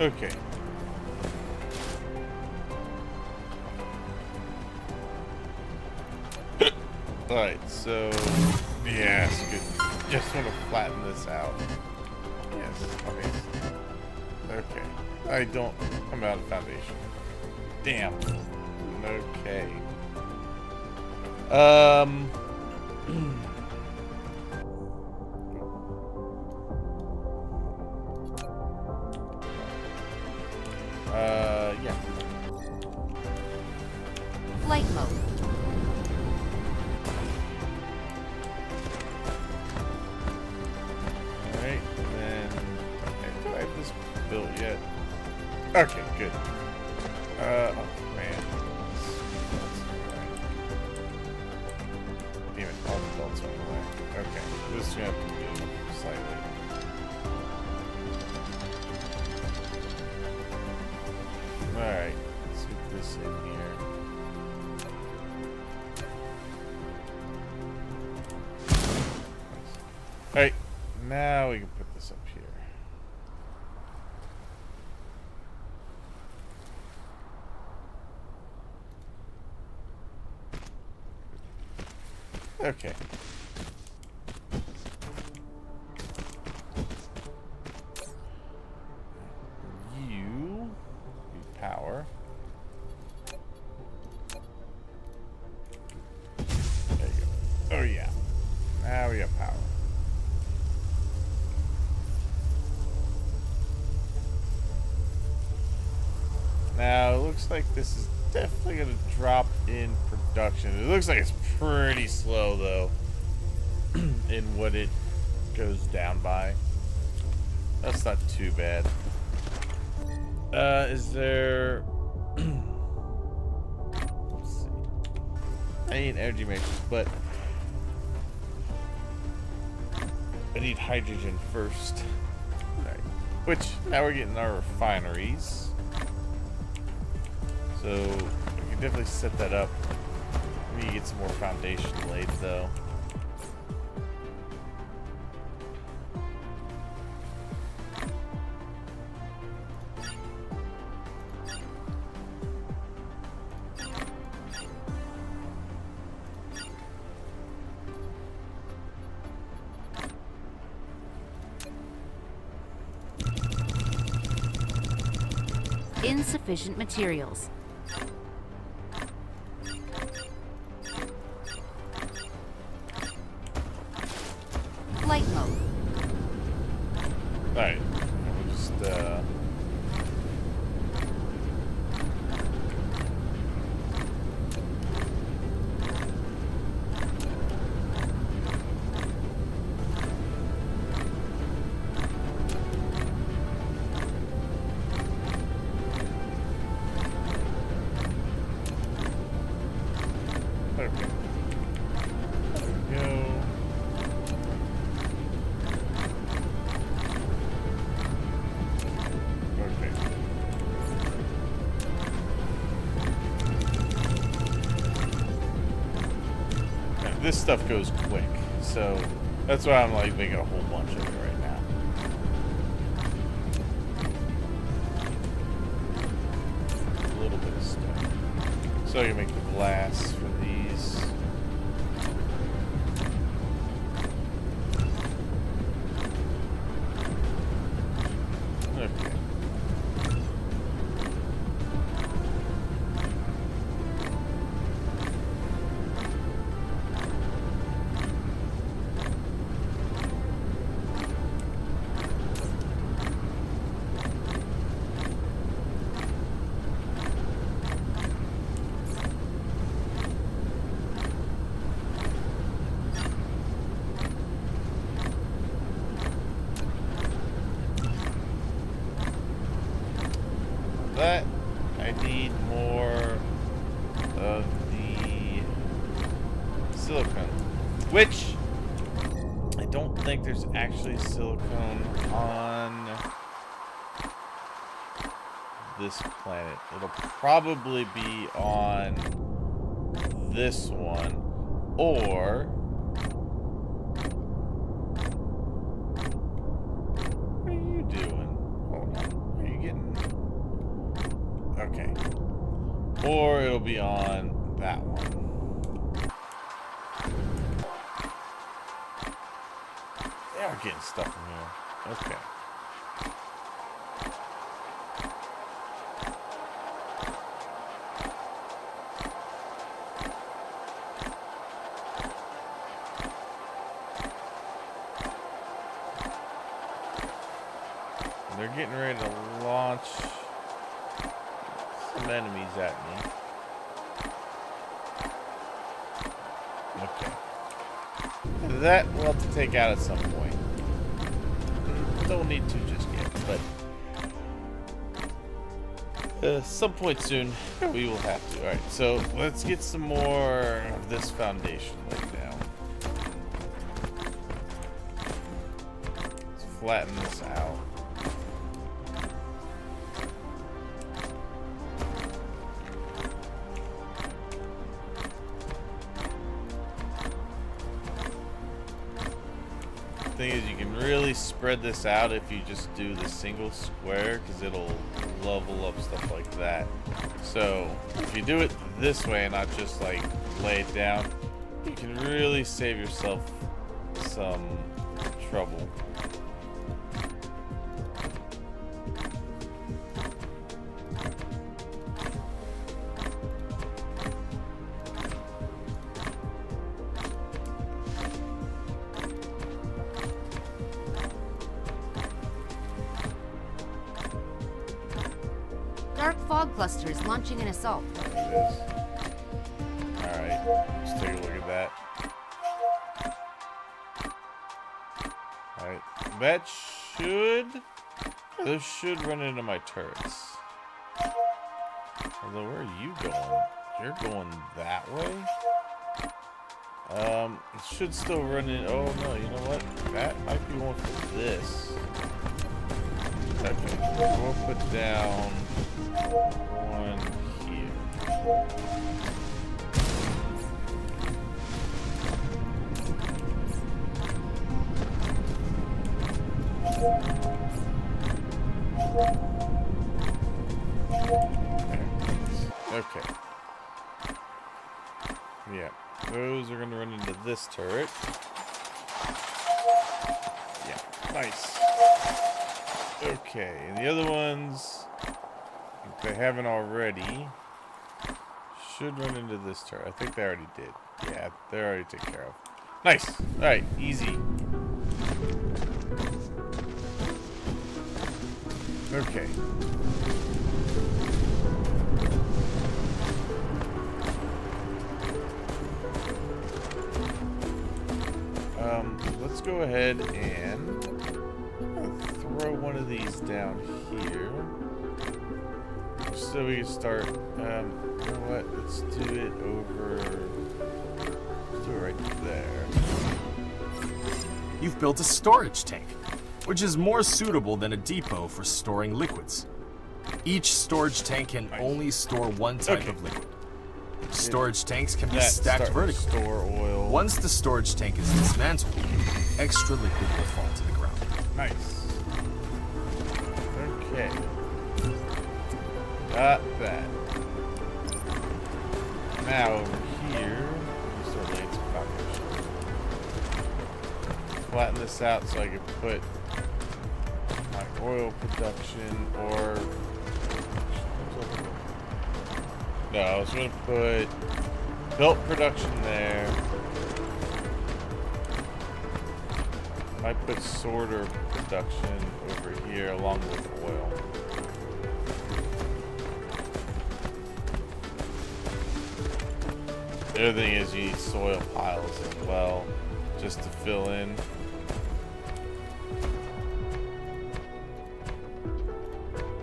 Okay. Alright, so yes, good. Just want to flatten this out. Yes, okay. I don't come out of foundation. Damn. Okay. Yeah. Flight mode. Alright, then do I have this built yet? Okay, good. Oh man. Damn it, all the belts are in the way. Okay, this is gonna have to move slightly. Alright, let's get this in here. Alright, now we can put this up here. Okay. You need power. There you go. Oh yeah. Now we got power. Now, it looks like this is definitely going to drop in production. It looks like it's pretty slow, though, in what it goes down by. That's not too bad. Is there... Let's see. I need energy matrix, but... I need hydrogen first. Alright. Which, now we're getting our refineries. So, we can definitely set that up. We need to get some more foundation laid, though. Insufficient materials. Flight mode. Alright. We'll just, okay. There we go. Okay. Now, this stuff goes quick, so that's why I'm like making a whole bunch of it right now. A little bit of stuff. So I can make the glass for these. Okay. That I need more of the silicone, which I don't think there's actually silicone on this planet. It'll probably be on this one, or what are you doing? Hold on, are you getting Okay. Or it'll be on that one. They are getting stuff in here. Okay. They're getting ready to launch some enemies at me. Okay. That we'll have to take out at some point. Don't need to just yet, but some point soon we will have to. Alright, so let's get some more of this foundation laid down. Let's flatten this out. Thing is, you can really spread this out if you just do the single square, because it'll level up stuff like that. So if you do it this way and not just like lay it down, you can really save yourself some trouble. Dark fog cluster is launching an assault. There it is. Alright, let's take a look at that. Alright, that should... Those should run into my turrets. Although, where are you going? You're going that way? It should still run in... Oh, no, you know what? That might be one for this. Okay, we'll put down one here. Okay. Yeah, those are gonna run into this turret. Yeah, nice. Okay, and the other ones, if they haven't already, should run into this turret. I think they already did. Yeah, they're already taken care of. Nice. All right, easy. Okay. Let's go ahead and throw one of these down here, just so we can start. You know what? Let's do it over. Let's do it right there. You've built a storage tank, which is more suitable than a depot for storing liquids. Each storage tank can only store one type of liquid. Storage tanks can be stacked vertically. Store oil. Once the storage tank is dismantled, extra liquid will fall to the ground. Nice. Okay. Got that. Now over here, let's start laying some foundation. Flatten this out so I can put my oil production, or no, I was gonna put belt production there. Might put sorter production over here along with oil. The other thing is you need soil piles as well, just to fill in.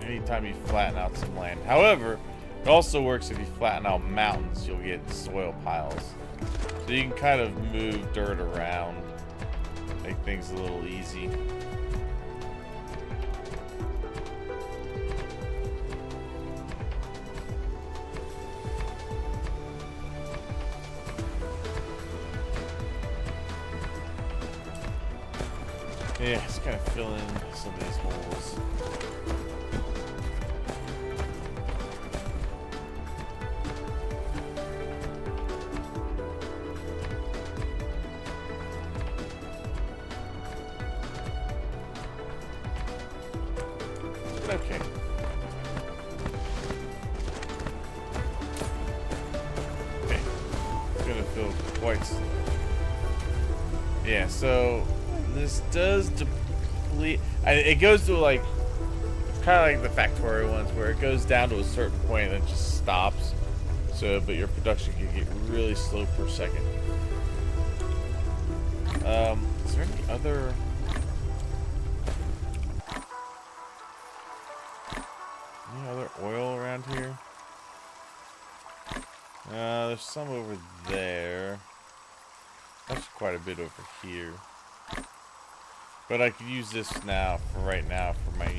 Anytime you flatten out some land. However, it also works if you flatten out mountains, you'll get soil piles. So you can kind of move dirt around, make things a little easy. Yeah, just kind of fill in some of these holes. Okay. Okay. It's gonna feel quite slow. Yeah, so this does deplete. It goes to like kind of like the factorial ones where it goes down to a certain point and it just stops. So, but your production can get really slow per second. Is there any other? Any other oil around here? There's some over there. That's quite a bit over here. But I could use this now for right now for my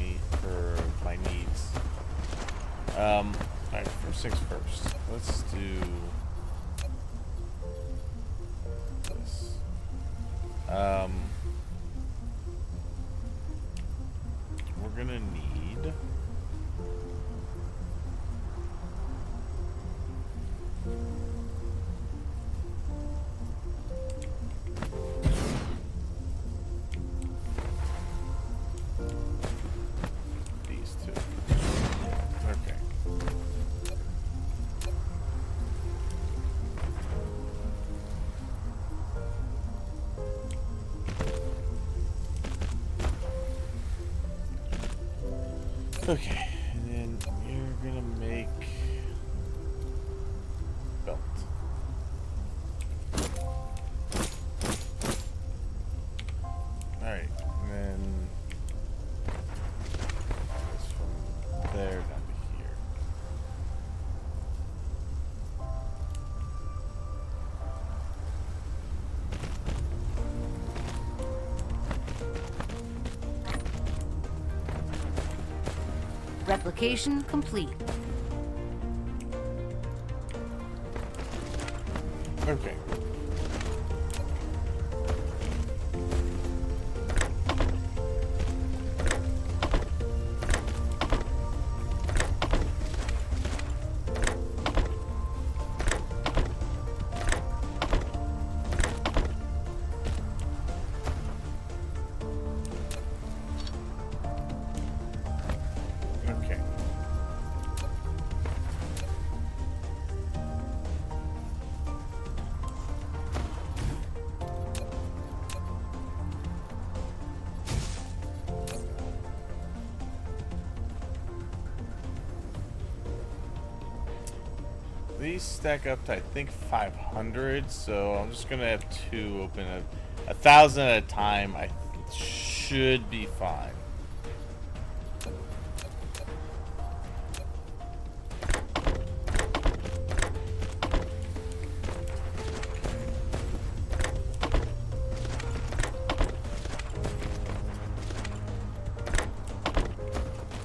needs. Alright, first things first. Let's do this. We're gonna need these two. Okay. Okay, and then you're gonna make belt. Alright, and then it's from there down to here. Replication complete. Okay. Okay. These stack up to I think 500, so I'm just gonna have two open at 1,000 at a time. I should be fine.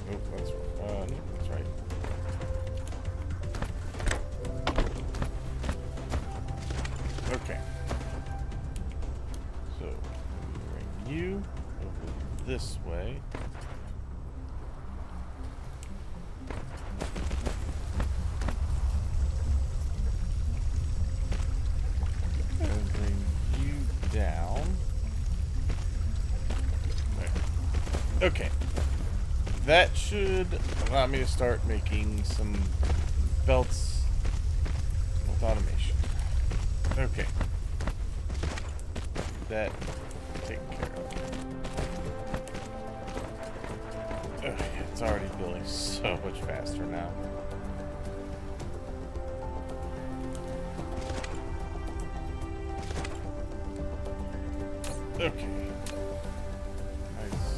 Nope, that's nope, that's right. Okay. So bring you over this way. And bring you down. There. Okay. That should allow me to start making some belts with automation. Okay. That taken care of. Ugh, it's already building so much faster now. Okay. Nice.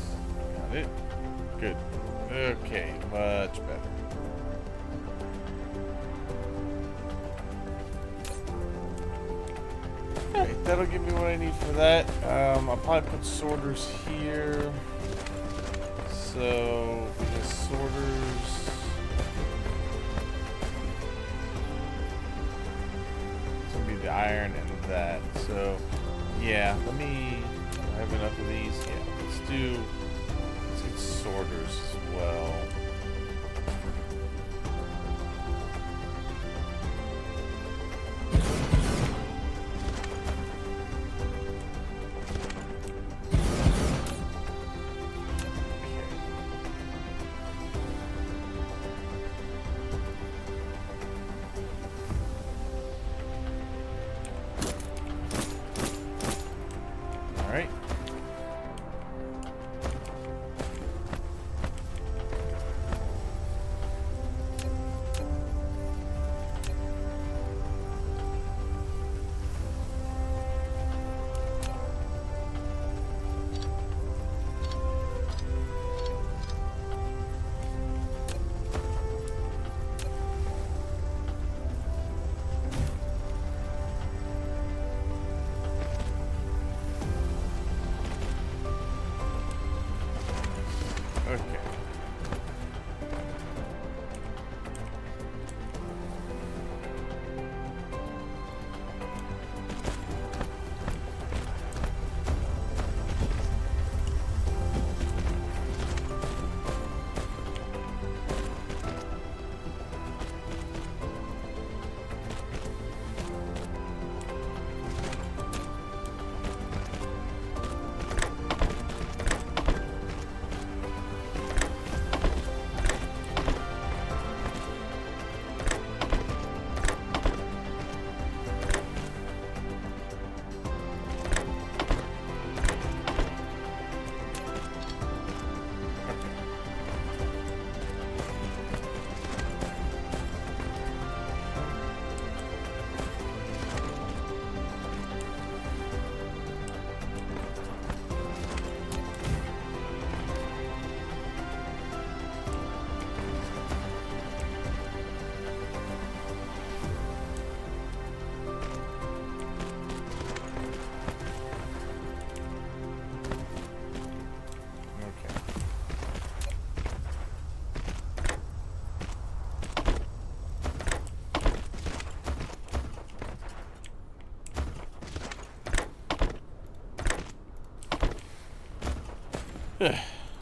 Got it. Good. Okay, much better. Alright, that'll give me what I need for that. I'll probably put sorters here. So, the sorters. It's gonna be the iron and that. So, yeah, let me. I have enough of these. Yeah, let's get sorters as well.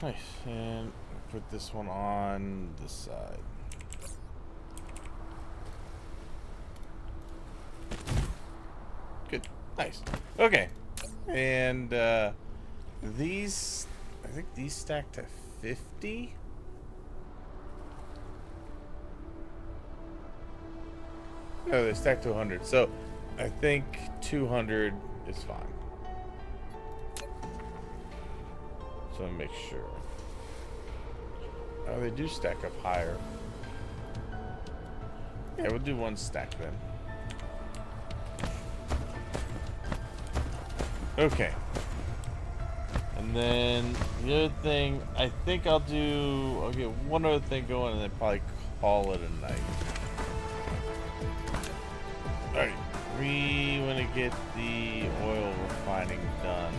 Nice. And put this one on this side. Good. Nice. Okay. And these, I think these stack to 50. No, they stack to 100. So I think 200 is fine. So I'll make sure. Oh, they do stack up higher. Yeah, we'll do one stack then. Okay. And then the other thing, I think I'll get one other thing going and then probably call it a night. Alright, we want to get the oil refining done.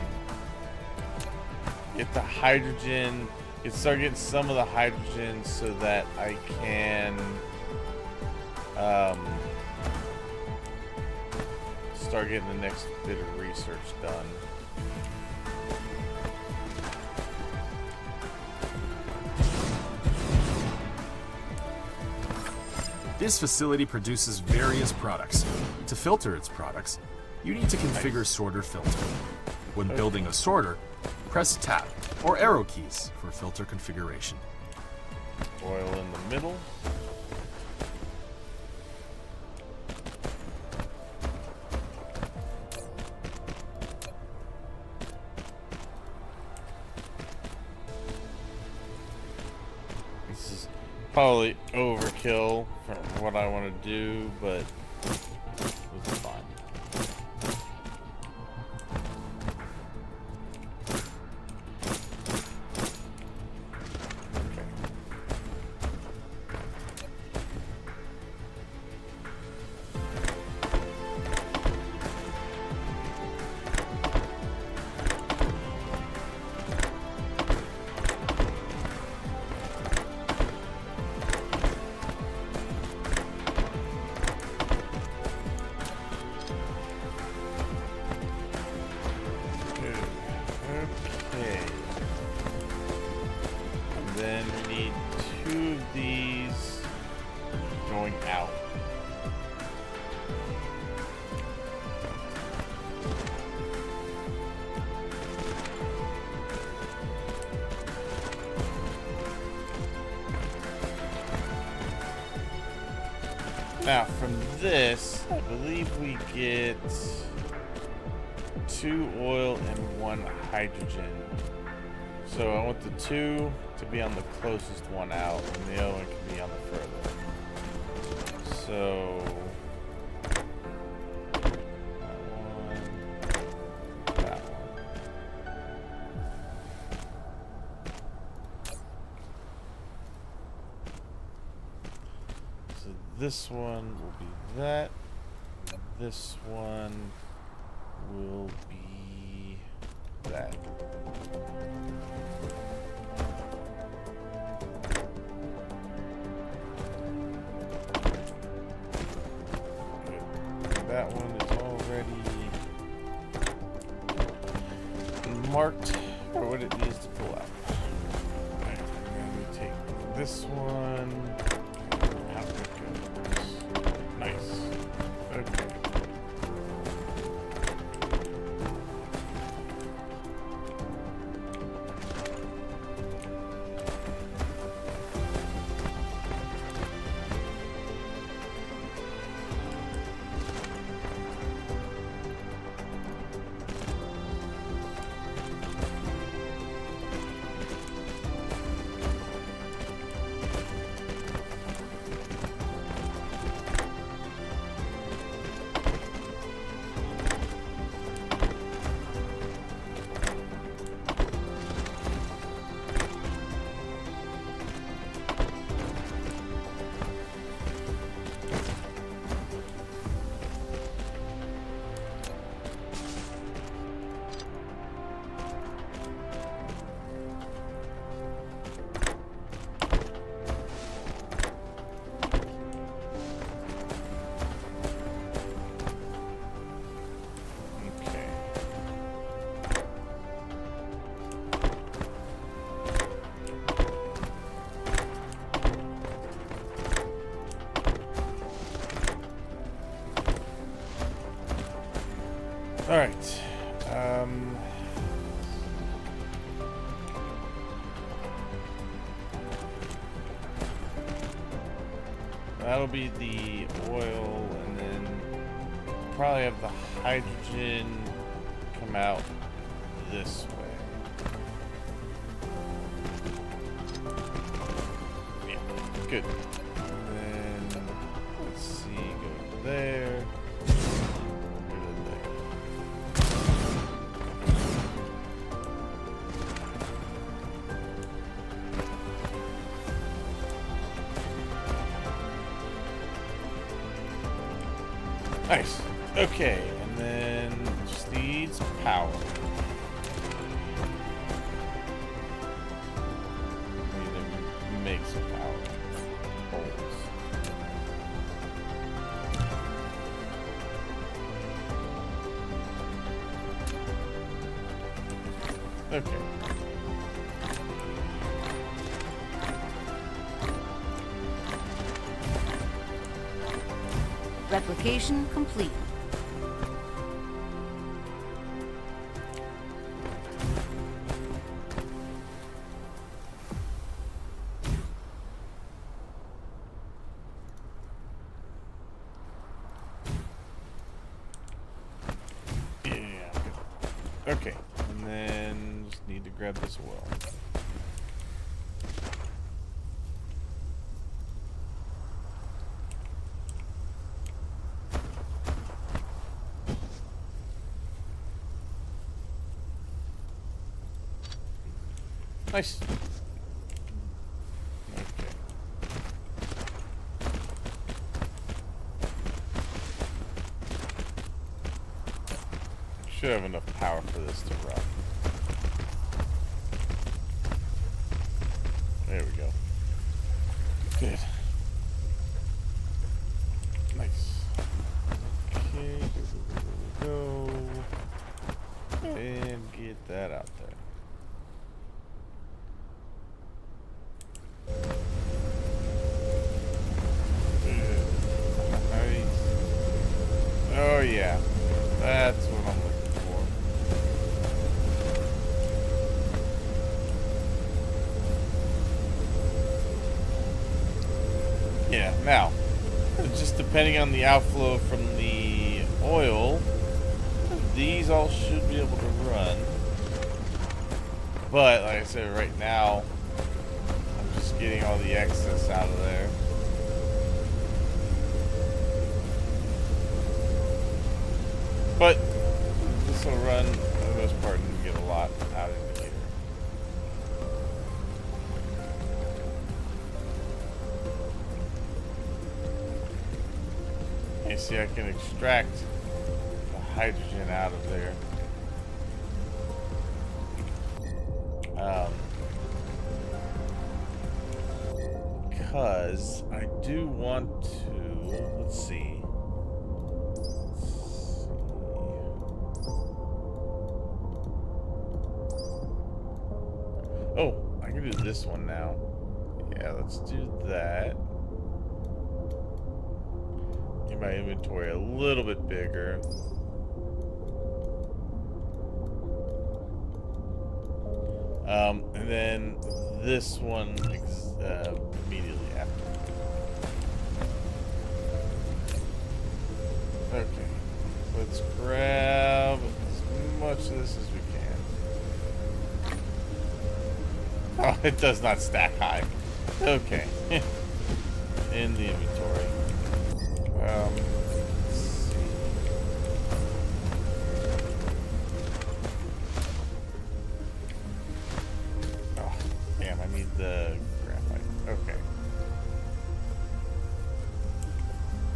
Get the hydrogen, start getting some of the hydrogen so that I can start getting the next bit of research done. This facility produces various products. To filter its products, you need to configure sorter filter. When building a sorter, press tab or arrow keys for filter configuration. Oil in the middle. This is probably overkill for what I want to do, but it's fine. Then we need 2 of these going out. Now from this, I believe we get 2 oil and 1 hydrogen. So I want the 2 to be on the closest one out, and the other one can be on the further. So that one. So this one will be that. This one will be that. That one is already marked for what it needs to pull out. Alright, then we take this one. Out it goes. Nice. Okay. All right. That'll be the oil, and then probably have the hydrogen come out this way. Yeah, good. And then let's see, go there. Go to there. Nice. Okay, and then just needs power. Need to make some power poles. Okay. Replication complete. Yeah. Okay, and then just need to grab this oil. Nice. Okay. Should have enough power for this to run. There we go. Good. Nice. Okay, go. And get that out there. Oh yeah, that's what I'm looking for. Yeah, now, just depending on the outflow from the oil, these all should be able to run. But, like I said, right now, I'm just getting all the excess out of there. But this will run for the most part and get a lot out of here. You see, I can extract the hydrogen out of there. Because I do want to, let's see. Oh, I can do this one now. Yeah, let's do that. Get my inventory a little bit bigger. And then this one immediately after. Okay, let's grab as much of this as we can. Oh, it does not stack high. Okay. In the inventory. Let's see. Oh, damn, I need the graphite. Okay.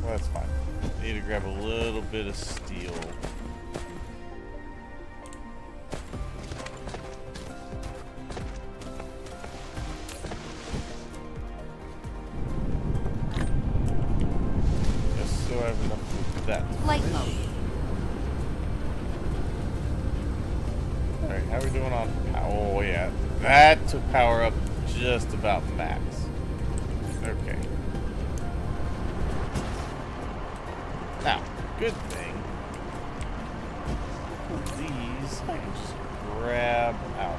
Well, that's fine. I need to grab a little bit of steel. So I have enough of that. Flight mode. Alright, how are we doing on power? Oh, yeah. That took power up just about max. Okay. Now, good thing guess I can just grab out.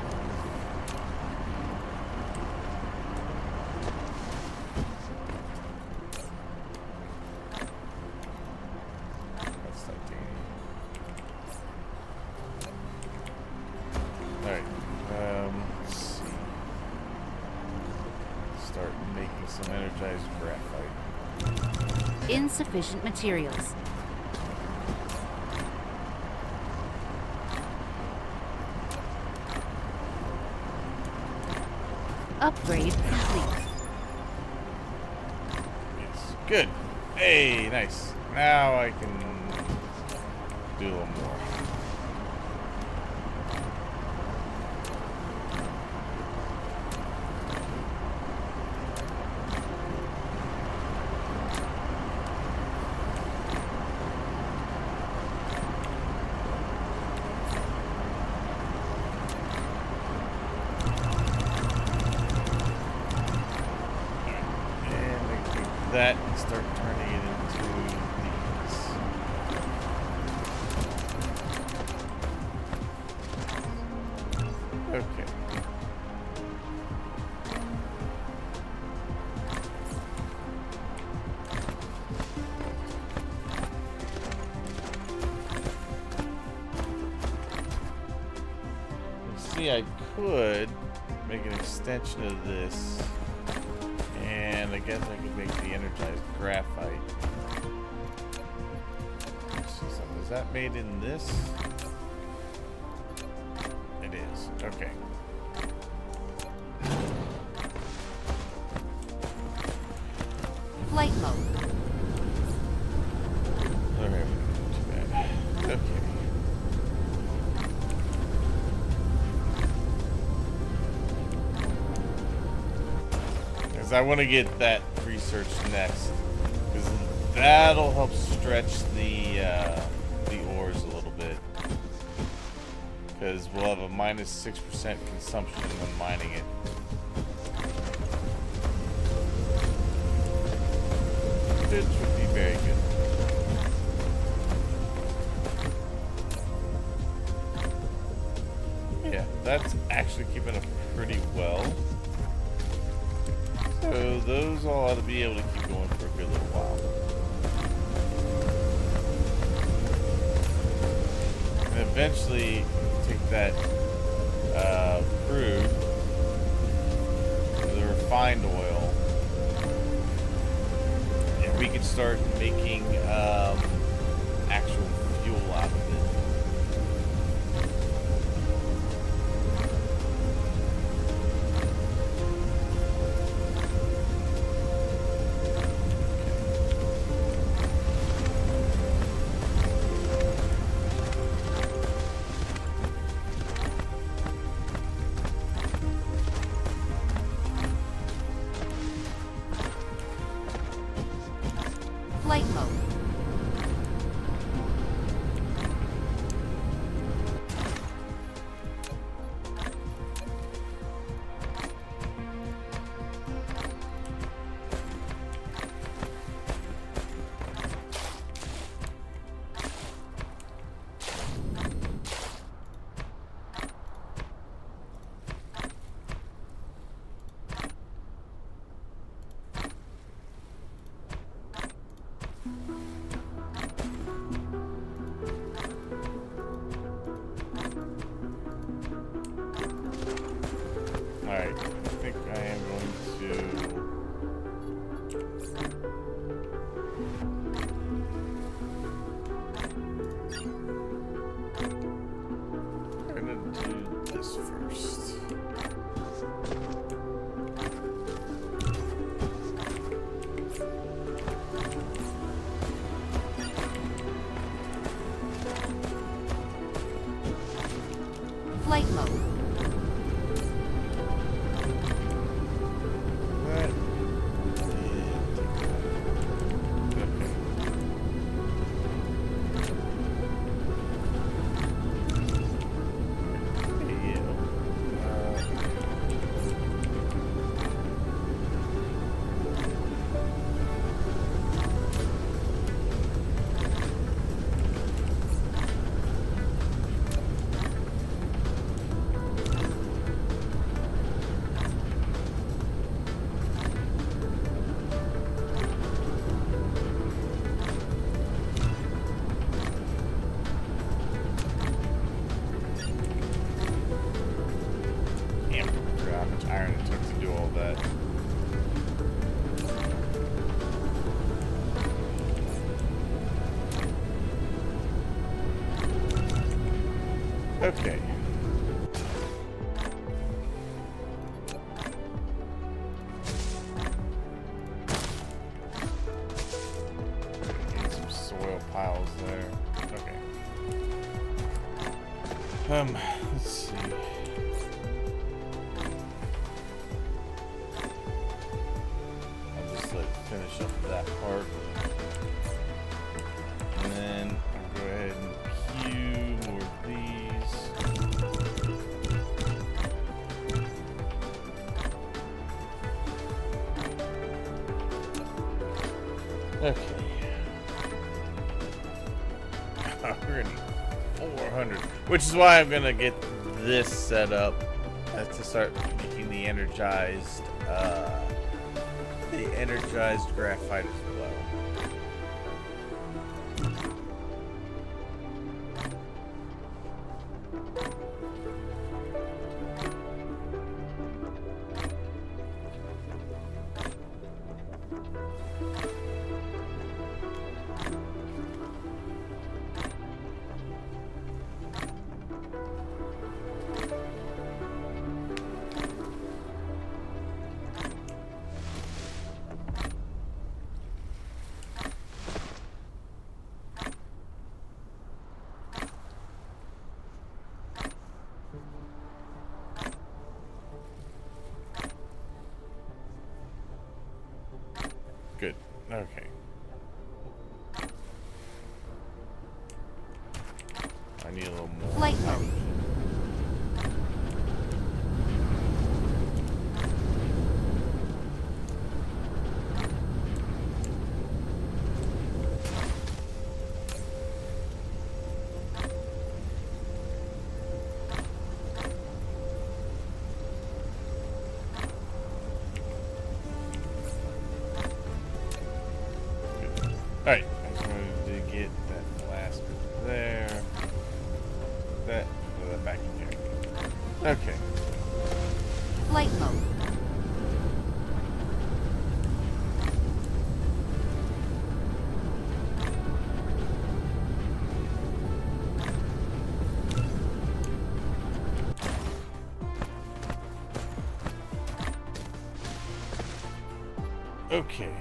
That's titanium. Alright, let's see. Start making some energized graphite. Insufficient materials. Upgrade complete. Yes, good. Hey, nice. Now I can do a little more. That and start turning it into these. Okay. See, I could make an extension of this. And I guess I could make the energized graphite. Let's see something. Is that made in this? It is. Okay. Flight mode. Okay. Too bad. Okay. Because I want to get that research next, because that'll help stretch the ores a little bit. Because we'll have a minus 6% consumption when mining it. Which would be very good. Yeah, that's actually keeping up pretty well. So those all ought to be able to keep going for a good little while. And eventually take that crude, the refined oil, and we can start making actual fuel out of it. Flight mode. Alright, I think I am going to... I'm gonna do this first. Flight mode. That. Okay. Getting some soil piles there. Okay. Let's see. I'll just let it finish up that part. And then I'll go ahead and queue more of these. Okay. We're gonna need 400, which is why I'm gonna get this set up to start making the energized graphite as well. Good. Okay. I need a little more. Flight mode. Alright, I just wanted to get that last bit there. Put that back in here. Okay. Flight mode. Okay.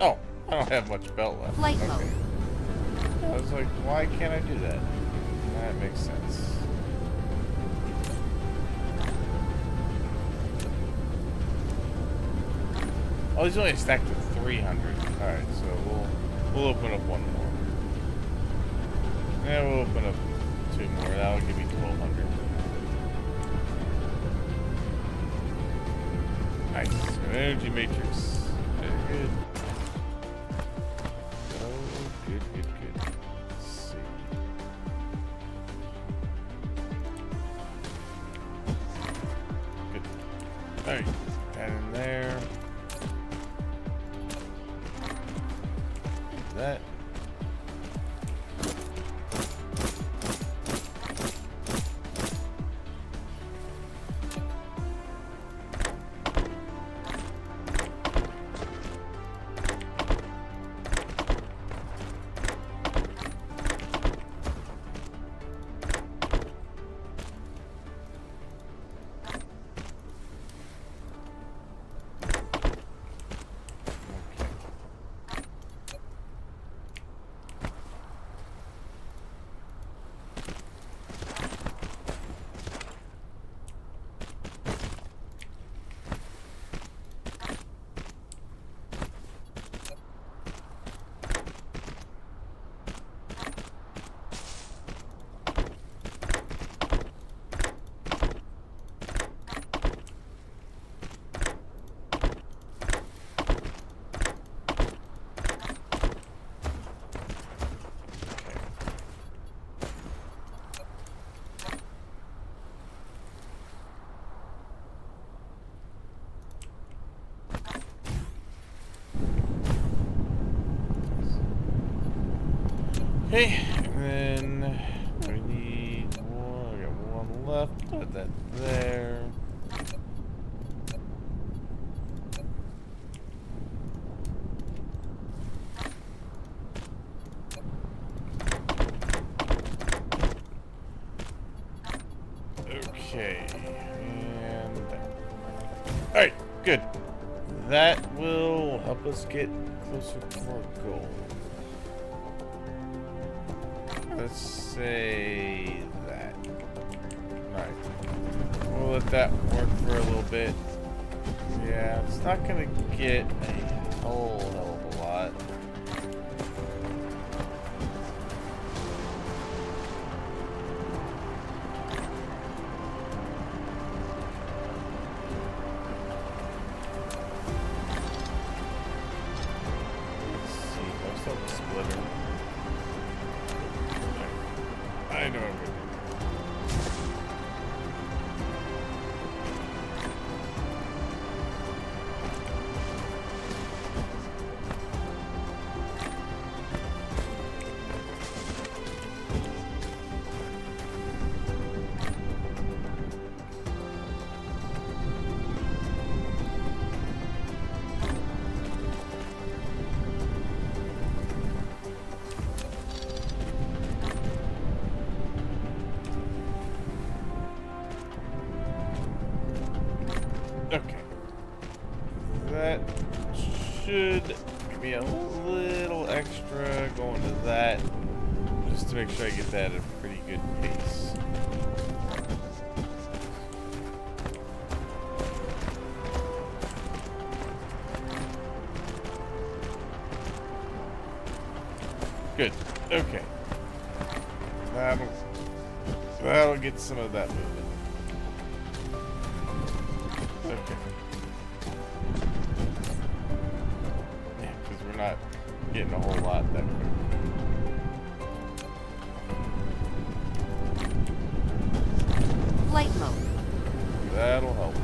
Oh, I don't have much belt left. Flight okay. mode. I was like, why can't I do that? That makes sense. Oh, he's only stacked to 300. Alright, so we'll open up one more. Yeah, we'll open up two more. That'll give me 1,200. Nice. An energy matrix. Very good. Oh, good, good, good. Let's see. Good. Alright. That in there. That. Okay, and then we need one. I got one left. Put that there. Okay, and there. Alright, good. That will help us get closer to our goal. Let's say that. Alright. We'll let that work for a little bit. Yeah, it's not gonna get a whole hell of a lot. Let's see, let's start the splitter. I know I'm good. Okay. That should give me a little extra going to that, just to make sure I get that at a pretty good pace. Good. Okay. That'll get some of that moving. Okay. Yeah, because we're not getting a whole lot that quick. Flight mode. That'll help.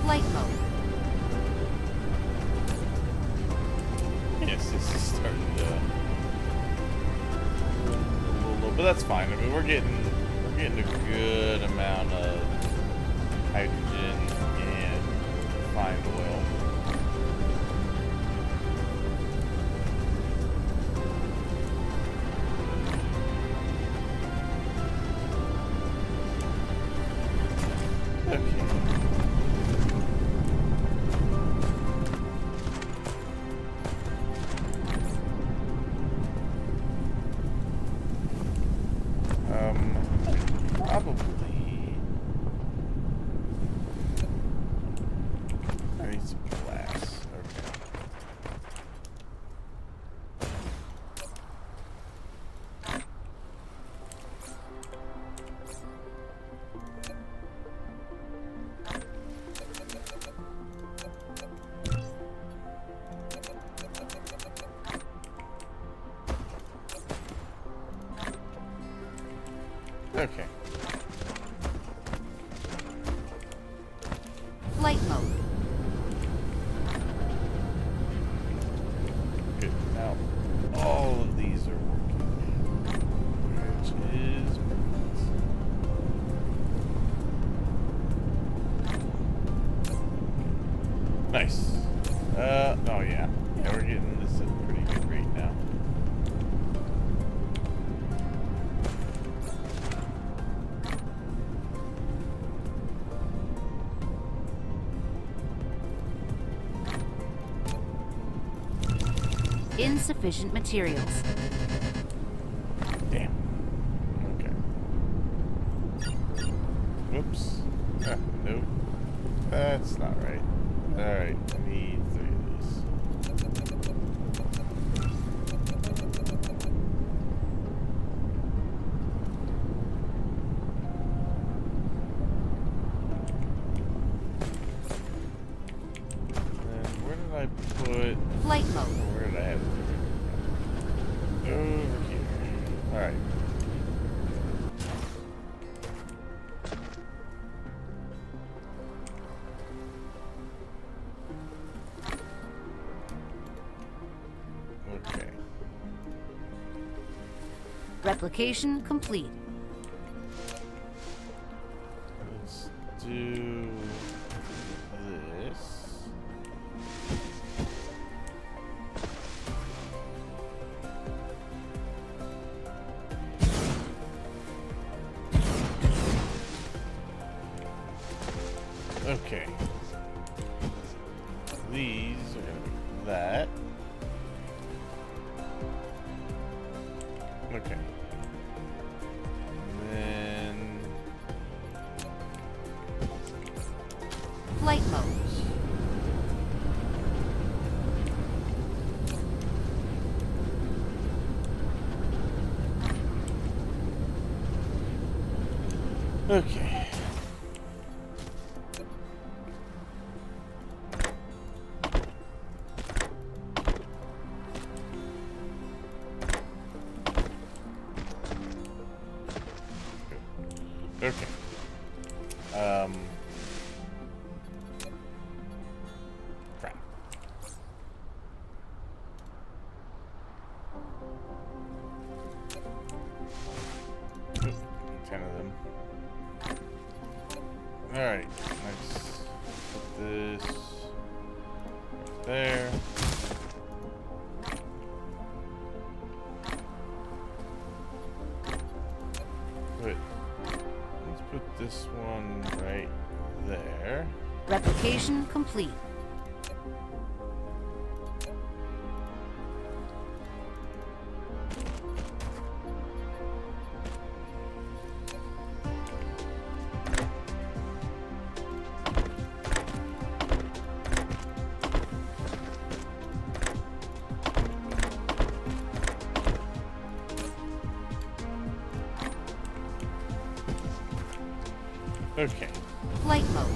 Flight mode. Yes, this is starting to a little, but that's fine. I mean, we're getting a good amount of hydrogen and refined oil. Okay. Probably. I need some glass. Okay. Okay. Flight mode. Good. Now, all of these are working, which is perfect. Nice. Oh yeah. Yeah, we're getting this at a pretty good rate now. Insufficient materials. Damn. Okay. Whoops. Nope. That's not right. Alright, I need 3 of these. Alright. Okay. Replication complete. Let's do this. Okay. These are gonna be that. Okay. And then Flight mode. okay. Okay. Crap. Oop, 10 of them. Alright, let's put this right there. Wait. Let's put this one right there. Replication complete. Okay. Flight mode.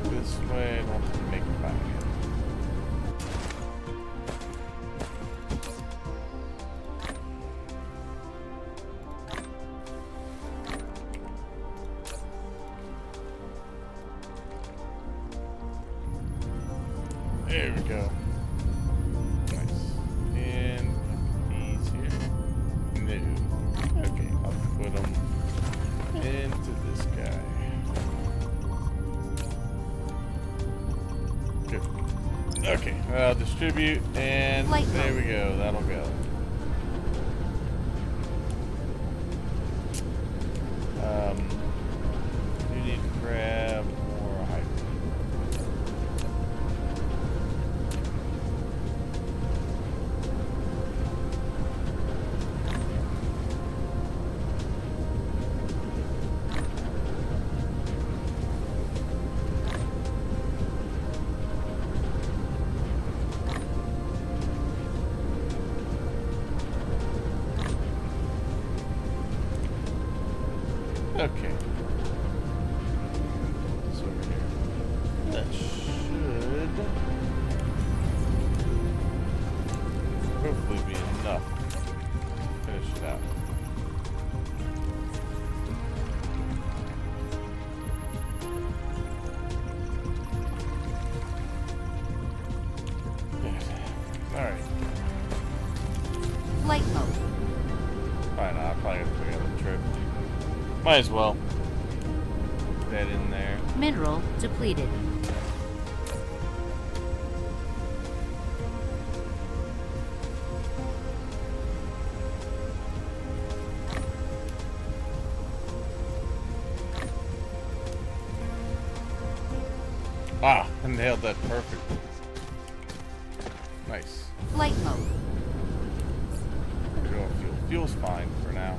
This way, I don't have to make it back in. There we go. Nice. And these here. No. Okay, I'll put them into this guy. Good. Okay, I'll distribute, and Light there bulb. we go. That'll go. You need to grab more hyper. Okay. This over here. That should hopefully be enough to finish it out. Good. Alright. Flight mode. Fine, I'll probably have to pick up the trip. Might as well. Put that in there. Mineral depleted. Ah, I nailed that perfectly. Nice. Flight mode. We're going fuel. Fuel's fine for now.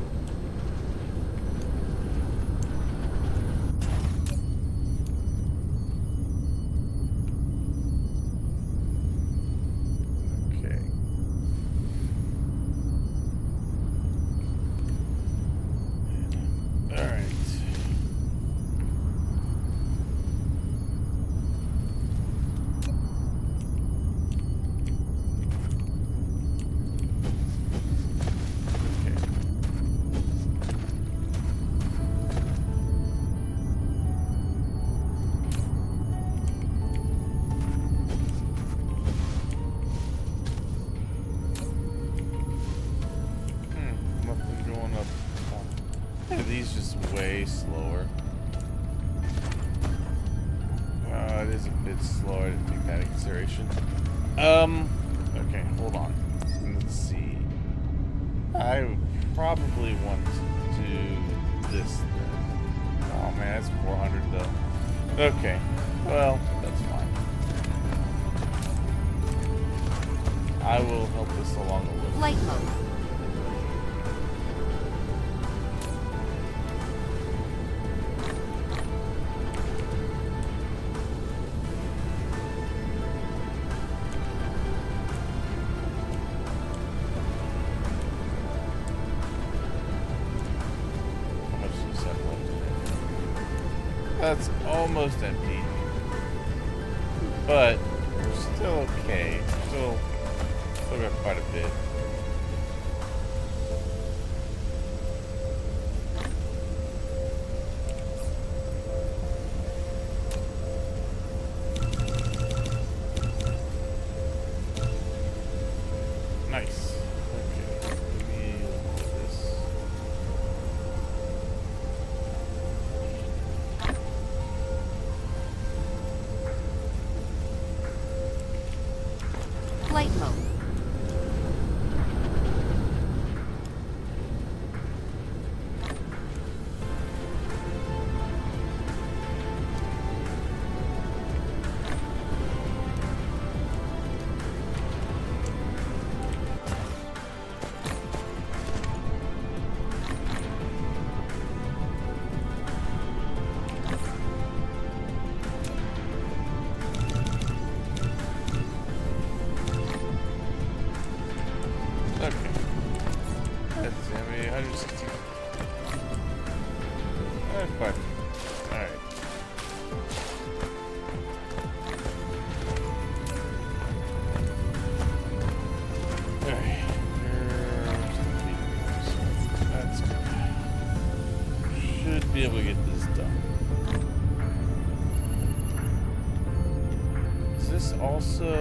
Okay. All right. way slower. It is a bit slower. I didn't take that into consideration. Okay, hold on. Let's see. I would probably want to do this then. Oh man, that's 400 though. Okay, well, that's fine. I will help this along a little. Flight mode. How much is that left? That's almost empty. But we're still okay. Still got quite a bit. Nice. Okay. Maybe we'll do this. Flight mode. Okay. That's how many 160. Quite. Alright. Alright. That's good. Should be able to get this done. Is this also...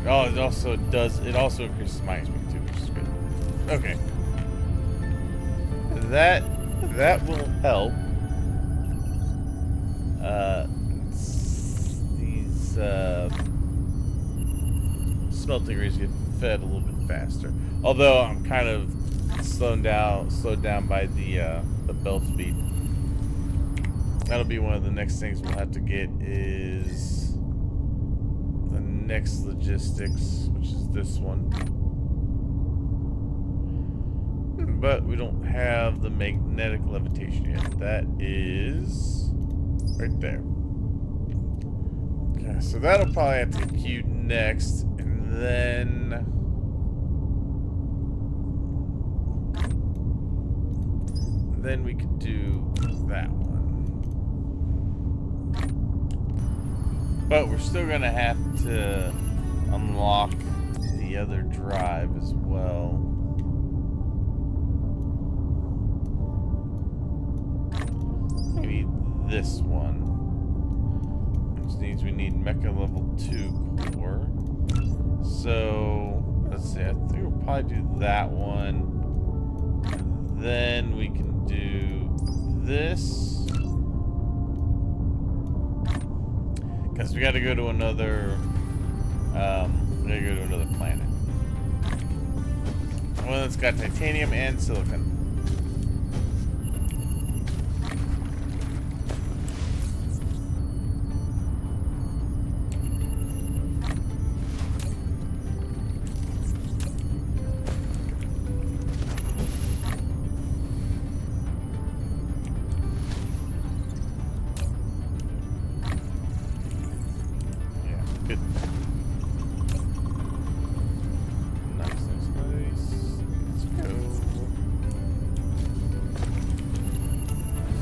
Oh, it also increases my XP too, which is good. Okay. That will help. These smelting rays get fed a little bit faster. Although I'm kind of slowed down by the belt speed. That'll be one of the next things we'll have to get is next logistics, which is this one. But we don't have the magnetic levitation yet. That is right there. Okay, so that'll probably have to be queued next, and then we could do that one. But we're still gonna have to unlock the other drive as well. Maybe this one. Which means we need Mecha level 2 core. So let's see, I think we'll probably do that one. Then we can do this. Because we gotta go to another planet. One that's got titanium and silicon. Good. Nice. Let's go.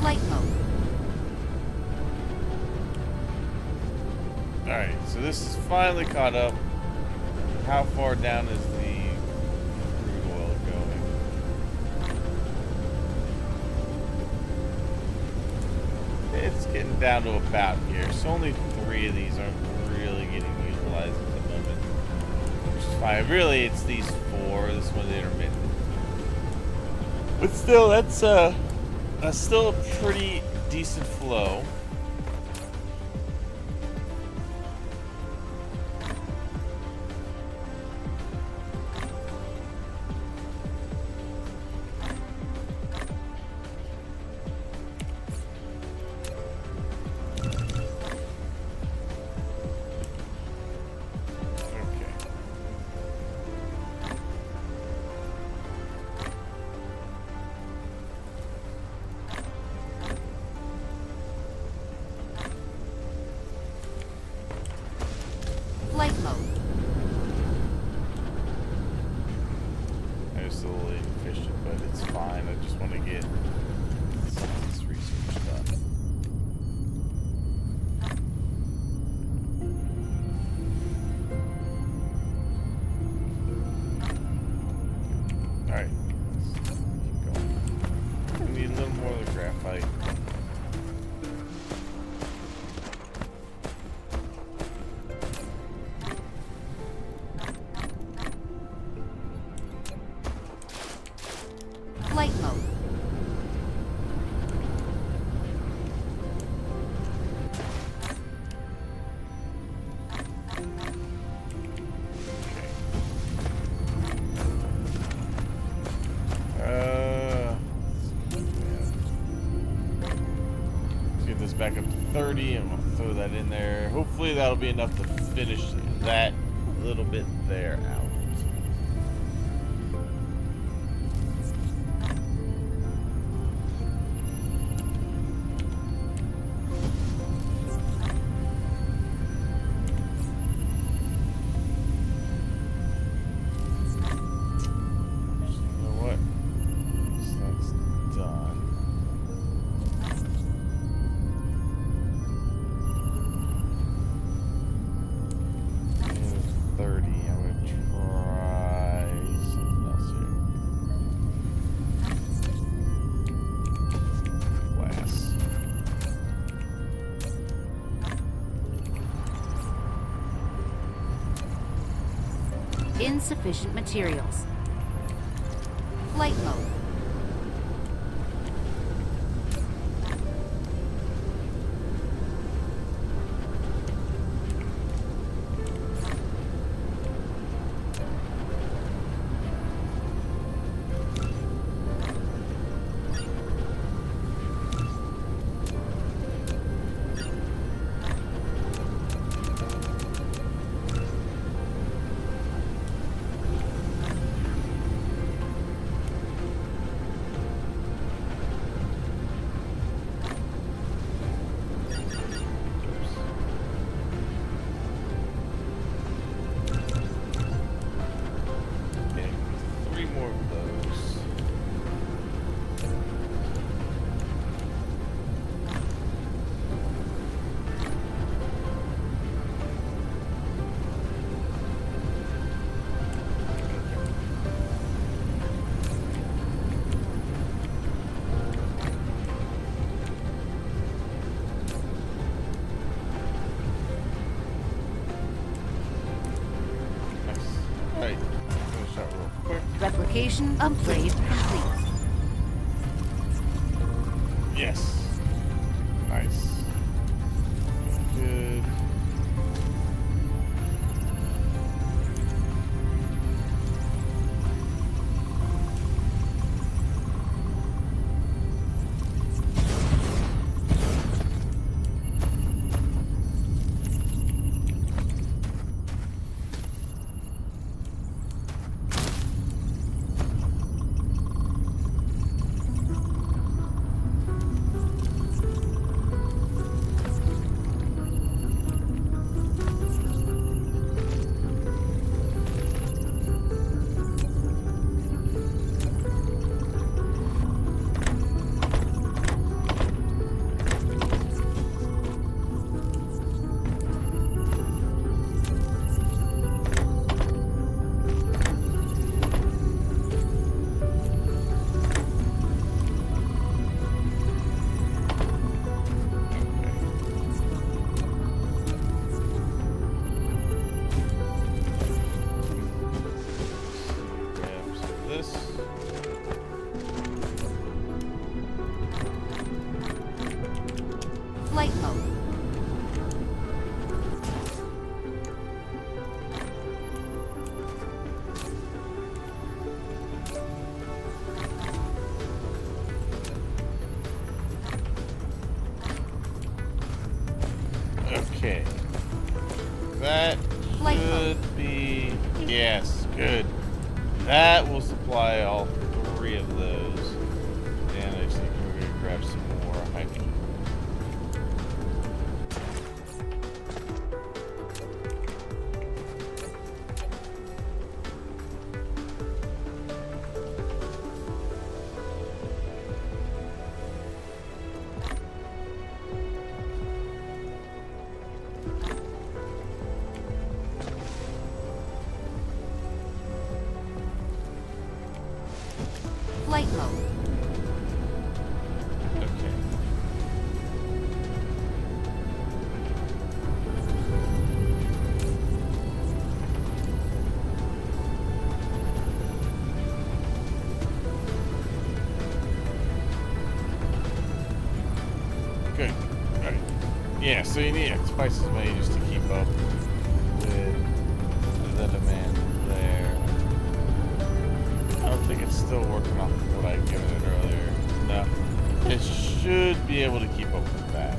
Flight mode. Alright, so this is finally caught up. How far down is the crude oil going? It's getting down to about here. So only 3 of these aren't really getting utilized at the moment. Which is fine. Really, it's these 4. this one's intermittent. But still, that's still a pretty decent flow. Flight mode. I was a little inefficient, but it's fine. I just want to get some of this research done. Alright. Keep going. We need a little more of the graphite. Flight mode. Let's get this back up to 30 and we'll throw that in there. Hopefully that'll be enough to finish that little bit there out. Insufficient materials. Flight mode. Replication upgrade complete. Yes. Nice. Good. this. Flight mode. Okay. That Flight should be... Yes, good. That will supply all 3 of those. And I think we're going to grab some more hydrogen. Flight mode. Okay. Good. Alright. Yeah, so you need twice as many just to keep up with the demand there. I don't think it's still working off of what I'd given it earlier. No. It should be able to keep up with that.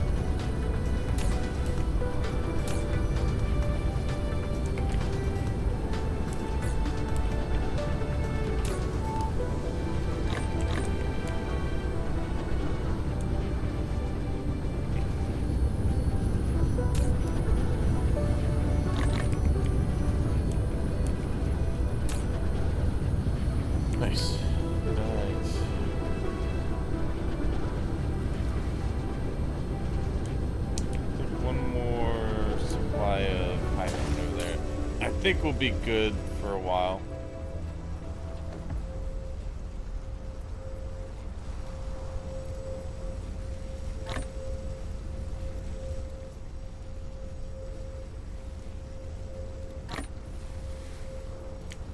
Nice. Right. Take one more supply of hydrogen over there. I think we'll be good for a while.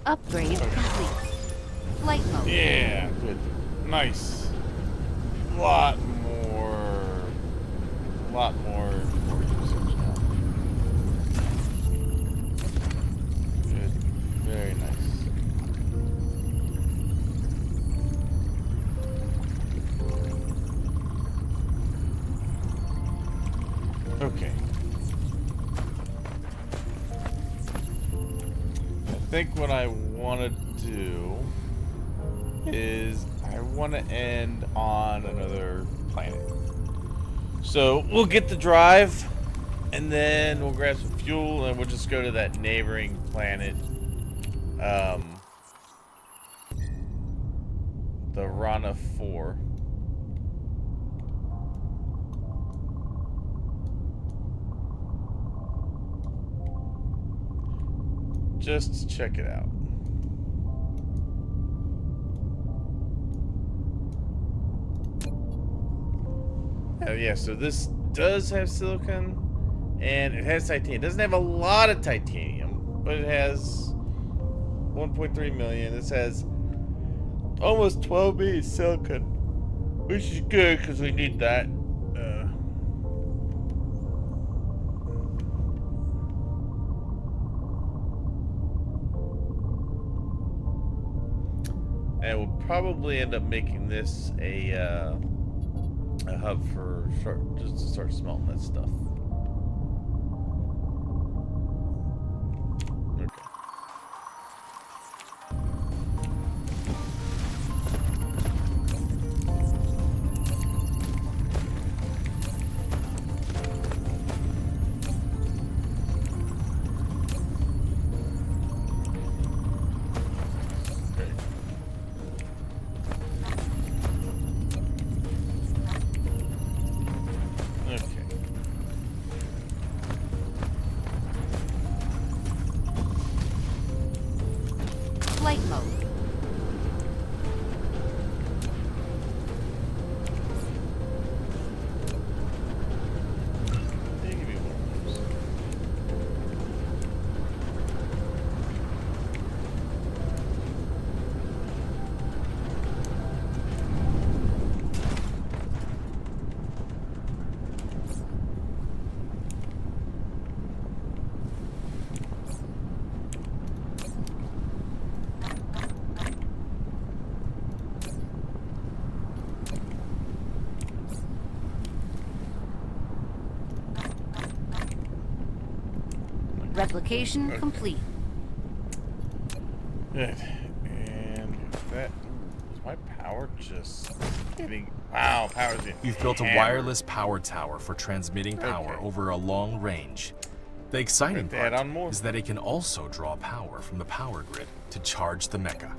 Upgrade complete. Flight mode. Yeah, good. Nice. Lot more usage now. Good. Very nice. Okay. I think what I want to do is I want to end on another planet. So we'll get the drive and then we'll grab some fuel and we'll just go to that neighboring planet. The Rana 4. Just to check it out. Oh yeah, so this does have silicon and it has titanium. It doesn't have a lot of titanium, but it has 1.3 million. This has almost 12 million silicon, which is good because we need that. And we'll probably end up making this a hub for just to start smelting that stuff. Okay. Replication complete. Good. And that. Is my power just getting. Wow, power's getting. You've built a hammered. wireless power tower for transmitting power Okay. over a long range. The exciting Have to add part on more. is that it can also draw power from the power grid to charge the mecha.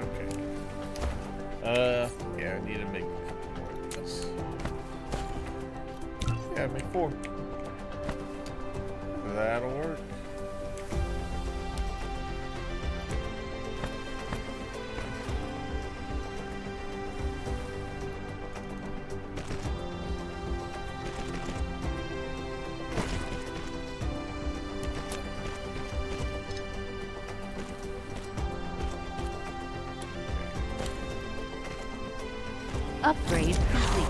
Okay. Yeah, I need to make a couple more of this. Yeah, make 4. That'll work. Upgrade complete.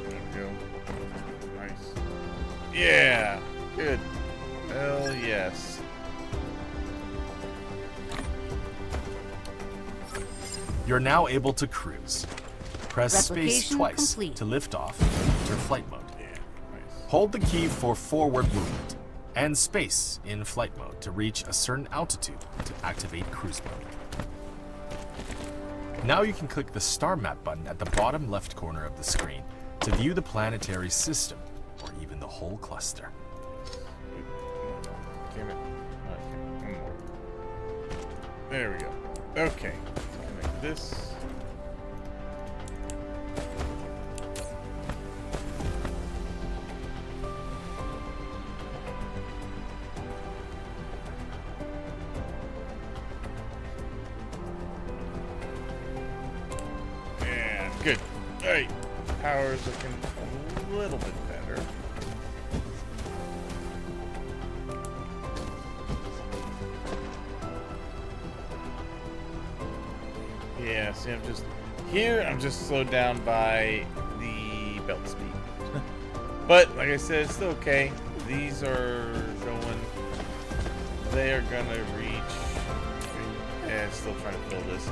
There we go. Nice. Yeah, good. Hell yes. You're now able to cruise. Press space Replication twice complete. to lift off and enter flight mode. Yeah, nice. Hold the key for forward movement, and space in flight mode to reach a certain altitude to activate cruise mode. Now you can click the star map button at the bottom left corner of the screen to view the planetary system, or even the whole cluster. Damn it. Okay, one more. There we go. Okay. So I'll make this. And good. Alright. Power's looking a little bit better. Yeah, see, I'm just slowed down by the belt speed. But, like I said, it's still okay. These are going, they are gonna reach, yeah, still trying to fill this.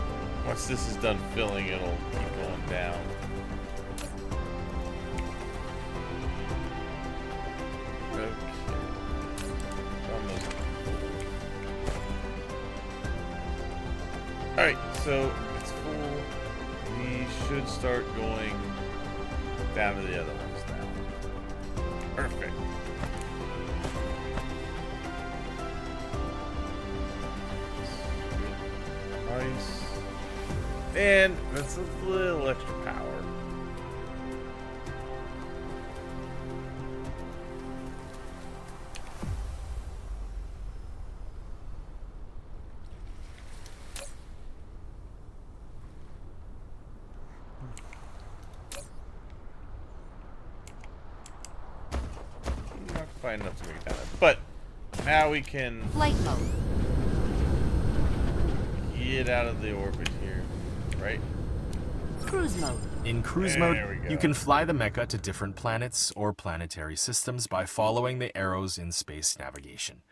Once this is done filling, it'll keep going down. Okay. Almost. Alright, so it's full. We should start going down to the other ones now. Perfect. Nice. And that's a little extra power. Not quite enough to make it down there. But now we can Flight mode. get out of the orbit here, right? Cruise mode. In cruise There mode, we go. you can fly the mecha to different planets or planetary systems by following the arrows in space navigation.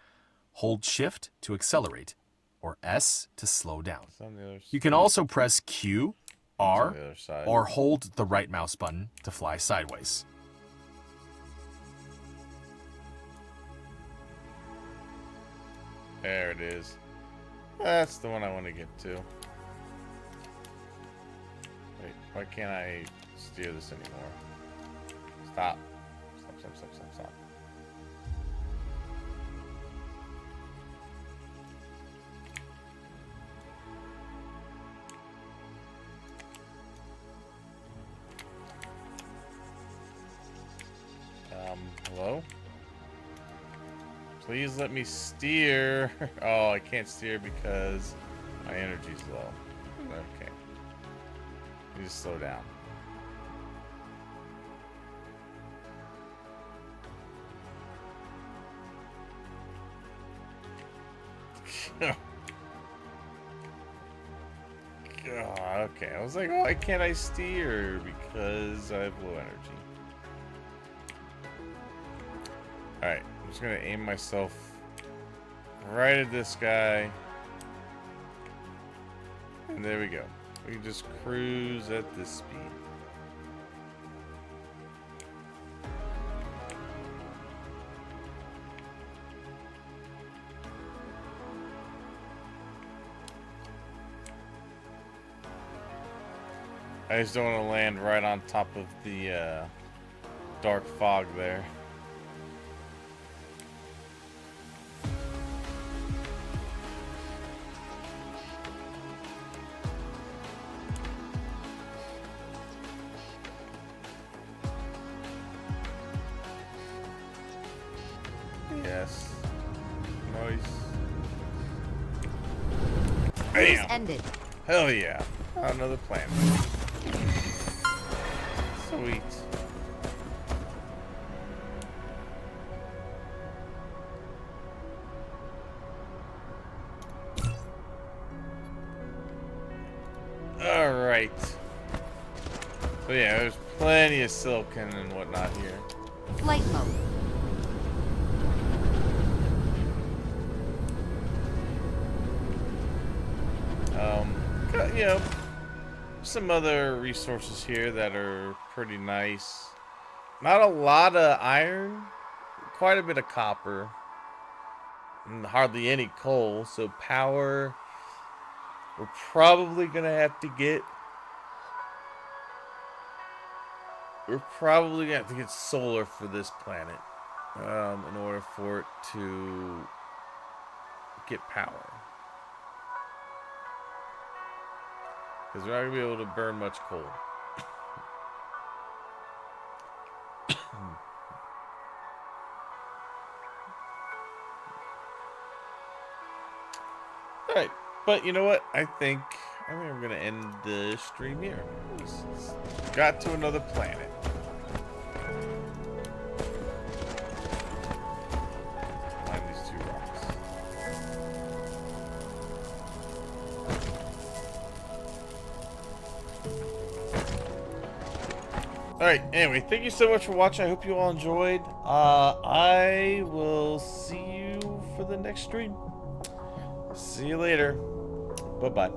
Hold Shift to accelerate, or S to slow down. It's on the other You can also press Q, on R, the other side. or hold the right mouse button to fly sideways. There it is. That's the one I want to get to. Wait, why can't I steer this anymore? Stop. Stop, stop, stop, stop, stop. Hello? Please let me steer. Oh, I can't steer because my energy's low. Okay. You just slow down. God, okay. I was like, why can't I steer? Because I have low energy. Alright, I'm just gonna aim myself right at this guy. And there we go. We can just cruise at this speed. I just don't want to land right on top of the dark fog there. Yes. Nice. Cruise Bam! ended. Hell yeah. Another planet. Sweet. Alright. So yeah, there's plenty of silicon and whatnot here. Flight mode. Got, you know, some other resources here that are pretty nice. Not a lot of iron, quite a bit of copper, and hardly any coal. So power, we're probably gonna have to get. We're probably gonna have to get solar for this planet, in order for it to get power. Because we're not going to be able to burn much coal. Alright, but you know what? I think I'm going to end the stream here. Got to another planet. Find these two rocks. Alright, anyway, thank you so much for watching. I hope you all enjoyed. I will see you for the next stream. See you later. Bye-bye.